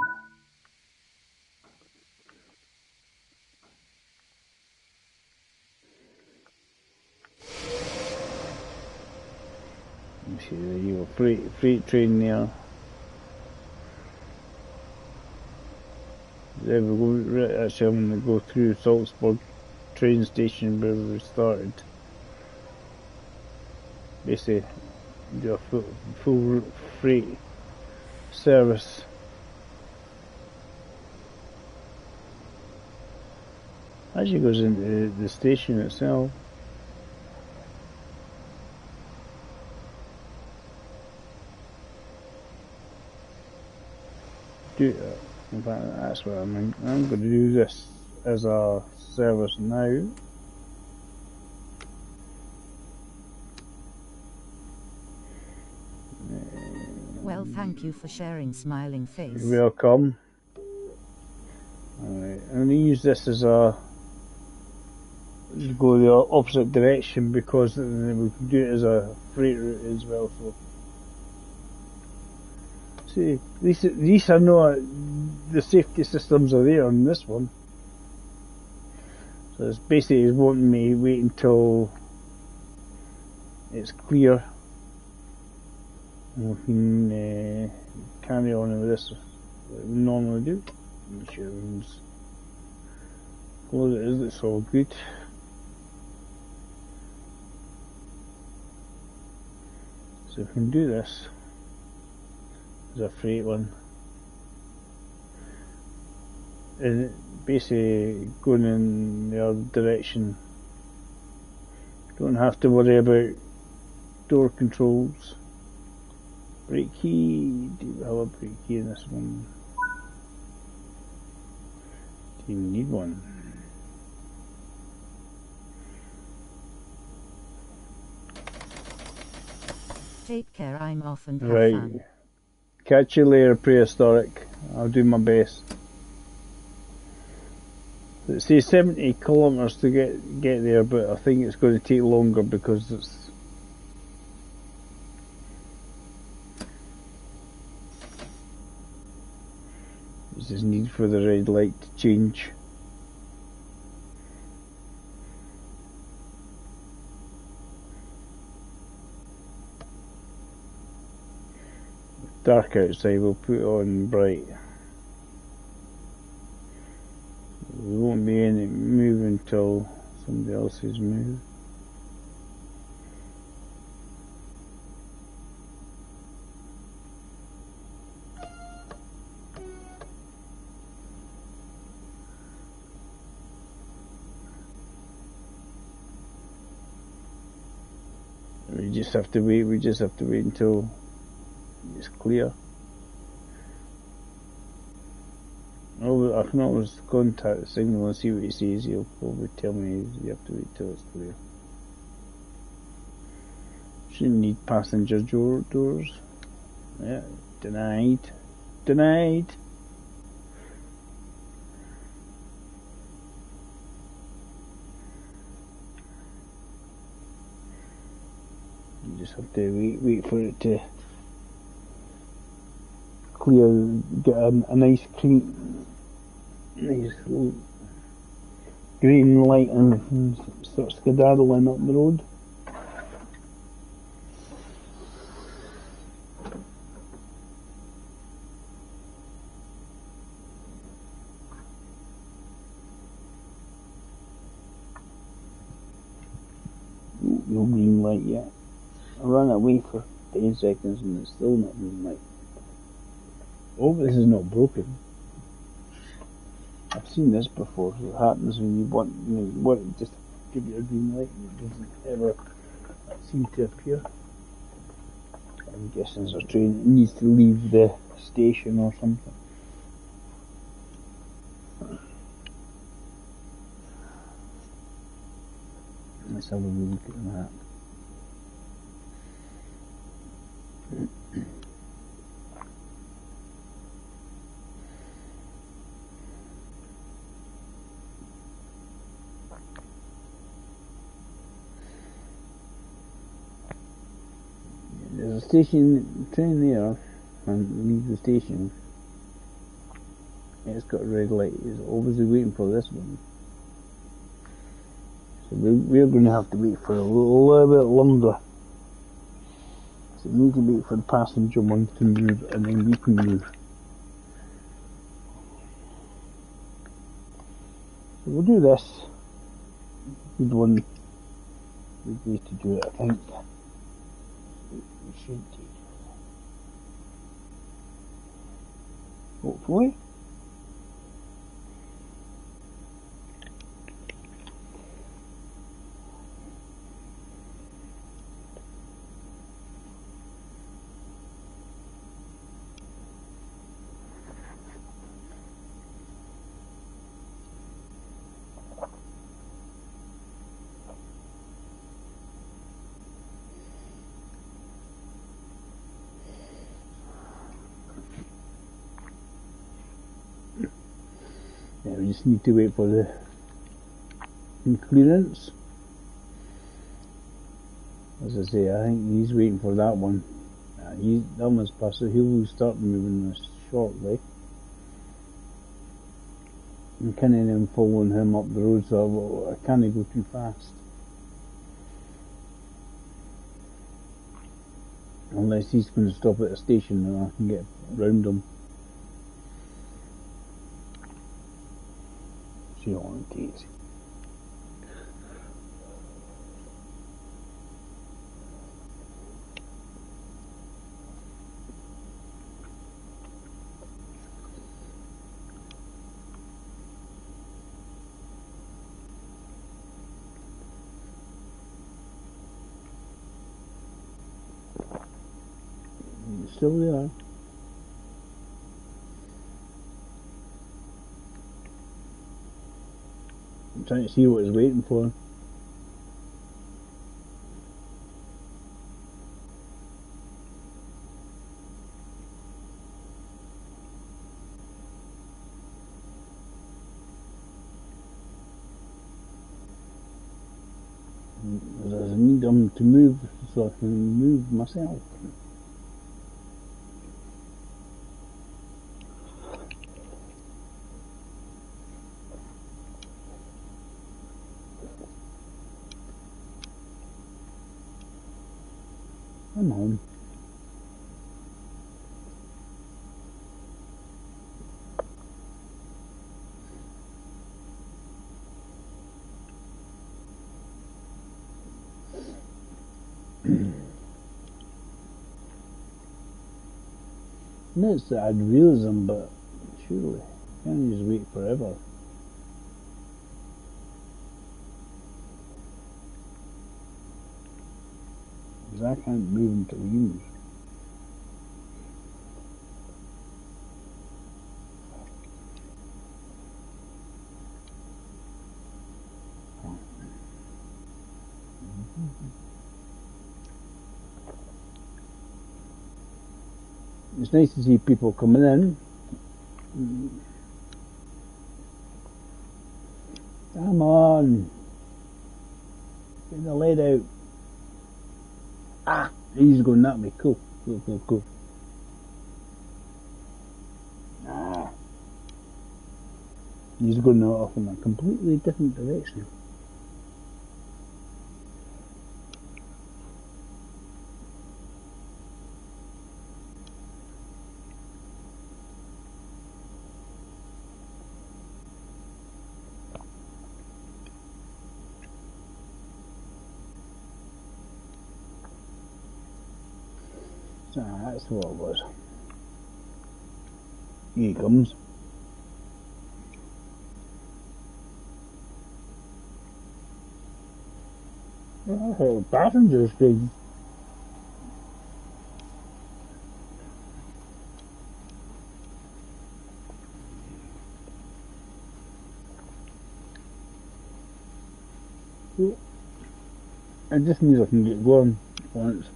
You see there you go, freight train there. There we go, right, actually I'm going to go through Salzburg train station where we started. Basically do a full freight service. Actually goes into the station itself. In fact, that's what I'm going to do this as a service now. Well, thank you for sharing, smiling face. You're welcome. Alright, I'm going to use this as a go the opposite direction because we can do it as a freight route as well. So, see, at least I know the safety systems are there on this one. So it's basically wanting me to wait until it's clear. And we can carry on with this like we normally do. Make sure everyone's close it is, it's all good. So we can do this as a freight one. And basically going in the other direction. Don't have to worry about door controls. Brake key, do we have a brake key in this one? Do you need one? Take care, I'm off and have Right. fun. Catch you later, prehistoric. I'll do my best. It says 70 kilometres to get there, but I think it's going to take longer because it's there's this need for the red light to change. Dark outside, we'll put it on bright. We won't be any move until somebody else is moved. We just have to wait until it's clear. Oh, I can always contact the signal and see what he says. He'll probably tell me you have to wait till it's clear. Shouldn't need passenger doors. Yeah, denied. Denied. You just have to wait for it to clear, get a nice clean, nice green light and start skedaddling up the road. green light yet. I ran away for 10 seconds and it's still not green light. Oh, this is not broken. I've seen this before. So it happens when you want it just to give you a green light and it doesn't ever seem to appear. I'm guessing it's a train that needs to leave the station or something. Let's have a look at that. There's a station train there, and leave the station. It's got a red light. It's obviously waiting for this one. So we're going to have to wait for a little bit longer. So we need to wait for the passenger one to move, and then we can move. So we'll do this. Good one. Good way to do it, I think. We should take. Hopefully. Yeah, we just need to wait for the clearance. As I say, I think he's waiting for that one. That one's past, so he'll start moving this shortly. I'm kind of following him up the road, so I can't go too fast. Unless he's going to stop at a station and I can get round him. See how long it takes. Still there. I'm trying to see what he's waiting for. I need him to move so I can move myself. Come on. It's to add realism, but surely you can't just wait forever. Because I can't move until you move. It's nice to see people coming in. Come on. Get the lead out. Ah, he's going that way. Cool. Cool. Ah. He's going off in a completely different direction. That's what it was. Here he comes. Oh, passenger screen. It just means I can get going once.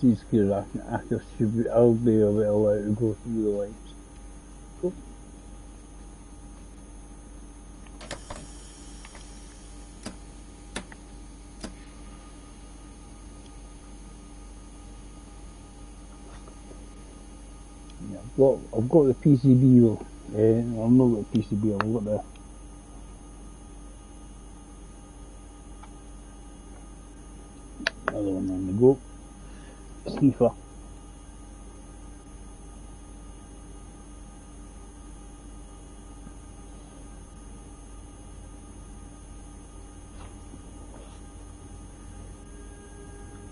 These gears I'll be allowed to go through the lights. Cool. Yeah, I've got the PCB though. I've not got the PCB, I've got the other one on the go. Sniffer.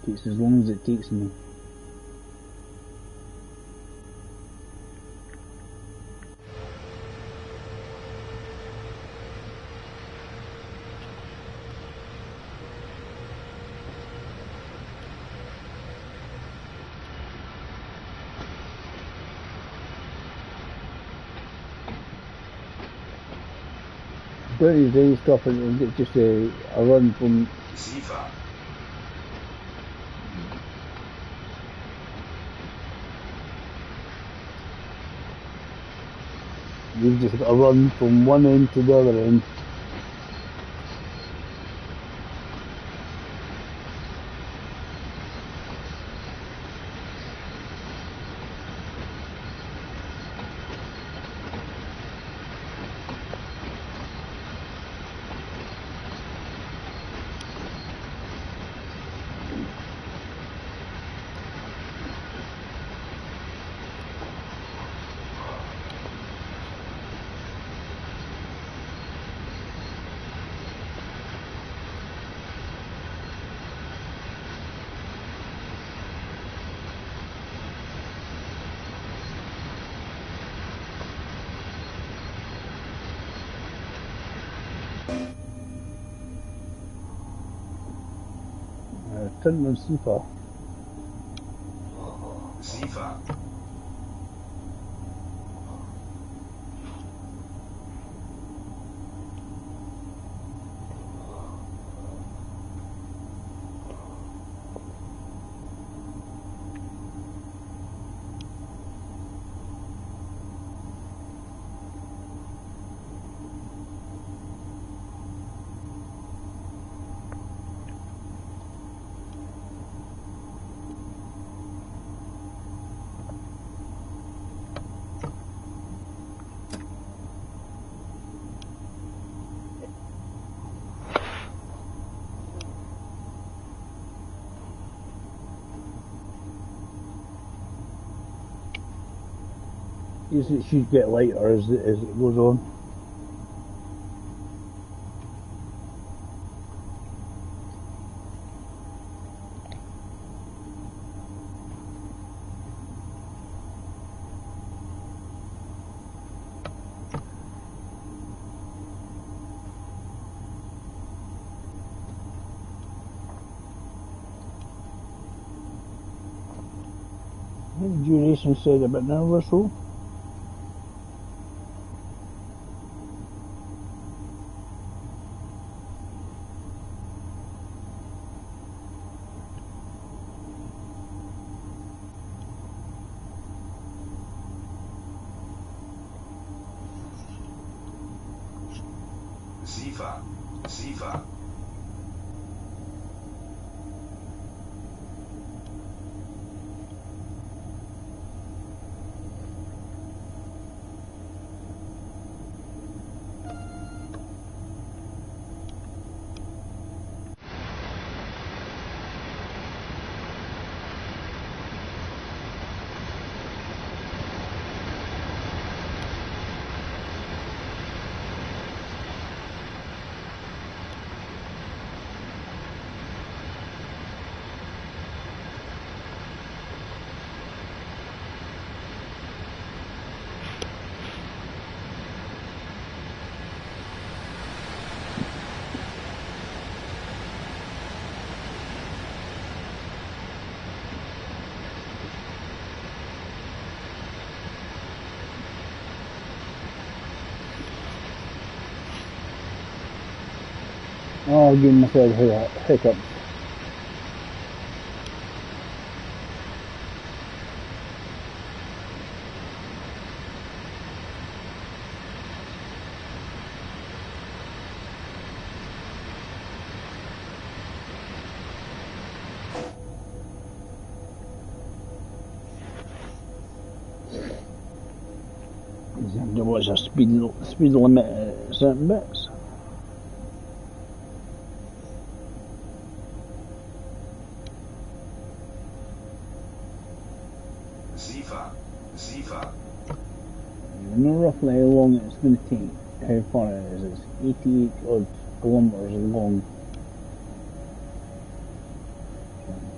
Takes as long as it takes me. British Day stuff and it's just a run from Ziva. You've just got to run from one end to the other end. Turn on Sifa. Ziva. It should get lighter as it goes on. I think duration said about an hour or so. Ziva. Ziva. Oh, I'm giving myself hiccups. What's a speed limit at certain bits? Sifa. I know roughly how long it's going to take, how far it is. It's 88 odd kilometres long,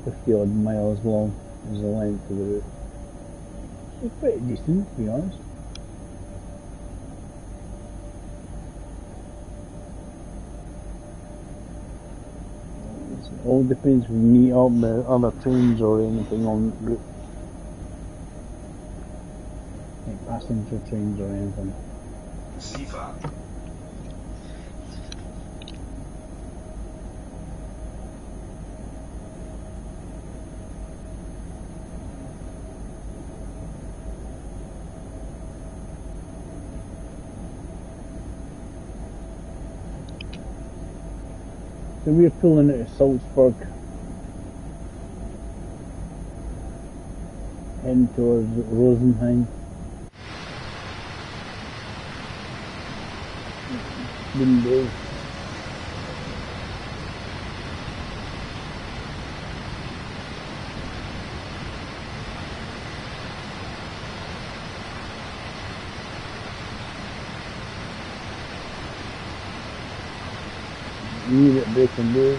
50 odd miles long is the length of the route. It's pretty decent, to be honest. It all depends if we meet up with other trains or anything on route. Like passenger trains or anything. Sifa. So we're pulling out of Salzburg, heading towards Rosenheim. Windows. Need it breaking news.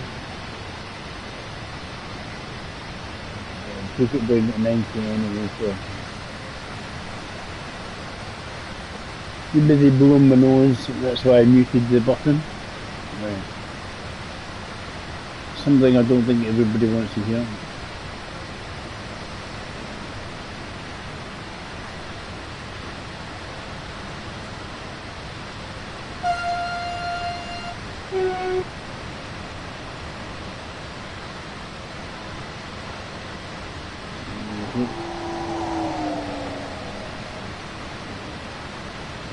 Took it down to 90 anyway, so. Too busy blowing my nose, that's why I muted the button. Right. Something I don't think everybody wants to hear.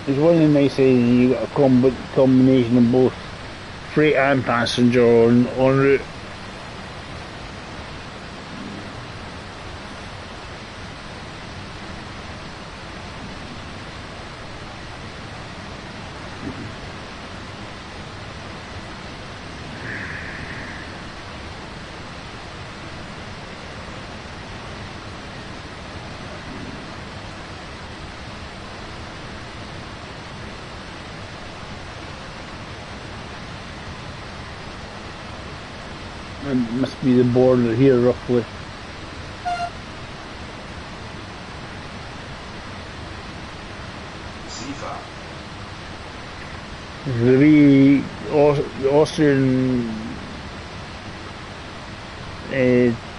It's one of the nice things you got a combination of both freight and passenger on route. It must be the border here roughly. Sifa. The Austrian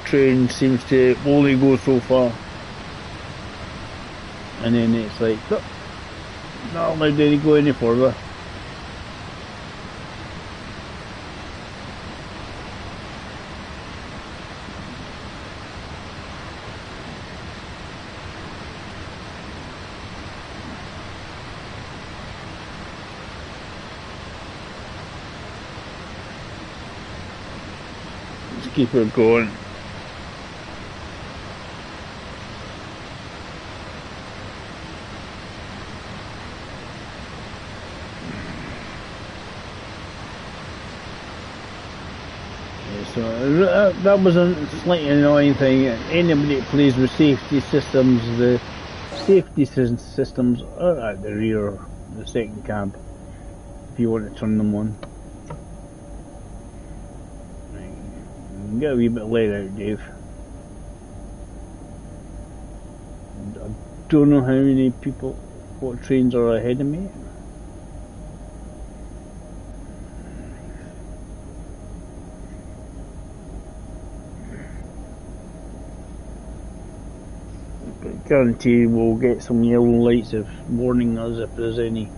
train seems to only go so far, and then it's like, no, not allowed to go any further. Keep it going. Yeah, so that was a slightly annoying thing. Anybody that plays with safety systems, the safety systems are at the rear, the second cab, if you want to turn them on. Get a wee bit laid out, Dave. I don't know how many people, what trains are ahead of me. But guarantee we'll get some yellow lights of warning us if there's any.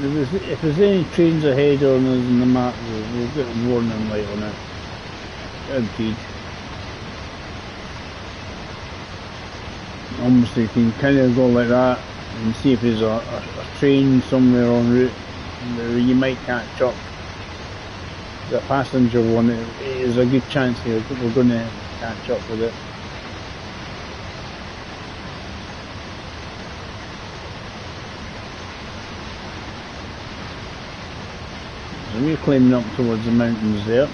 if there's any trains ahead on us in the map, we'll get a warning light on it. Indeed. Almost you can kind of go like that and see if there's a train somewhere en route where you might catch up. The passenger one, it is a good chance here that we're going to catch up with it. So we're climbing up towards the mountains there.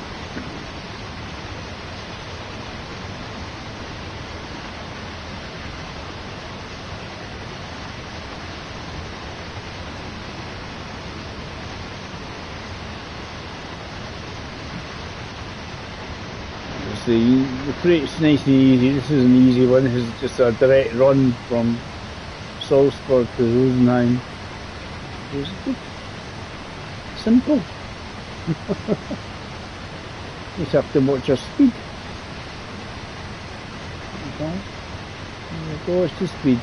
The freight's nice and easy. This is an easy one. This is just a direct run from Salzburg to Rosenheim. It's good. Simple. You just have to watch your speed. Okay. There you go, it's the speed.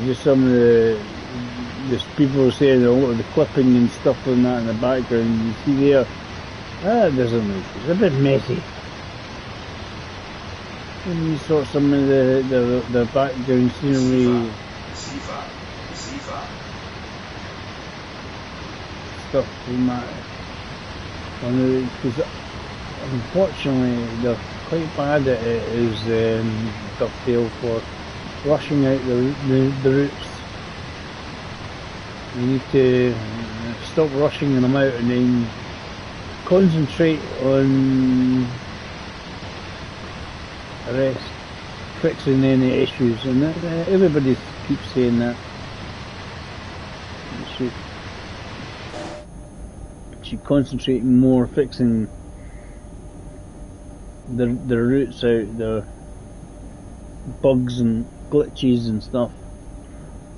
Just some of the people saying a lot of the clipping and stuff and that in the background. You see there, it doesn't look, it's a bit messy. And you saw some of the background scenery stuff and that. Because unfortunately they're quite bad at it, is Ducktail, for rushing out the routes. You need to stop rushing them out and then concentrate on the rest, fixing any issues, and everybody keeps saying that. You should concentrate more fixing the routes out, the bugs and glitches and stuff,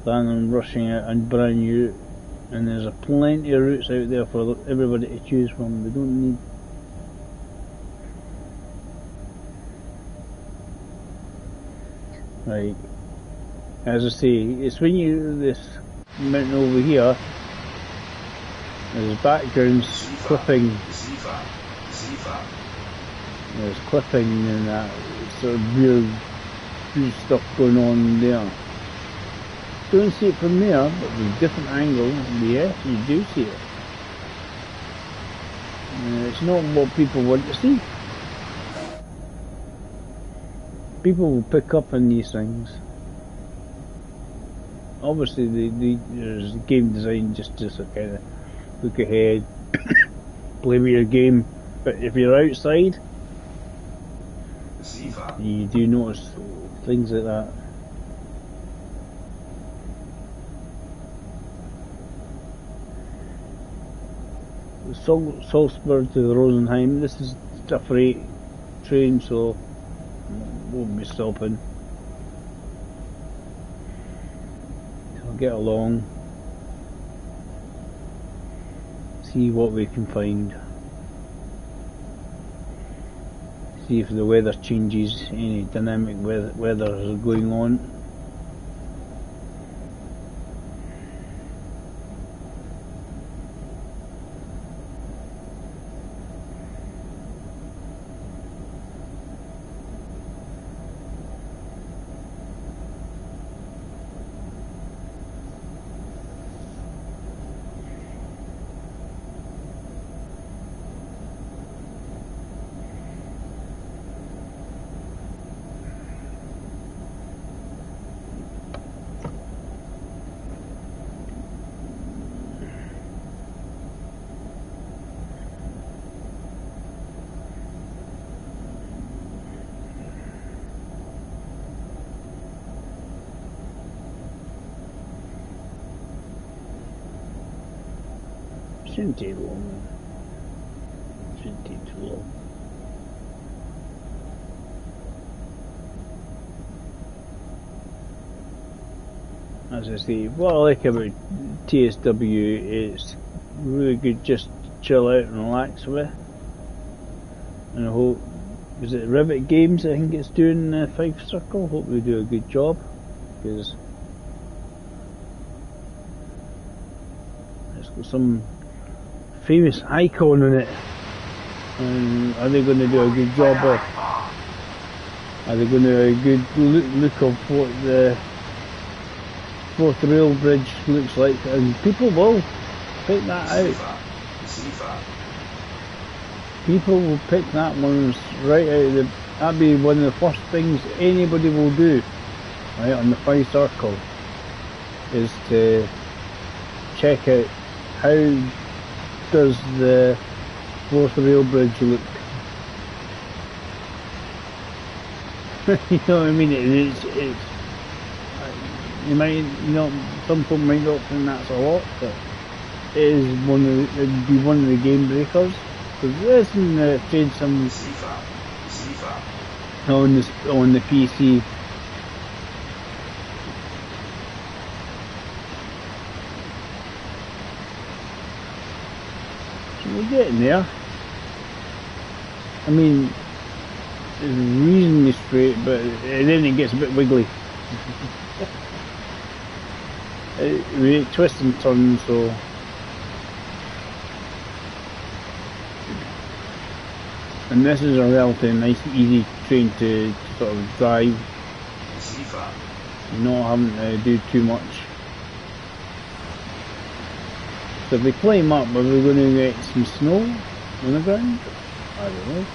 than on rushing out and brand new. And there's plenty of routes out there for everybody to choose from. We don't need right. As I say, it's when you this mountain over here, there's backgrounds clipping. There's clipping and that sort of weird stuff going on there. Don't see it from there, but with different angles, yes, you do see it. It's not what people want to see. People will pick up on these things. Obviously, there's game design just to kind of look ahead, play with your game. But if you're outside, you do notice things like that. Salzburg to Rosenheim. This is a freight train, so won't be stopping. I'll get along, see what we can find, see if the weather changes, any dynamic weather is going on. Shouldn't take long. Shouldn't take too long. As I say, what I like about TSW is really good just to chill out and relax with. And I hope is it Rivet Games? I think it's doing the 5 circle. Hope they do a good job, because it's got some famous icon in it. And are they going to do a good job of? Are they going to do a good look of what the 4th rail bridge looks like? And people will pick that out. People will pick that one right out of the... That'll be one of the first things anybody will do, right, on the 5 circle, is to check out how does the 4th rail bridge look. You know what I mean? It's you might, some people might not think that's a lot, but it is it'd be one of the game breakers. Because this is trade some on the PC. So we're getting there. I mean, it's reasonably straight, but then it gets a bit wiggly. We twist and turn, so. And this is a relatively nice, easy train to sort of drive. Not having to do too much. So if we climb up, are we going to get some snow on the ground? I don't know.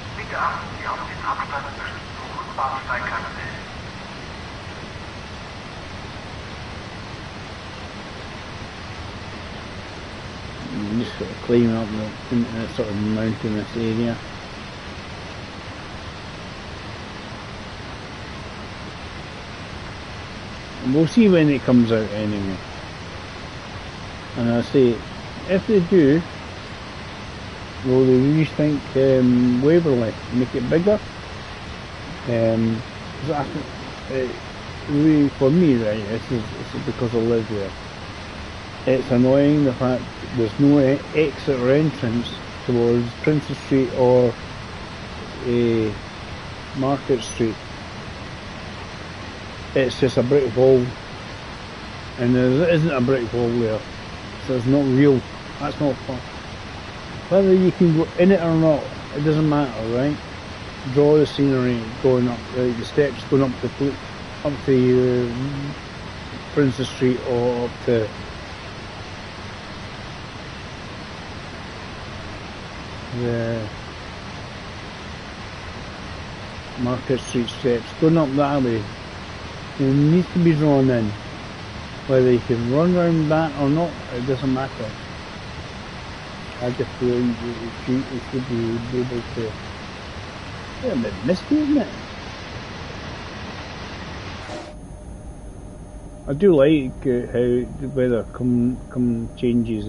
You just sort of climb up into that sort of mountainous area. And we'll see when it comes out anyway. And I say, if they do, will they rethink Waverley, make it bigger? Really, for me, right, this is because I live there. It's annoying the fact there's no exit or entrance towards Princess Street or Market Street. It's just a brick wall, and there isn't a brick wall there, so it's not real. That's not fun. Whether you can go in it or not, it doesn't matter, right? Draw the scenery going up, the steps going up to Princess Street or up to the Market Street steps, going up that way. It needs to be drawn in. Whether you can run around that or not, it doesn't matter. I just feel it should be able to. It's a bit misty, isn't it? I do like how the weather come changes,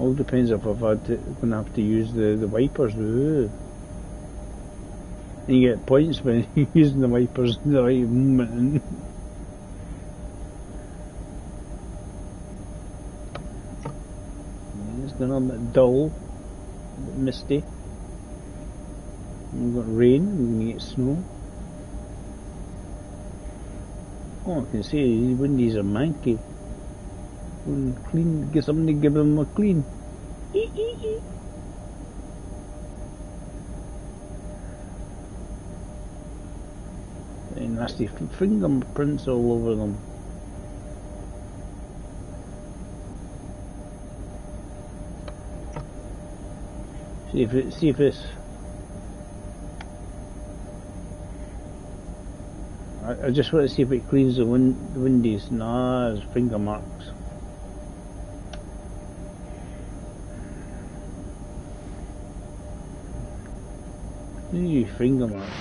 All depends if I've gonna have to use the wipers. Ooh. And you get points when you're using the wipers in the right moment. It's going on a bit dull, a bit misty. We've got rain, we get snow. Oh, I can see these windies are manky. Clean, get somebody to give them a clean. Nasty fingerprints all over them. See if this. I just want to see if it cleans the windies. Nah, there's finger marks. Finger marks.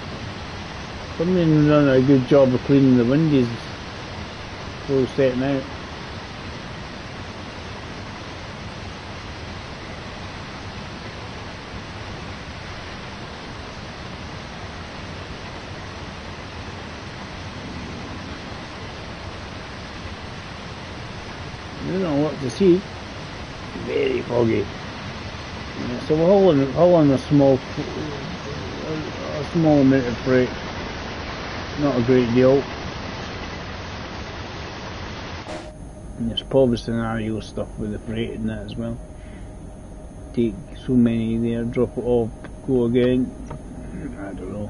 Somebody's done a good job of cleaning the windies before setting out. There's not a lot to see. Very foggy. Yeah, so we're hauling a small amount of freight. Not a great deal. And there's probably scenario stuff with the freight and that as well. Take so many there, drop it off, go again. I don't know.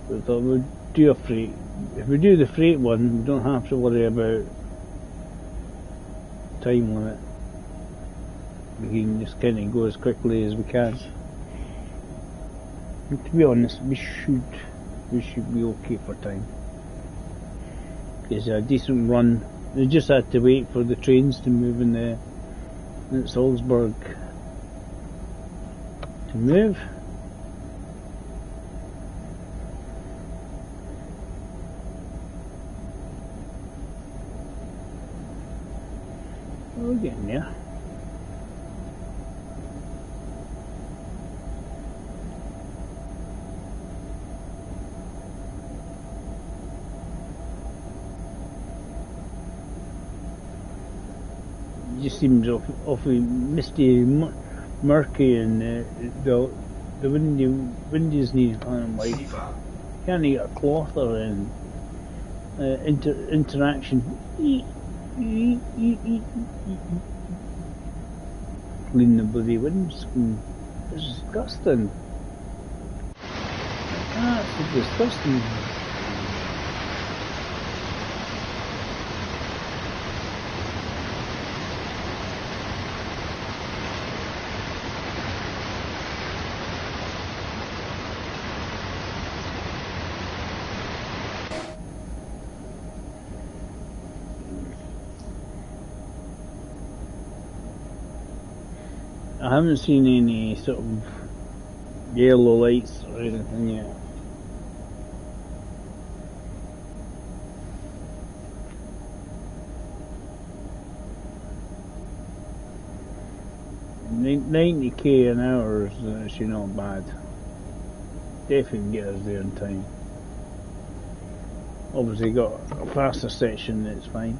But I thought we'd do a freight. If we do the freight one, we don't have to worry about time limit. We can just kind of go as quickly as we can. And to be honest, we should be okay for time. It's a decent run. We just had to wait for the trains to move in Salzburg to move. We're getting there. It just seems awfully misty, murky, and the windy's near. I'm like, can't get a cloth or interaction. Clean the bloody windscreen. It's disgusting. That's disgusting. I haven't seen any sort of yellow lights or anything yet. $90k an hour is actually not bad. Definitely get us there in time. Obviously got a faster section that's fine.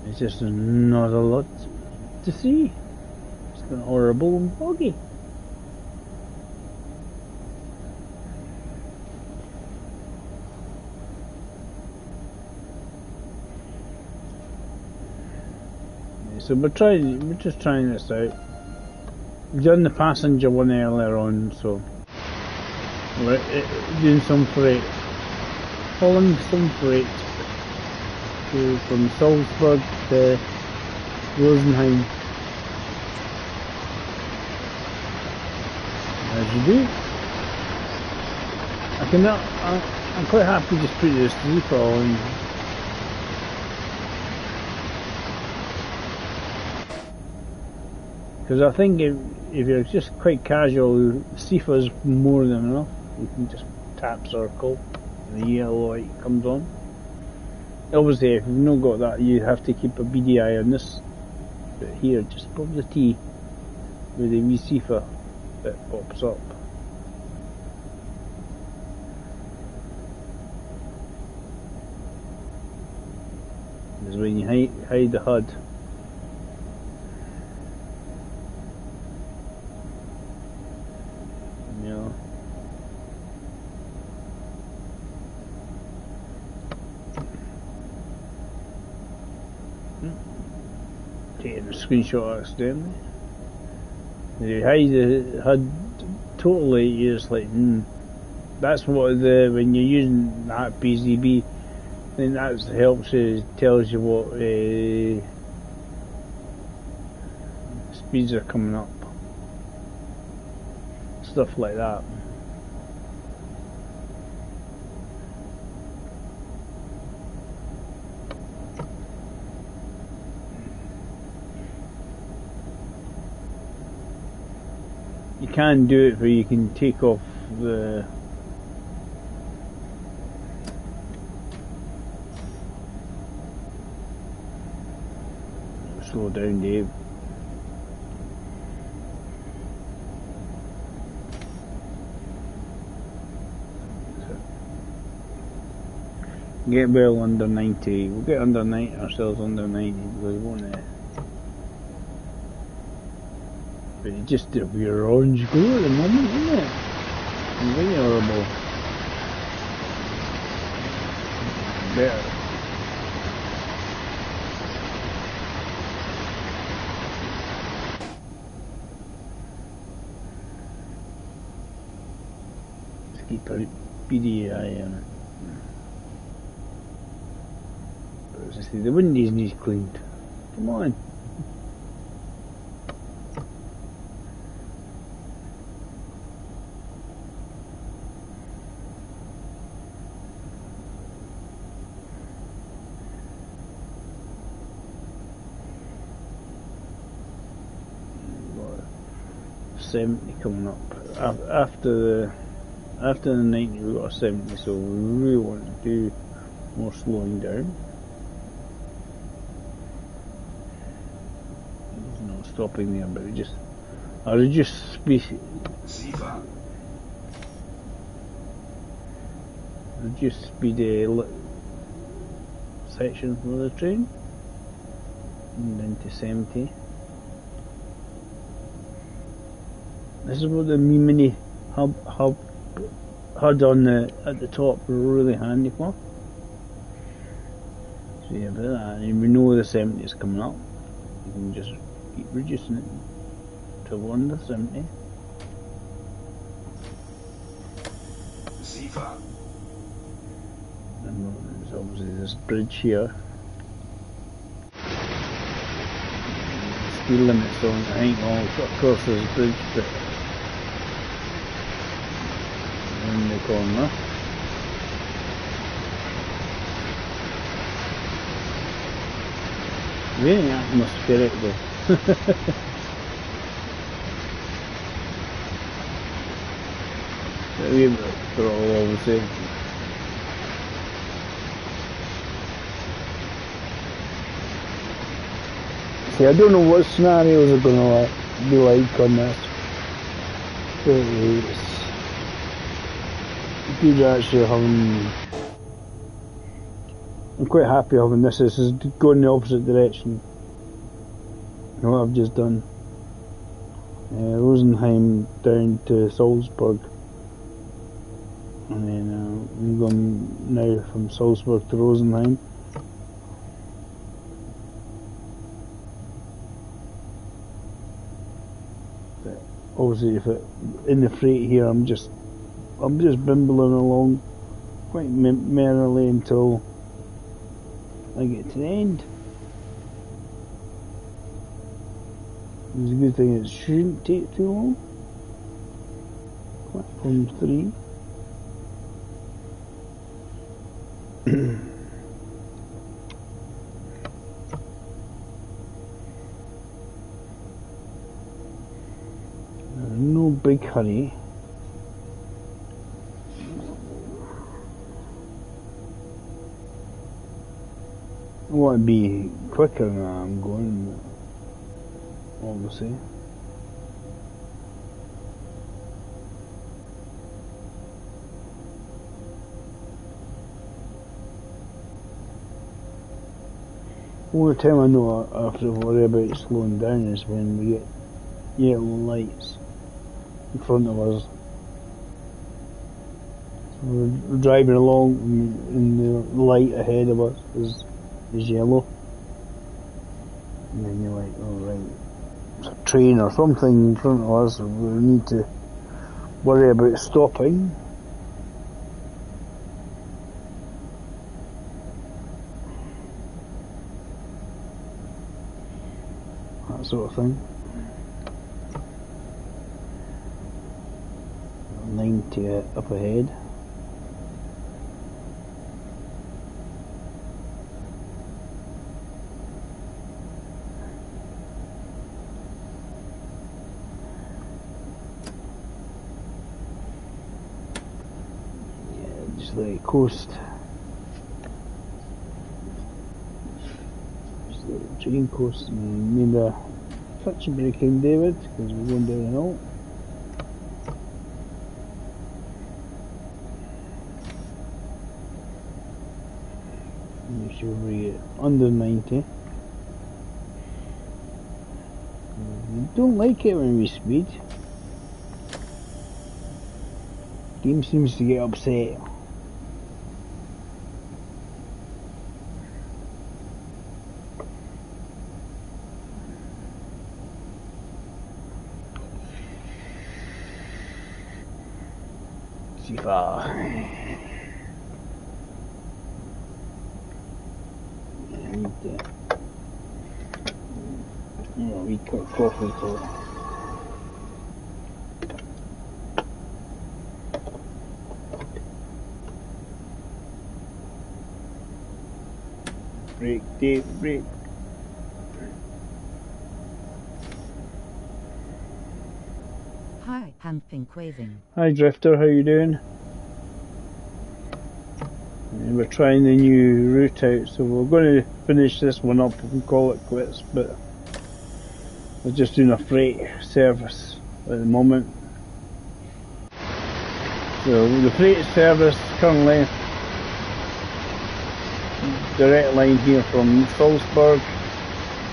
It's just not a lot to see. It's been horrible and foggy. So we're just trying this out. We've done the passenger one earlier on, so we're doing some freight, hauling some freight from Salzburg to Rosenheim, as you do. I'm quite happy to just put this reefer on. Because I think if you're just quite casual, Sifa's more than enough. You can just tap circle and the yellow light comes on. Obviously, if you've not got that, you have to keep a beady eye on this bit here, just above the T, where the wee Sifa bit pops up. This is when you hide the HUD. Taking a screenshot accidentally. If you hide the HUD totally, you're just like, that's what when you're using that PCB, then that helps you, tells you what speeds are coming up. Stuff like that. You can do it where you can take off the slow down, Dave. Get well under 90. We'll get under 90 ourselves under 90 because we won't. But it's just a weird orange glow at the moment, isn't it? It's very horrible. Better. Let's keep a beady eye on it. But as I say, the windows needs cleaned. Come on. Got 70 coming up. After the 90 we got a 70, so we really want to do more slowing down. There's no stopping there, but I reduce speed. Sifa. Reduce speed section of the train and then to 70. This is what the mini HUD on at the top are really handy for. So yeah, but and we know the 70 is coming up. You can just keep reducing it to under 70. Sifa. And there's obviously this bridge here. Speed limits on, I think, all across this bridge, but in the corner. Very atmospheric though. Very throttle, obviously. See, I don't know what scenarios are going to be like on this, but it's good actually having. I'm quite happy having this. This is going the opposite direction. You know what I've just done? Rosenheim down to Salzburg, and then I'm going now from Salzburg to Rosenheim. Obviously, if in the freight here, I'm just bimbling along quite merrily until I get to the end. It's a good thing it shouldn't take too long. Platform 3. No big hurry. I want to be quicker than I'm going, obviously. The only time I know I have to worry about slowing down is when we get yellow lights in front of us. So we're driving along and the light ahead of us is yellow. And then you're like, oh right, it's a train or something in front of us, so we need to worry about stopping. That sort of thing. 90 up ahead. Yeah, just let it coast. Just let the train coast. And need a touch of braking, David, because we're going down a hill. see if we get under 90. We don't like it when we speed. Game seems to get upset. We got coffee to break, Dave, break. Hi, hand pink waving. Hi Drifter, how you doing? And we're trying the new route out, so we're going to finish this one up and call it quits, but we're just doing a freight service at the moment. So the freight service currently direct line here from Salzburg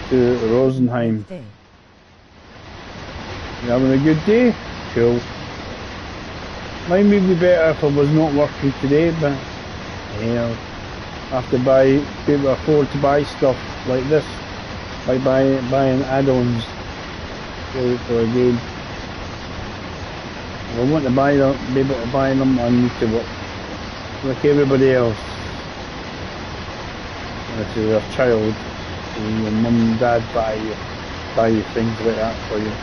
to Rosenheim. You having a good day? Cool. Mine would be better if I was not working today, but yeah, I have to be able to afford to buy stuff like this, like buying add-ons for a game. If I want to buy them, be able to buy them, I need to work like everybody else. If you're a child, and your mum and dad buy you things like that for you.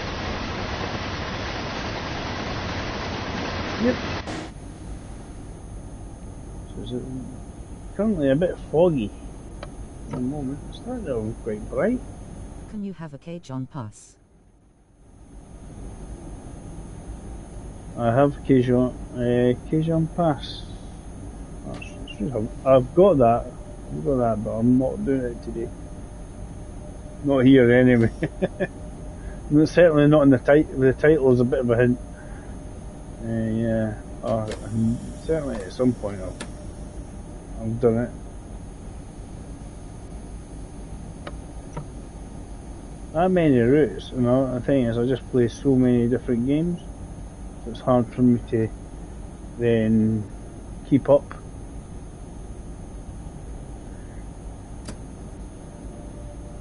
Yep. So is it currently a bit foggy at the moment. It's not quite bright. Can you have a Cajun pass? I have Cajun pass. I've got that. But I'm not doing it today. Not here anyway. Certainly not in the title. The title is a bit of a hint. Yeah. Certainly at some point I've done it. That many routes, you know. The thing is, I just play so many different games, so it's hard for me to then keep up.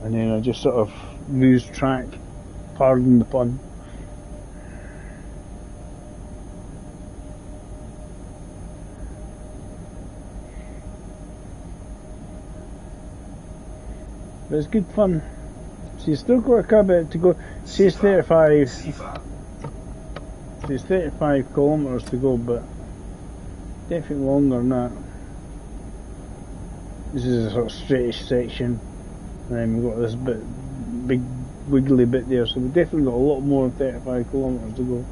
And then I just sort of lose track, pardon the pun. But it's good fun. So you still got a bit to go. See, it's 35. It's 35 kilometres to go, but definitely longer than that. This is a sort of straightish section. And then we've got this big wiggly bit there, so we've definitely got a lot more than 35 kilometres to go.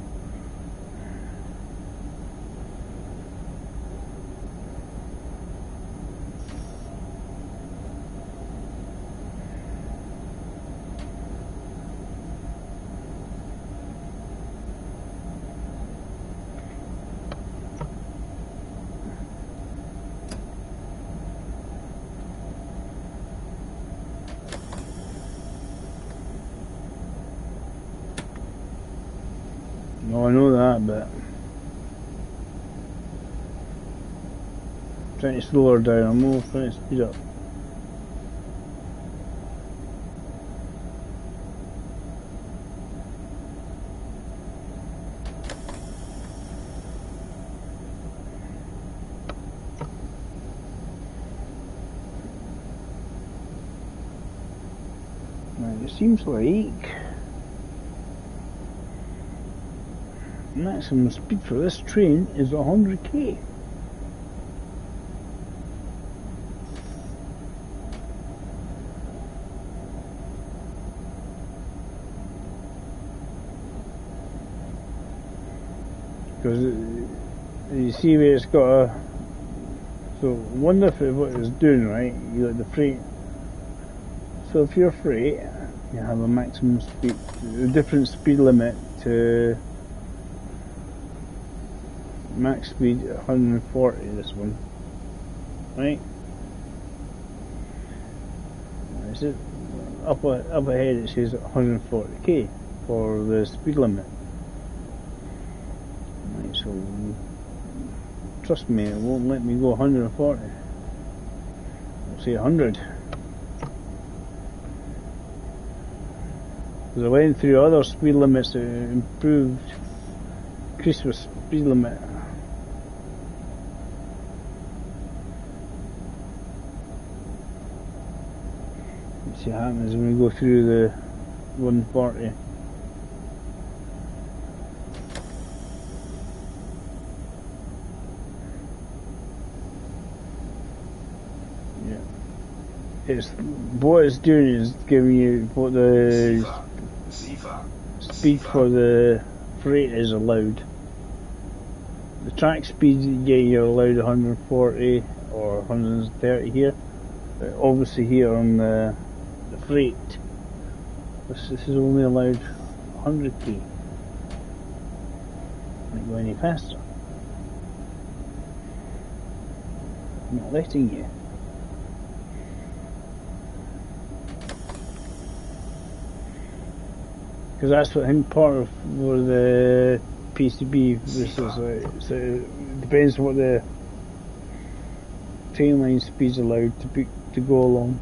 No, I know that, but I'm trying to slow her down. I'm more trying to speed up. Right, it seems like maximum speed for this train is 100k. Because you see where it's got a. So wonder if what it's doing right. You got the freight. So if you're freight, you have a maximum speed, a different speed limit to. Max speed 140, this one, right? It's up ahead it says 140k for the speed limit. Right, so trust me, it won't let me go 140. I'll say 100. Because I went through other speed limits that improved, increased the speed limit. Let's see what happens when we go through the 140. It's what it's doing is giving you what the speed for the freight is allowed. The track speed you get, you're allowed 140 or 130 here, but obviously here on the freight this is only allowed 100k. Can't go any faster. I'm not letting you. Because that's what part of what the PCB this is like. So it depends on what the train line speed's allowed to go along.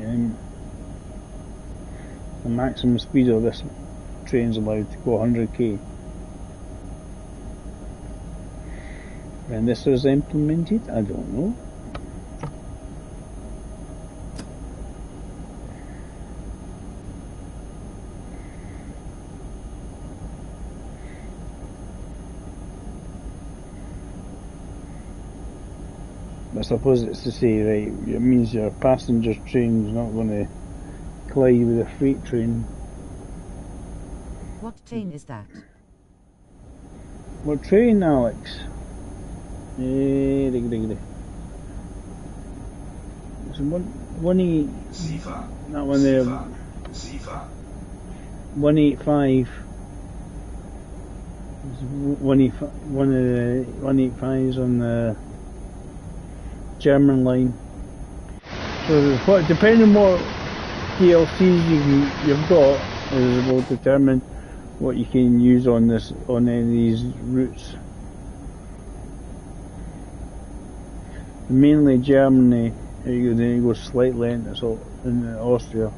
And the maximum speed of this train's allowed to go 100k. When this was implemented, I don't know. I suppose it's to say, right, it means your passenger train's not going to collide with a freight train. What train is that? What train, Alex? It's 180. That one there. 185. There's 185s on the German line. So depending on what DLCs you've got, will determine what you can use on any of these routes. Mainly Germany, then you go slightly into Austria.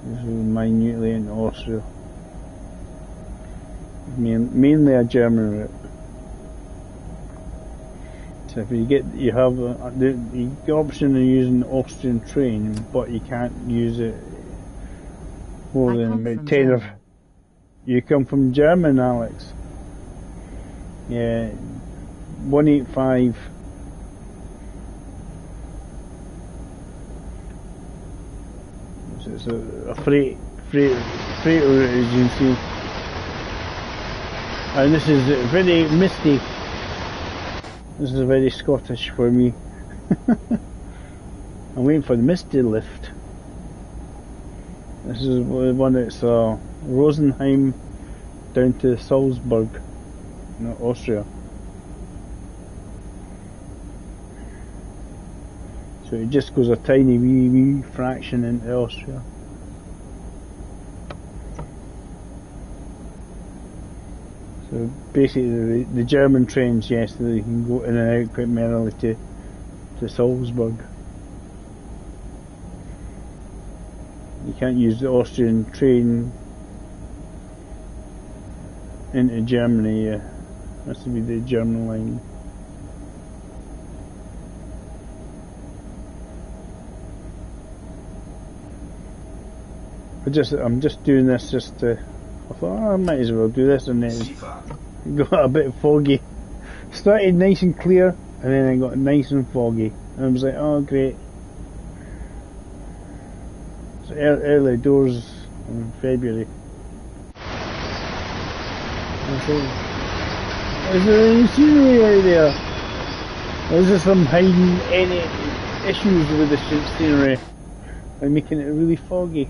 This is minutely into Austria. Mainly a German route. So if you have the option of using the Austrian train, but you can't use it more than about 10 of. You come from German, Alex. Yeah, 185. So it's a freight route, as you can see. And this is very misty. This is very Scottish for me. I'm waiting for the misty lift. This is one that's Rosenheim down to Salzburg, Austria. So it just goes a tiny wee fraction into Austria. So basically the German trains, yes, they can go in and out quite merrily to Salzburg. You can't use the Austrian train into Germany, has to be the German line. I'm just doing this just to, I thought, I might as well do this, and then it got a bit foggy. Started nice and clear, and then it got nice and foggy. And I was like, oh great. It's early doors in February. Is there any scenery out there? Or is there some hiding any issues with the scenery and making it really foggy?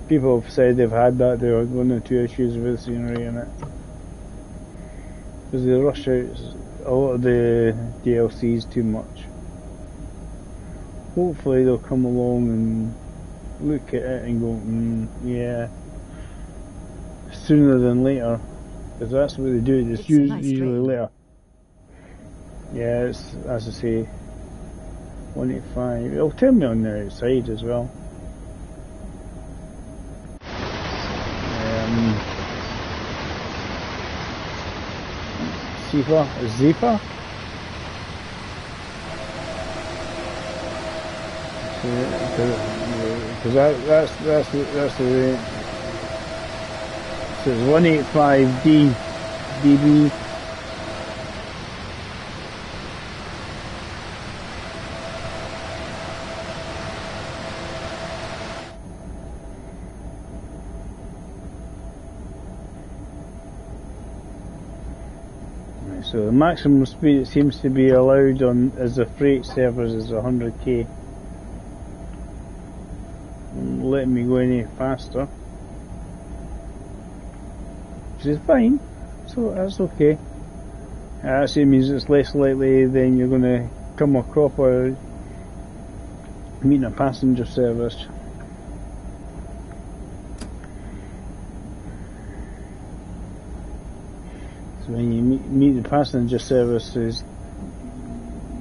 People have said they've had that, there are 1 or 2 issues with the scenery in it. because they rush out a lot of the DLCs too much. Hopefully they'll come along and look at it and go, yeah, sooner than later, because that's what they do. It's usually later. Yeah, it's, as I say, 185. It'll tell me on the outside as well. Zifa? Because that's the so it's 185 dB. So the maximum speed it seems to be allowed on as the freight servers is 100k. Won't let me go any faster, which is fine. So that's okay. That actually means it's less likely then you're going to come across or meeting a passenger service. When you meet the passenger services,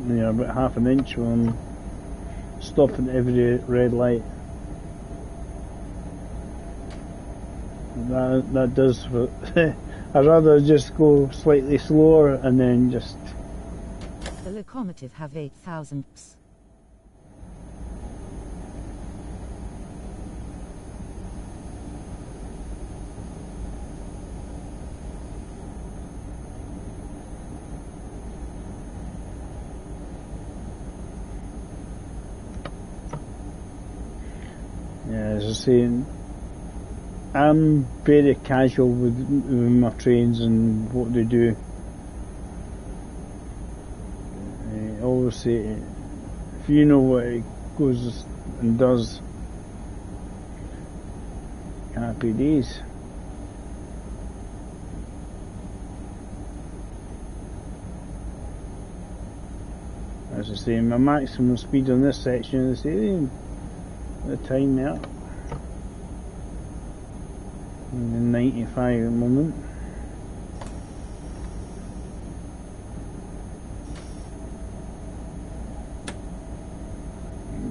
you know, about half an inch from stopping at every red light. That does. I'd rather just go slightly slower and then just. The locomotive have 8,000 ps. Yeah, as I was saying, I'm very casual with my trains and what they do. Obviously, if you know what it goes and does, happy days. As I say, my maximum speed on this section is the time now. 95 at the moment.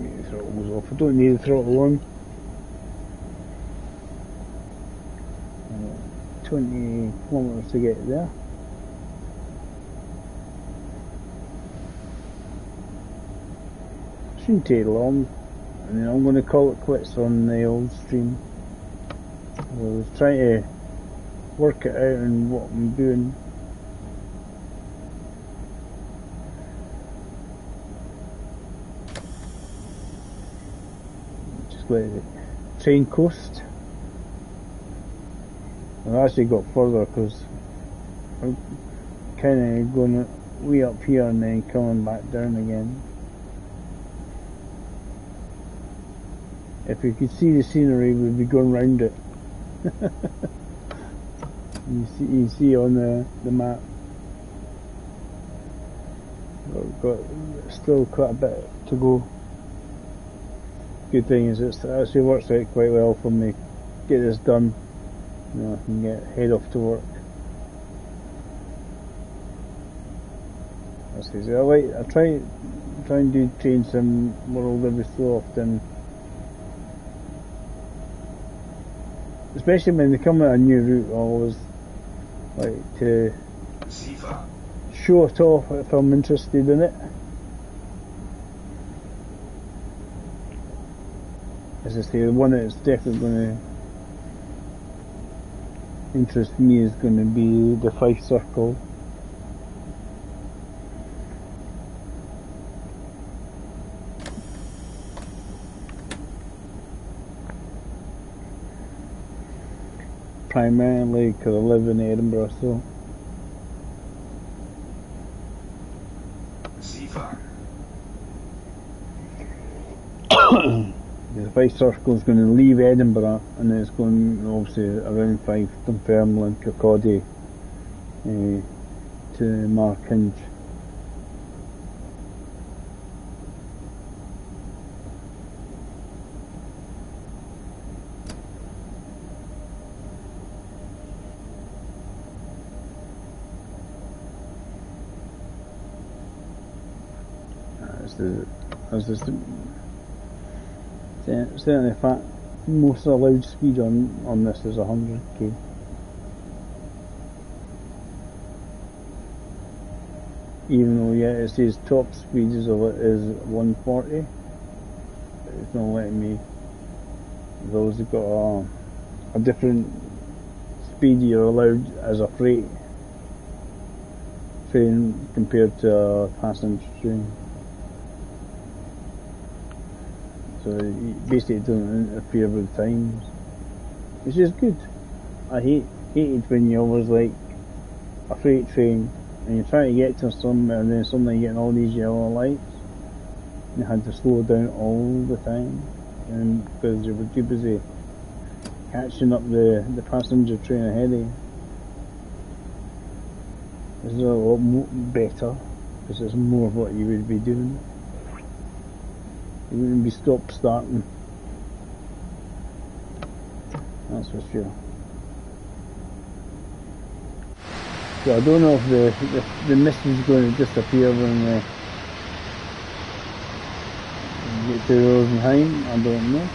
Get the throttles off. I don't need the throttle on. 20 kilometers to get there. Shouldn't take long. And then I'm going to call it quits on the old stream. I was trying to work it out and what I'm doing. Just let the train coast. I've actually got further because I'm kind of going way up here and then coming back down again. If you could see the scenery, we'd be going round it. you see on the map. We've got still quite a bit to go. Good thing is it actually works out quite well for me. Get this done, you know, I can head off to work. That's easy. I try and do train sim world every so often. Especially when they come out a new route, I always like to show it off if I'm interested in it. As I say, the one that's definitely going to interest me is going to be the 5 circle. Primarily because I live in Edinburgh, so the 5 circle is going to leave Edinburgh and then it's going obviously around 5 Dunfermline, Kirkcaldy, to Markinch. Certainly, most allowed speed on this is 100 km. Even though, yeah, it says top speed is 140, but it's not letting me. Those have got a different speed you're allowed as a freight train compared to a passenger train. So basically it doesn't interfere with times, which is good. I hated when you was like a freight train and you're trying to get to somewhere and then suddenly you're getting all these yellow lights. You had to slow down all the time, and because you were too busy catching up the passenger train ahead of you. This is a lot better because it's more of what you would be doing. You wouldn't be stop-starting. That's for sure. So I don't know if the mist is going to disappear when we get to Rosenheim. I don't know.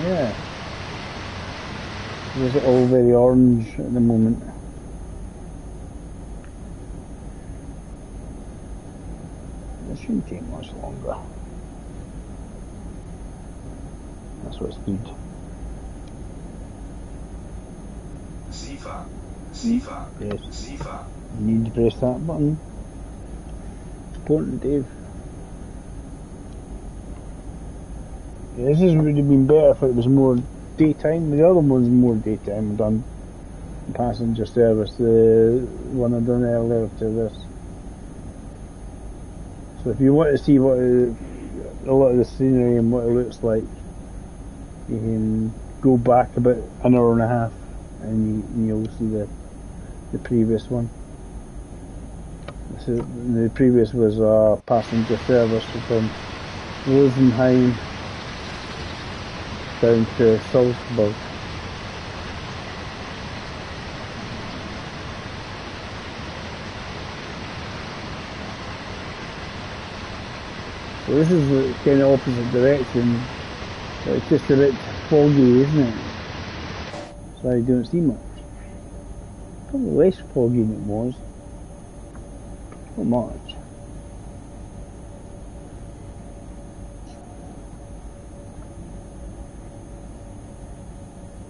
Yeah. It's all very orange at the moment. It shouldn't take much longer. That's what's good. Sifa. Yes. Sifa. You need to press that button. Important, Dave. Yeah, this would have been better if it was more daytime. The other one's more daytime. I've done passenger service. The one I've done earlier to this. So if you want to see what a lot of the scenery and what it looks like, you can go back about an hour and a half and you'll see the previous one. So the previous was a passenger service from Rosenheim down to Salzburg. So this is the kind of opposite direction, but it's just a bit foggy, isn't it? So I don't see much. Probably less foggy than it was. Not much.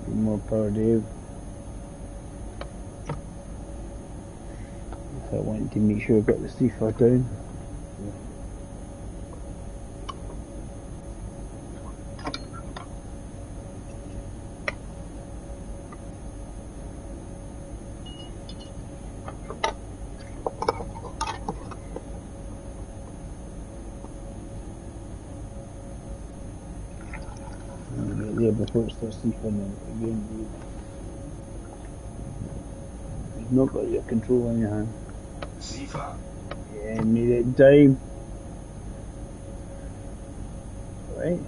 More power, Dave. So I wanted to make sure I got the C4 down. Yeah, before it starts sleeping again. You've not got your control in your hand. Sifa. Yeah, made it down. Right.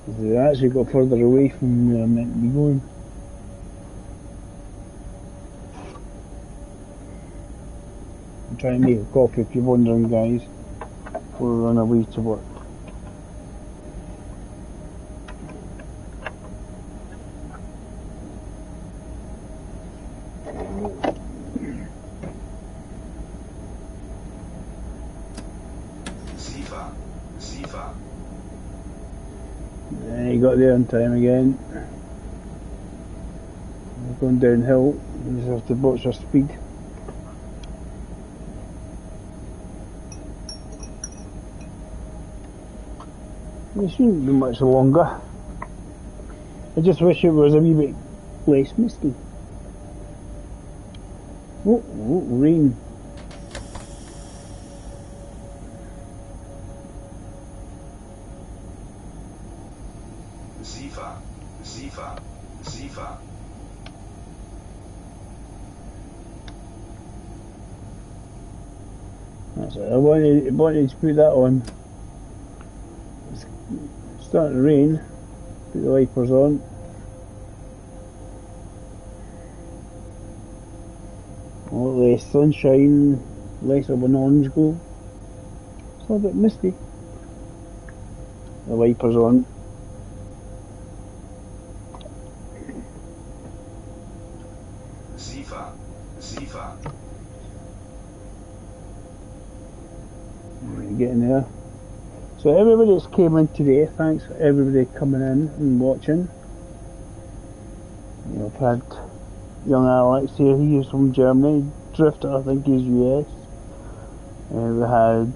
They actually got further away from where I meant to be going. I'm trying to make a coffee if you're wondering, guys, before we run away to work. Sifa. Yeah, you got there on time again. We're going downhill, you just have to watch your speed. It shouldn't be much longer. I just wish it was a wee bit less misty. Oh, rain. Sifa. That's it. I wanted to put that on. It's starting to rain. Put the wipers on. All the sunshine, less of an orange glow. It's a little bit misty. The wipers on. Sifa. Getting there. So everybody that's came in today, thanks for everybody coming in and watching. You know, I've had young Alex here, he's from Germany. Drifter, I think he's US. We had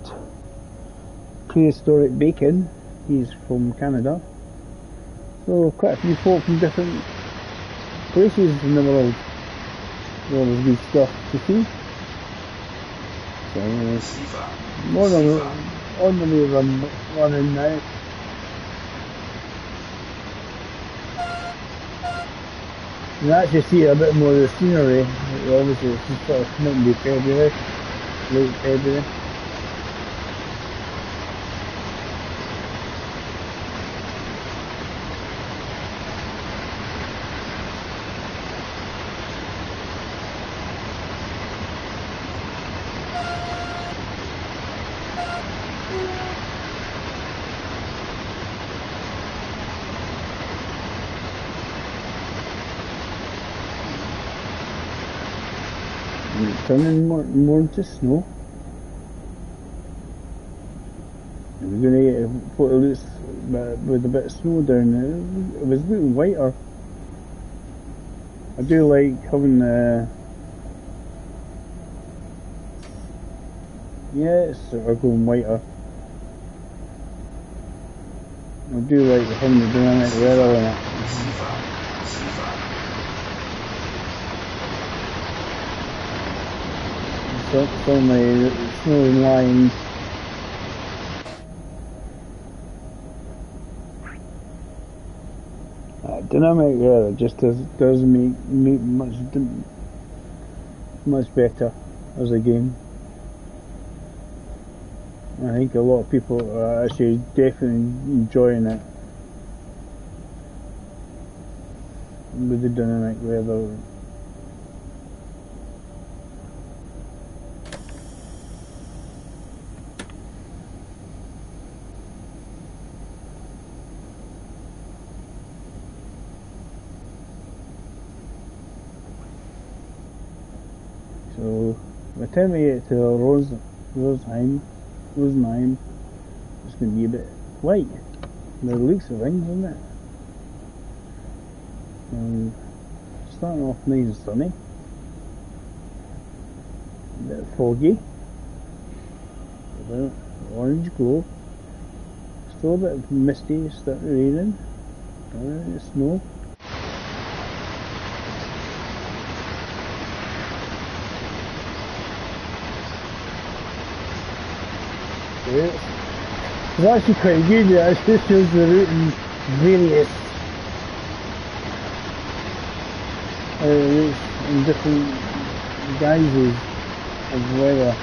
Prehistoric Bacon, he's from Canada. So quite a few folk from different places in the world. All this good stuff to see. So on the way running now. You can actually see a bit more of the scenery. Obviously it's just sort of meant to be February, late February. Turning more into snow. We're going to get a photo loose with a bit of snow down there. It was looking whiter. I do like having yeah, it's sort of going whiter. I do like having the dynamic weather in it. It's only snow lines. Dynamic weather just does make much better as a game. I think a lot of people are actually definitely enjoying it with the dynamic weather. So by the time we get to Rosenheim, it's going to be a bit white. The looks of things, isn't it? Starting off nice and sunny. A bit foggy. A bit orange glow. Still a bit misty, starting raining. Snow. It's actually quite good. It actually shows the route in various routes in different guises of weather.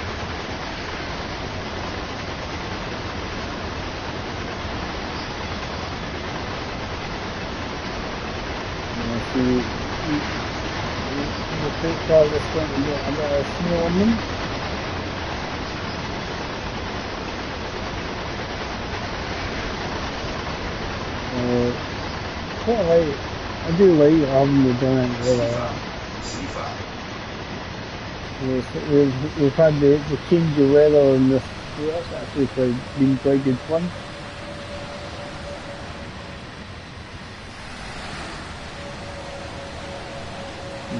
See the freight cars are starting to get a bit of snow on them. I do like having the dynamic weather. We've had the change of weather and that's actually been quite good fun.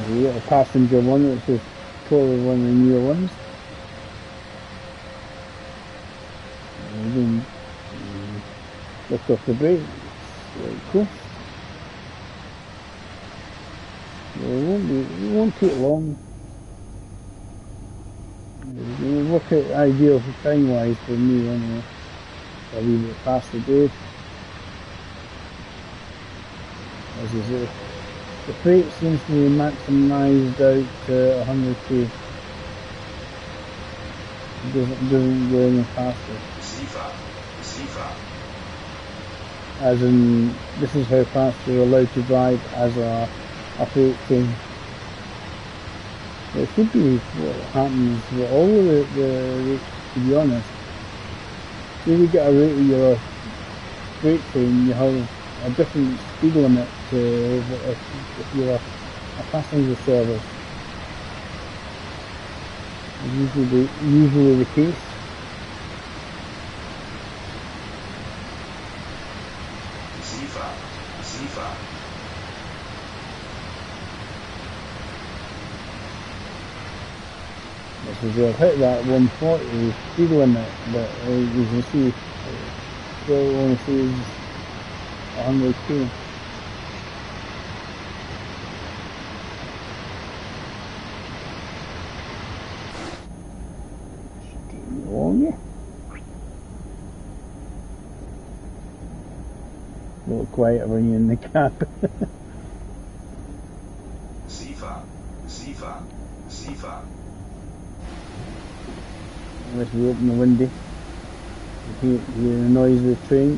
We got a passenger one, which is probably one of the newer ones. Lift off the brake. Cool. It won't take long. It'll work out ideal for time wise for me anyway. A wee bit faster day. As I say, the freight seems to be maximised out to 100k. doesn't go any faster. Sifa, Sifa, As in, this is how fast you're allowed to drive as a freight train. It should be what happens with all of the rates, to be honest. When you get a rate with your freight train, you have a different speed limit to if you're a passenger service. It's usually the case. Sifa, Sifa, This is they've hit that 140 speed limit, but you can see, still only says 100k. On you. A little quieter when you're in the cab. Sifa, Sifa, Sifa, Unless we open the window, you hear the noise of the train.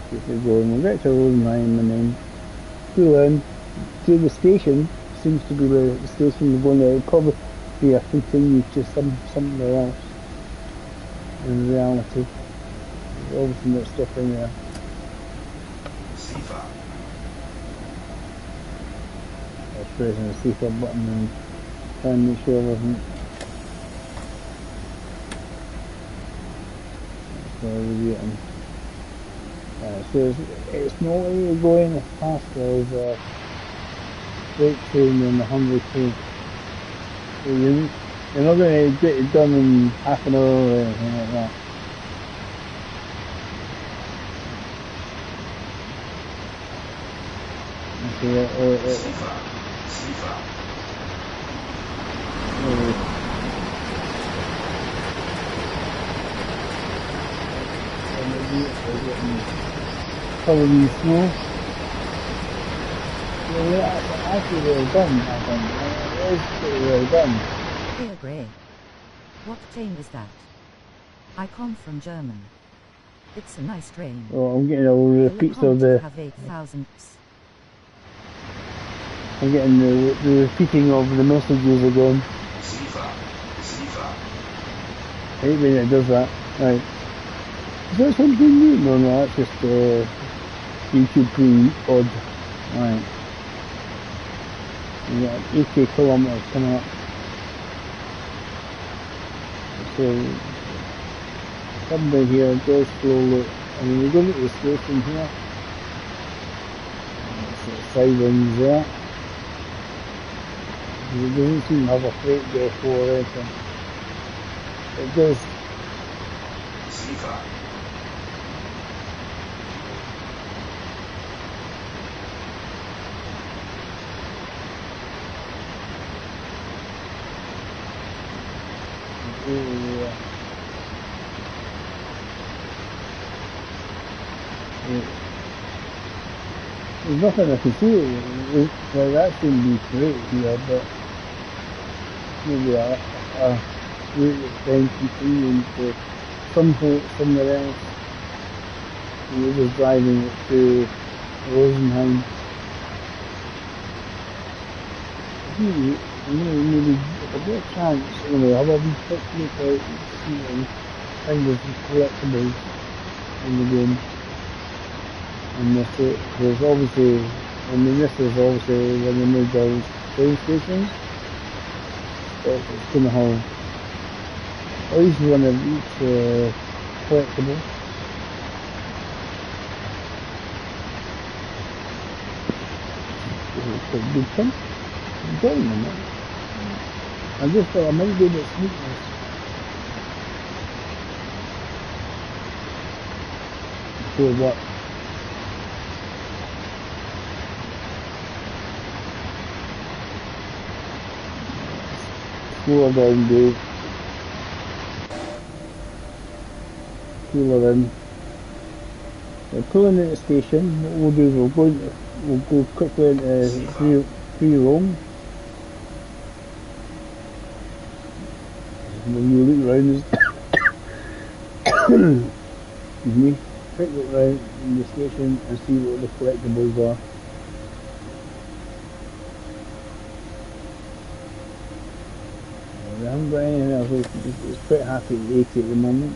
Keep it going. We'll get to Rosenheim and then pull in to the station. Seems to be where the station we're going to. It'll probably be a continue to somewhere else. In reality, there's obviously not stuff in there. Sifa, I was pressing the seatbelt button and trying to make sure everything. So we're getting. So it's not really going as fast as a freight train in 100k. So you're not going to get it done in half an hour or anything like that. So, Sifa, Sifa, covered in snow. Yeah, actually well done, I think. It is pretty well done. Dear Grey. What train is that? I come from German. It's a nice train. Well, I'm getting all the repeats of the. have 8,000. I'm getting the repeating of the messages again. Sifa, Sifa, I hate when it does that. Right. Is that something new? No, that's just YouTube being odd. Right. We got 80 kilometres coming up. So, somebody here does slowly. I mean, we're going to the station here. Sirens there. It doesn't seem to have a freight depot or anything. It does. Sifa, There's nothing I can see. Well, that shouldn't be great here, but maybe a route that's then continuing to somewhere else. We're just driving it to Rosenheim. Maybe if I get a chance, anyway, have a wee quick look out and see and find the collectibles in the game. And there's obviously, I mean this is obviously one of the major train stations. But it's going to have at least one of each collectible. This is quite a good thing. I'm enjoying them. I just thought I might be able to sneak this. Before what? Slow down, Dave. Cooler in. We're pulling into the station. What we'll do is we'll go quickly into free roam. We'll look around me, quick look around in the station and see what the collectibles are. We haven't got anything else. It's quite happy at 80 at the moment.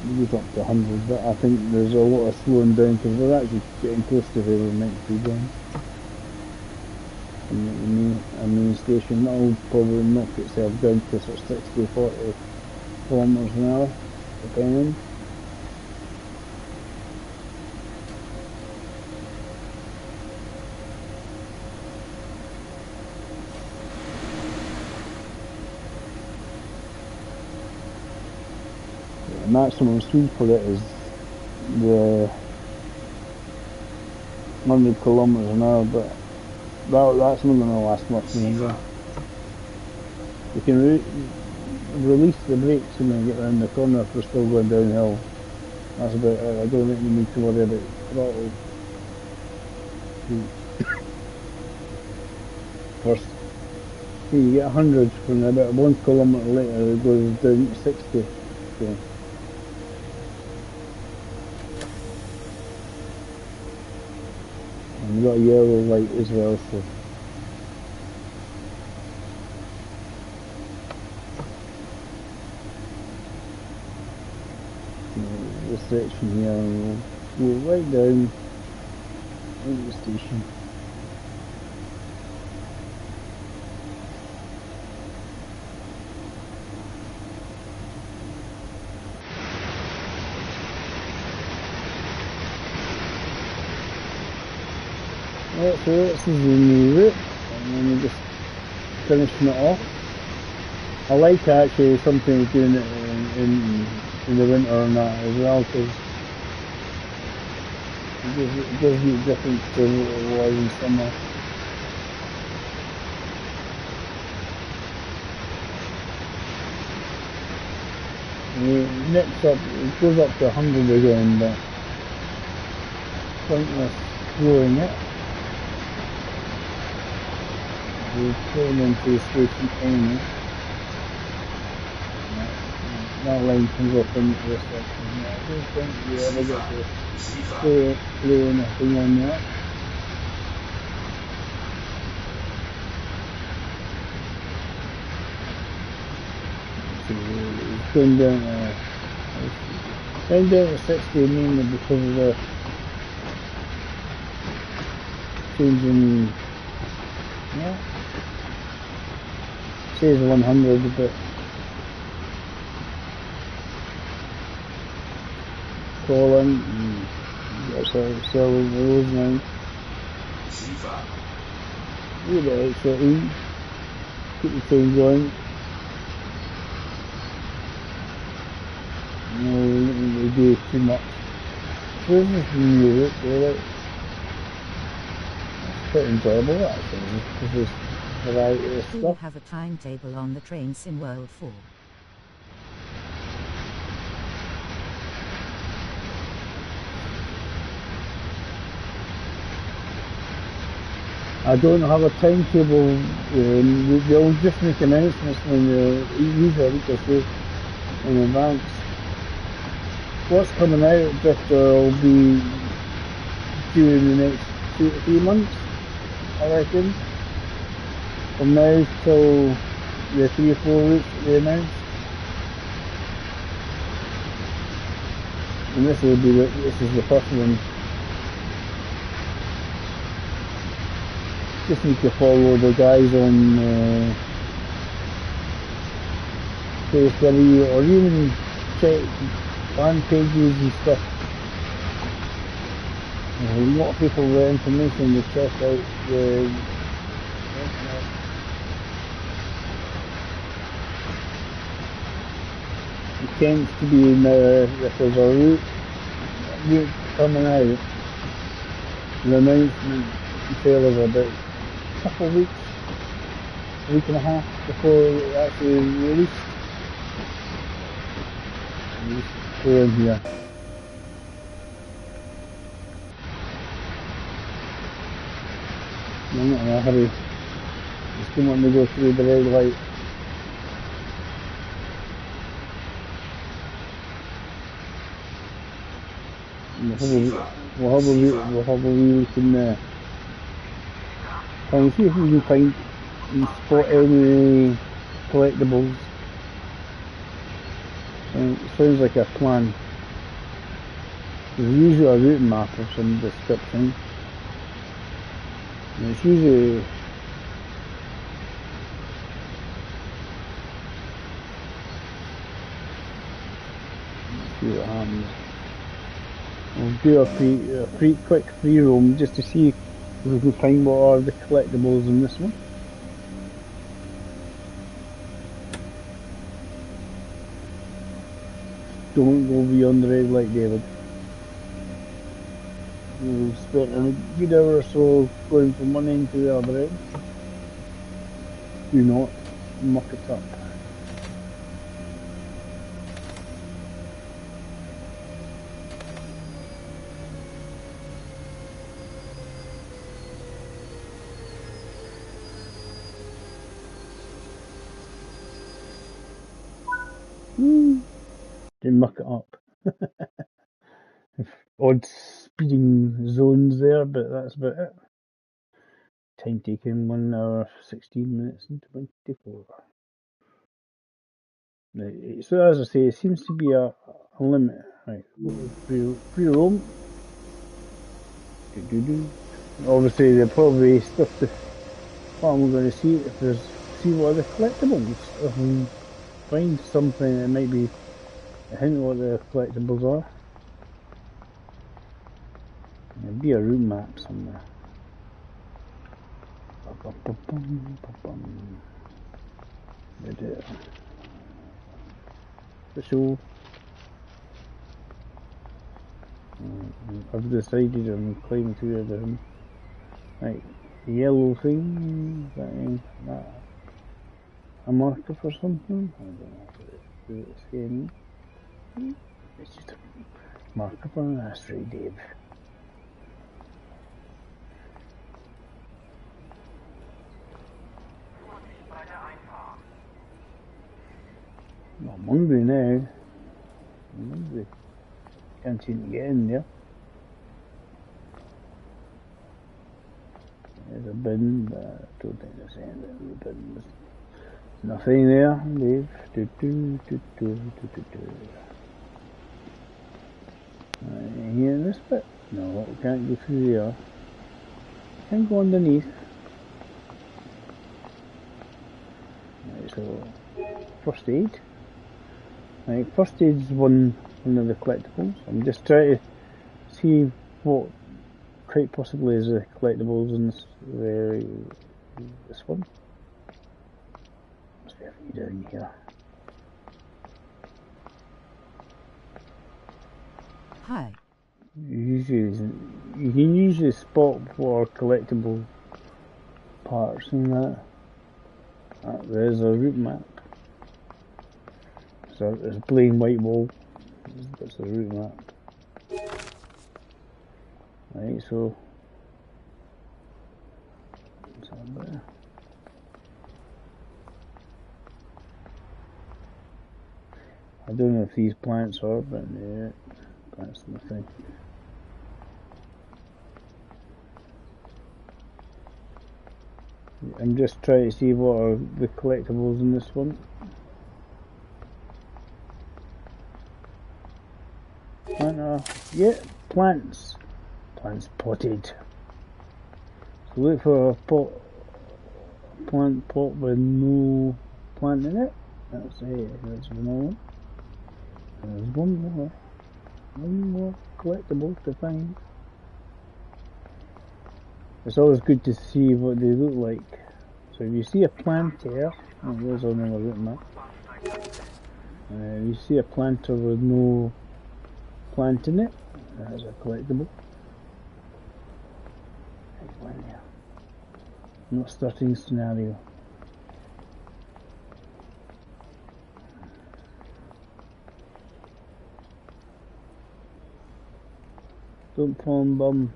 Maybe up to 100, but I think there's a lot of slowing down because we're actually getting close to where we're meant to be going. And the main station, that'll probably knock itself down to sort of 60, 40 kilometres an hour, depending. The maximum speed for it is the 100 kilometres an hour, but that's not going to last much longer. You can release the brakes when you get around the corner if we're still going downhill. That's about it. I don't think you need to worry about throttle. First, you get 100, and about 1 kilometre later it goes down to 60. So. And you've got a yellow light as well, so. We'll stretch from here and we'll go right down into the station. Right, so this is the new route, and then we're just finishing it off. I like actually something doing it in the winter and that as well, because it does make a difference to what it was in summer. Next up, it goes up to 100 again, but pointless slowing it. We're pulling into the station anyway. That line comes up into this section. I don't think we ever get to slow anything on that. So it's going down to 60 mainly because of the changing. Yeah. It says 100, but calling that's how it's selling the Rosenheim. A little bit extra each. Keep the train going. No, we don't really do too much. So this is the new route, really. It's quite enjoyable actually, because there's a variety of Do you stuff. have a timetable on the trains in World 4? I don't have a timetable. They'll just make announcements when usually a week or two in advance. What's coming out of Drifter will be during the next 2 to 3 months, I reckon. From now till the 3 or 4 weeks that they announced. And this is the first one. Just need to follow the guys on TSW or even check fan pages and stuff. There's a lot of people with information to check out the internet. It tends to be if there's a route coming out, the announcement trailers are about a couple of weeks, a week and a half before it actually released. Just go in here. I'm not in a hurry. Just don't want to go through the red light. We'll have a wee look in there. Try and see if we can find and spot any collectibles. Sounds like a plan. There's usually a route map of some description. And it's usually see what happens. We'll do a quick free roam just to see if we can find what are the collectibles in this one. Don't go beyond the red light, David. We've spent a good hour or so going from one end to the other end. Do not muck it up. Didn't muck it up. Odd speeding zones there, but that's about it. Time taken 1 hour 16 minutes and 24. Right, so as I say, it seems to be a limit. Right, free roam. Obviously, they'll probably stuff the. What I'm going to see if see what are the collectibles. If we find something that might be a hint of what the collectibles are. There'll be a route map somewhere. The show. I've decided I'm climbing through the room. Right, the yellow thing, is that a marker for something? I don't know if it's saying. It's just a marker for an asteroid, Dave. Well, I'm hungry now. I'm hungry. Can't seem to get in there. There's a bin, but I don't think there's anything in the bin. There's nothing there, Dave. Here in this bit? No, we can't go through there. Can't go underneath. Right, so first aid. Right, first aid's one of the collectibles. I'm just trying to see what quite possibly is the collectibles in this one. Must be a few down here. Hi. You can usually spot for collectible parts and that. There's a route map. So there's a plain white wall. That's the route map. Right, so what's that there? I don't know if these plants are, but yeah, that's the thing. I'm just trying to see what are the collectibles in this one. Yeah, plants. Plants potted. So look for a plant pot with no plant in it. That's it. That's another one. There's one more collectible to find. It's always good to see what they look like. So if you see a planter, there's another route map. You see a planter with no plant in it, that's a collectible. There's one there. Not starting scenario. Don't fall and bum.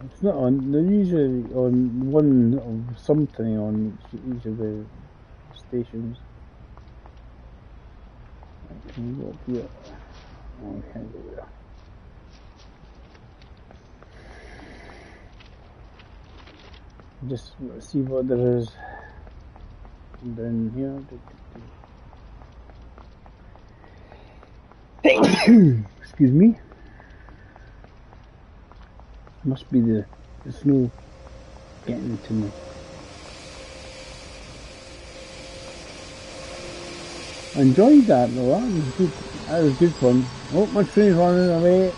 It's not on. They're usually on one of something on each of the stations. Can you go up here? Oh, I can't go there. Just see what there is down here. Excuse me. Must be the snow getting to me. I enjoyed that though. That was good. That was good fun. Oh, my train's running away.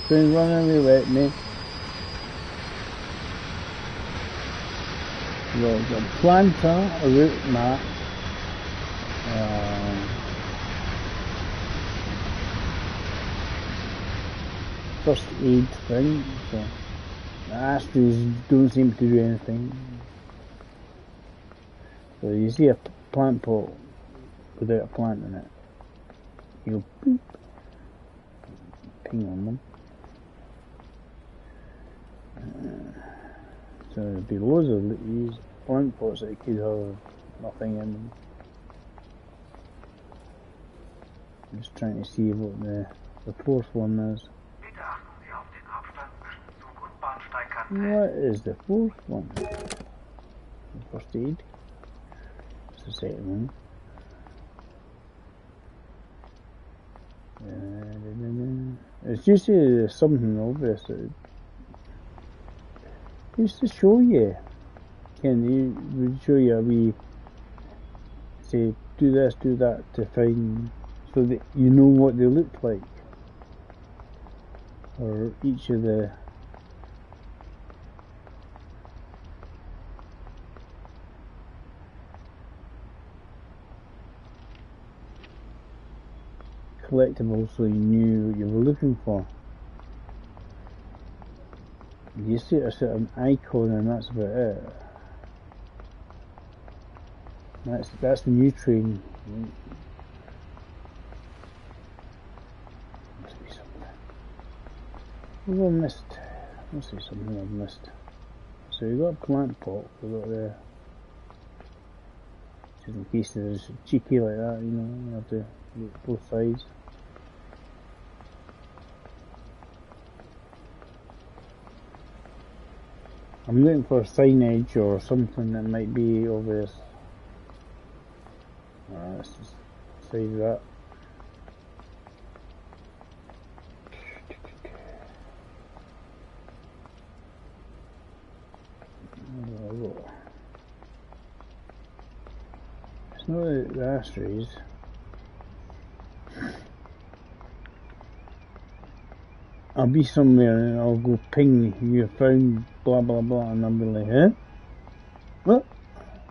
Train's running away with me. We've got planter, a route map, first aid thing, so the Astros don't seem to do anything. So you see a plant pot without a plant in it, you'll boop, ping on them. So there'd be loads of these plant pots that could have nothing in them. I'm just trying to see what the fourth one is. What is the fourth one? The first aid. It's the second one. It's usually something obvious. Just to show you, would show you a wee, say, do this, do that to find, so that you know what they look like, or each of the collectibles, so you knew what you were looking for. You see a certain icon and that's about it. That's the new train. Must be something. What have I missed? Must be something I've missed. So you got a plant pot, we got there. Just in case there's cheeky like that, you know, you have to look both sides. I'm looking for signage or something that might be obvious. Alright, let's just save that. It's not the ashtrays. I'll be somewhere and I'll go ping, you found blah blah blah, and I'll be like, huh? What?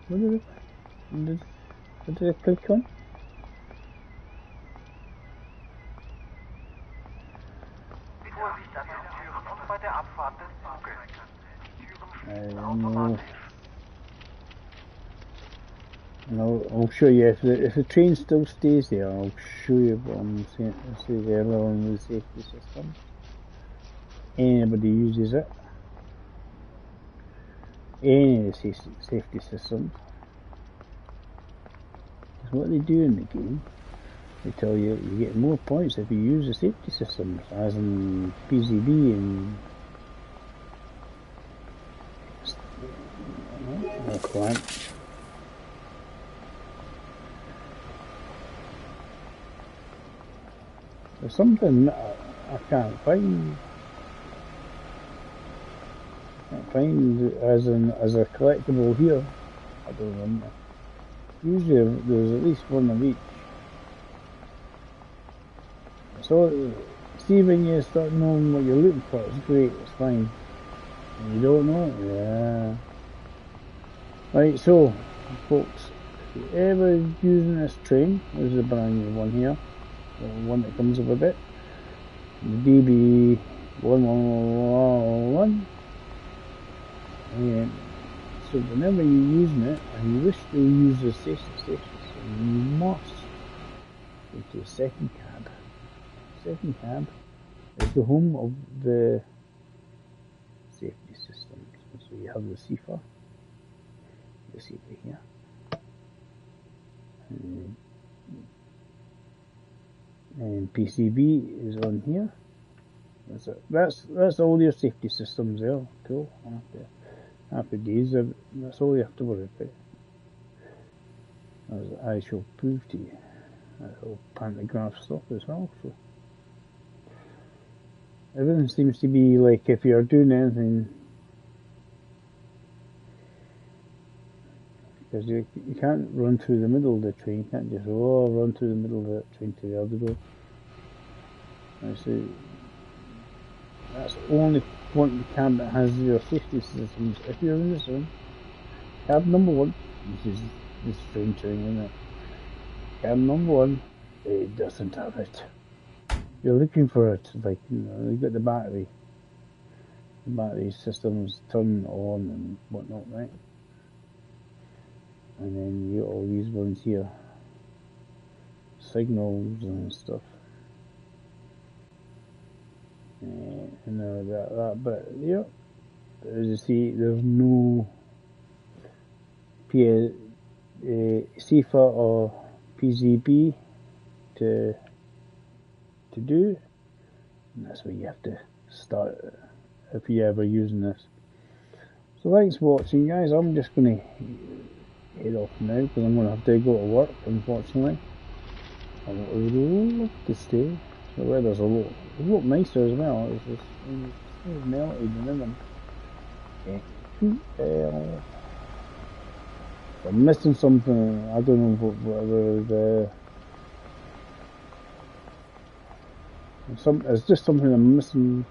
What did I click on? I don't know. No, I'll show you if the train still stays there. I'll show you what I'm saying. I said earlier on with the safety system. Anybody uses it. Any of the safety systems. Because what they do in the game, they tell you you get more points if you use the safety systems, as in PCB and plant. There's something that I can't find. As a collectible here. I don't remember. Usually there's at least one of each. So see, when you start knowing what you're looking for, it's great, it's fine. And you don't know, yeah. Right, so folks, if you're ever using this train, there's a brand new one here, the one that comes with it, the DB1111. Yeah. So whenever you're using it and you wish to use the safety must go to the second cab. Second cab is the home of the safety systems. So you have the CIFA, you see it here. And PCB is on here. That's it. That's all your safety systems there. Cool. Happy days. That's all you have to worry about. As I shall prove to you. That's all pantograph stuff as well. So everything seems to be like, if you're doing anything, because you can't run through the middle of the train. You can't just run through the middle of the train to the other door. That's only one cab that has your safety systems. If you're in this one, cab number 1, this is this train, isn't it? Cab number 1, it doesn't have it. You're looking for it, like, you know, you've got the battery systems turned on and whatnot, right? And then you got all these ones here, signals and stuff. And that bit, yeah. As you see, there's no CIFA or PCB to do, and that's where you have to start if you're ever using this. So thanks for watching, guys. I'm just going to head off now because I'm going to have to go to work, unfortunately. I would love to stay. The weather's a lot nicer as well. It's just melted and everything. I'm missing something. I don't know whether it's just something I'm missing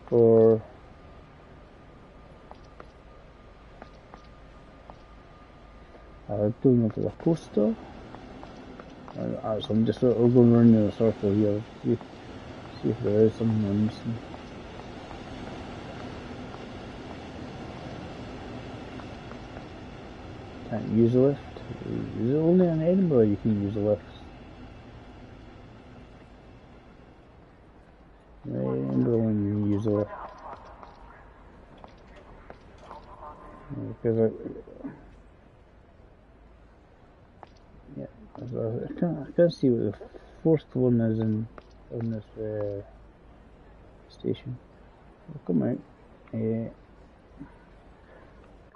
for. I don't know if it's a coaster. So I'm just going around in a circle here. See if there is something I'm missing. Can't use a lift. Is it only in Edinburgh you can use a lift? Edinburgh when you use a lift. Because I can't see what the fourth one is on this station. We'll come out.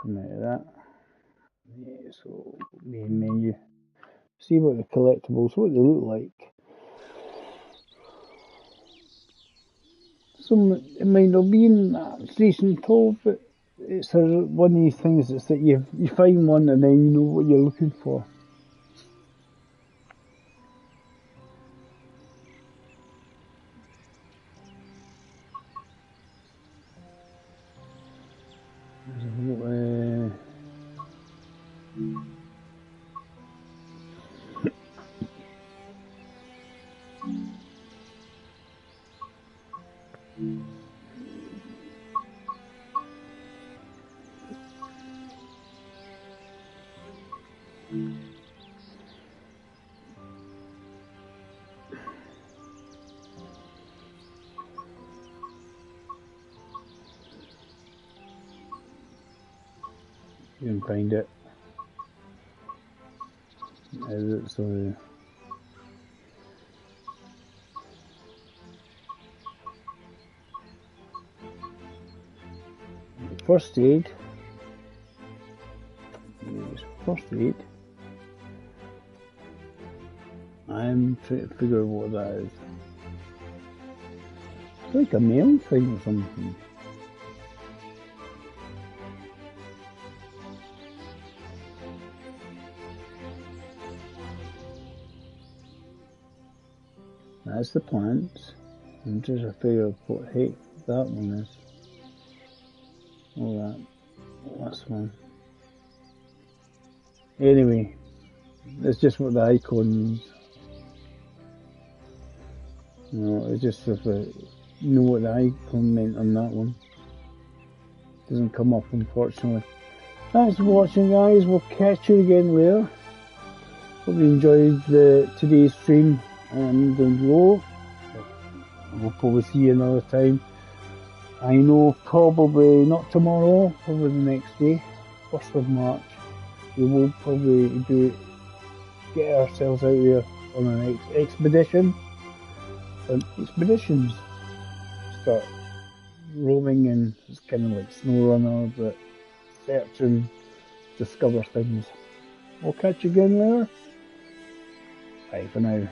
Come out of that. Yeah, so main menu. See what the collectibles, what they look like. It might not be in that station at all, but it's one of these things. It's that you find one and then you know what you're looking for. You can find it. So first aid. Yes, first aid. I'm trying to figure out what that is. It's like a mail thing or something. That's the plants. I'm just trying to figure out what heck that one is. Oh, that's one. Anyway, it's just what the icon means. You know, it's just if you know what the icon meant on that one. Doesn't come up, unfortunately. Thanks for watching, guys. We'll catch you again later. Hope you enjoyed today's stream. I'm going to go. We'll probably see you another time. I know probably not tomorrow, probably the next day, 1st of March. We will probably get ourselves out there on an expedition. And expeditions start roaming, and it's kind of like SnowRunner, but search and discover things. We'll catch you again later. Bye for now.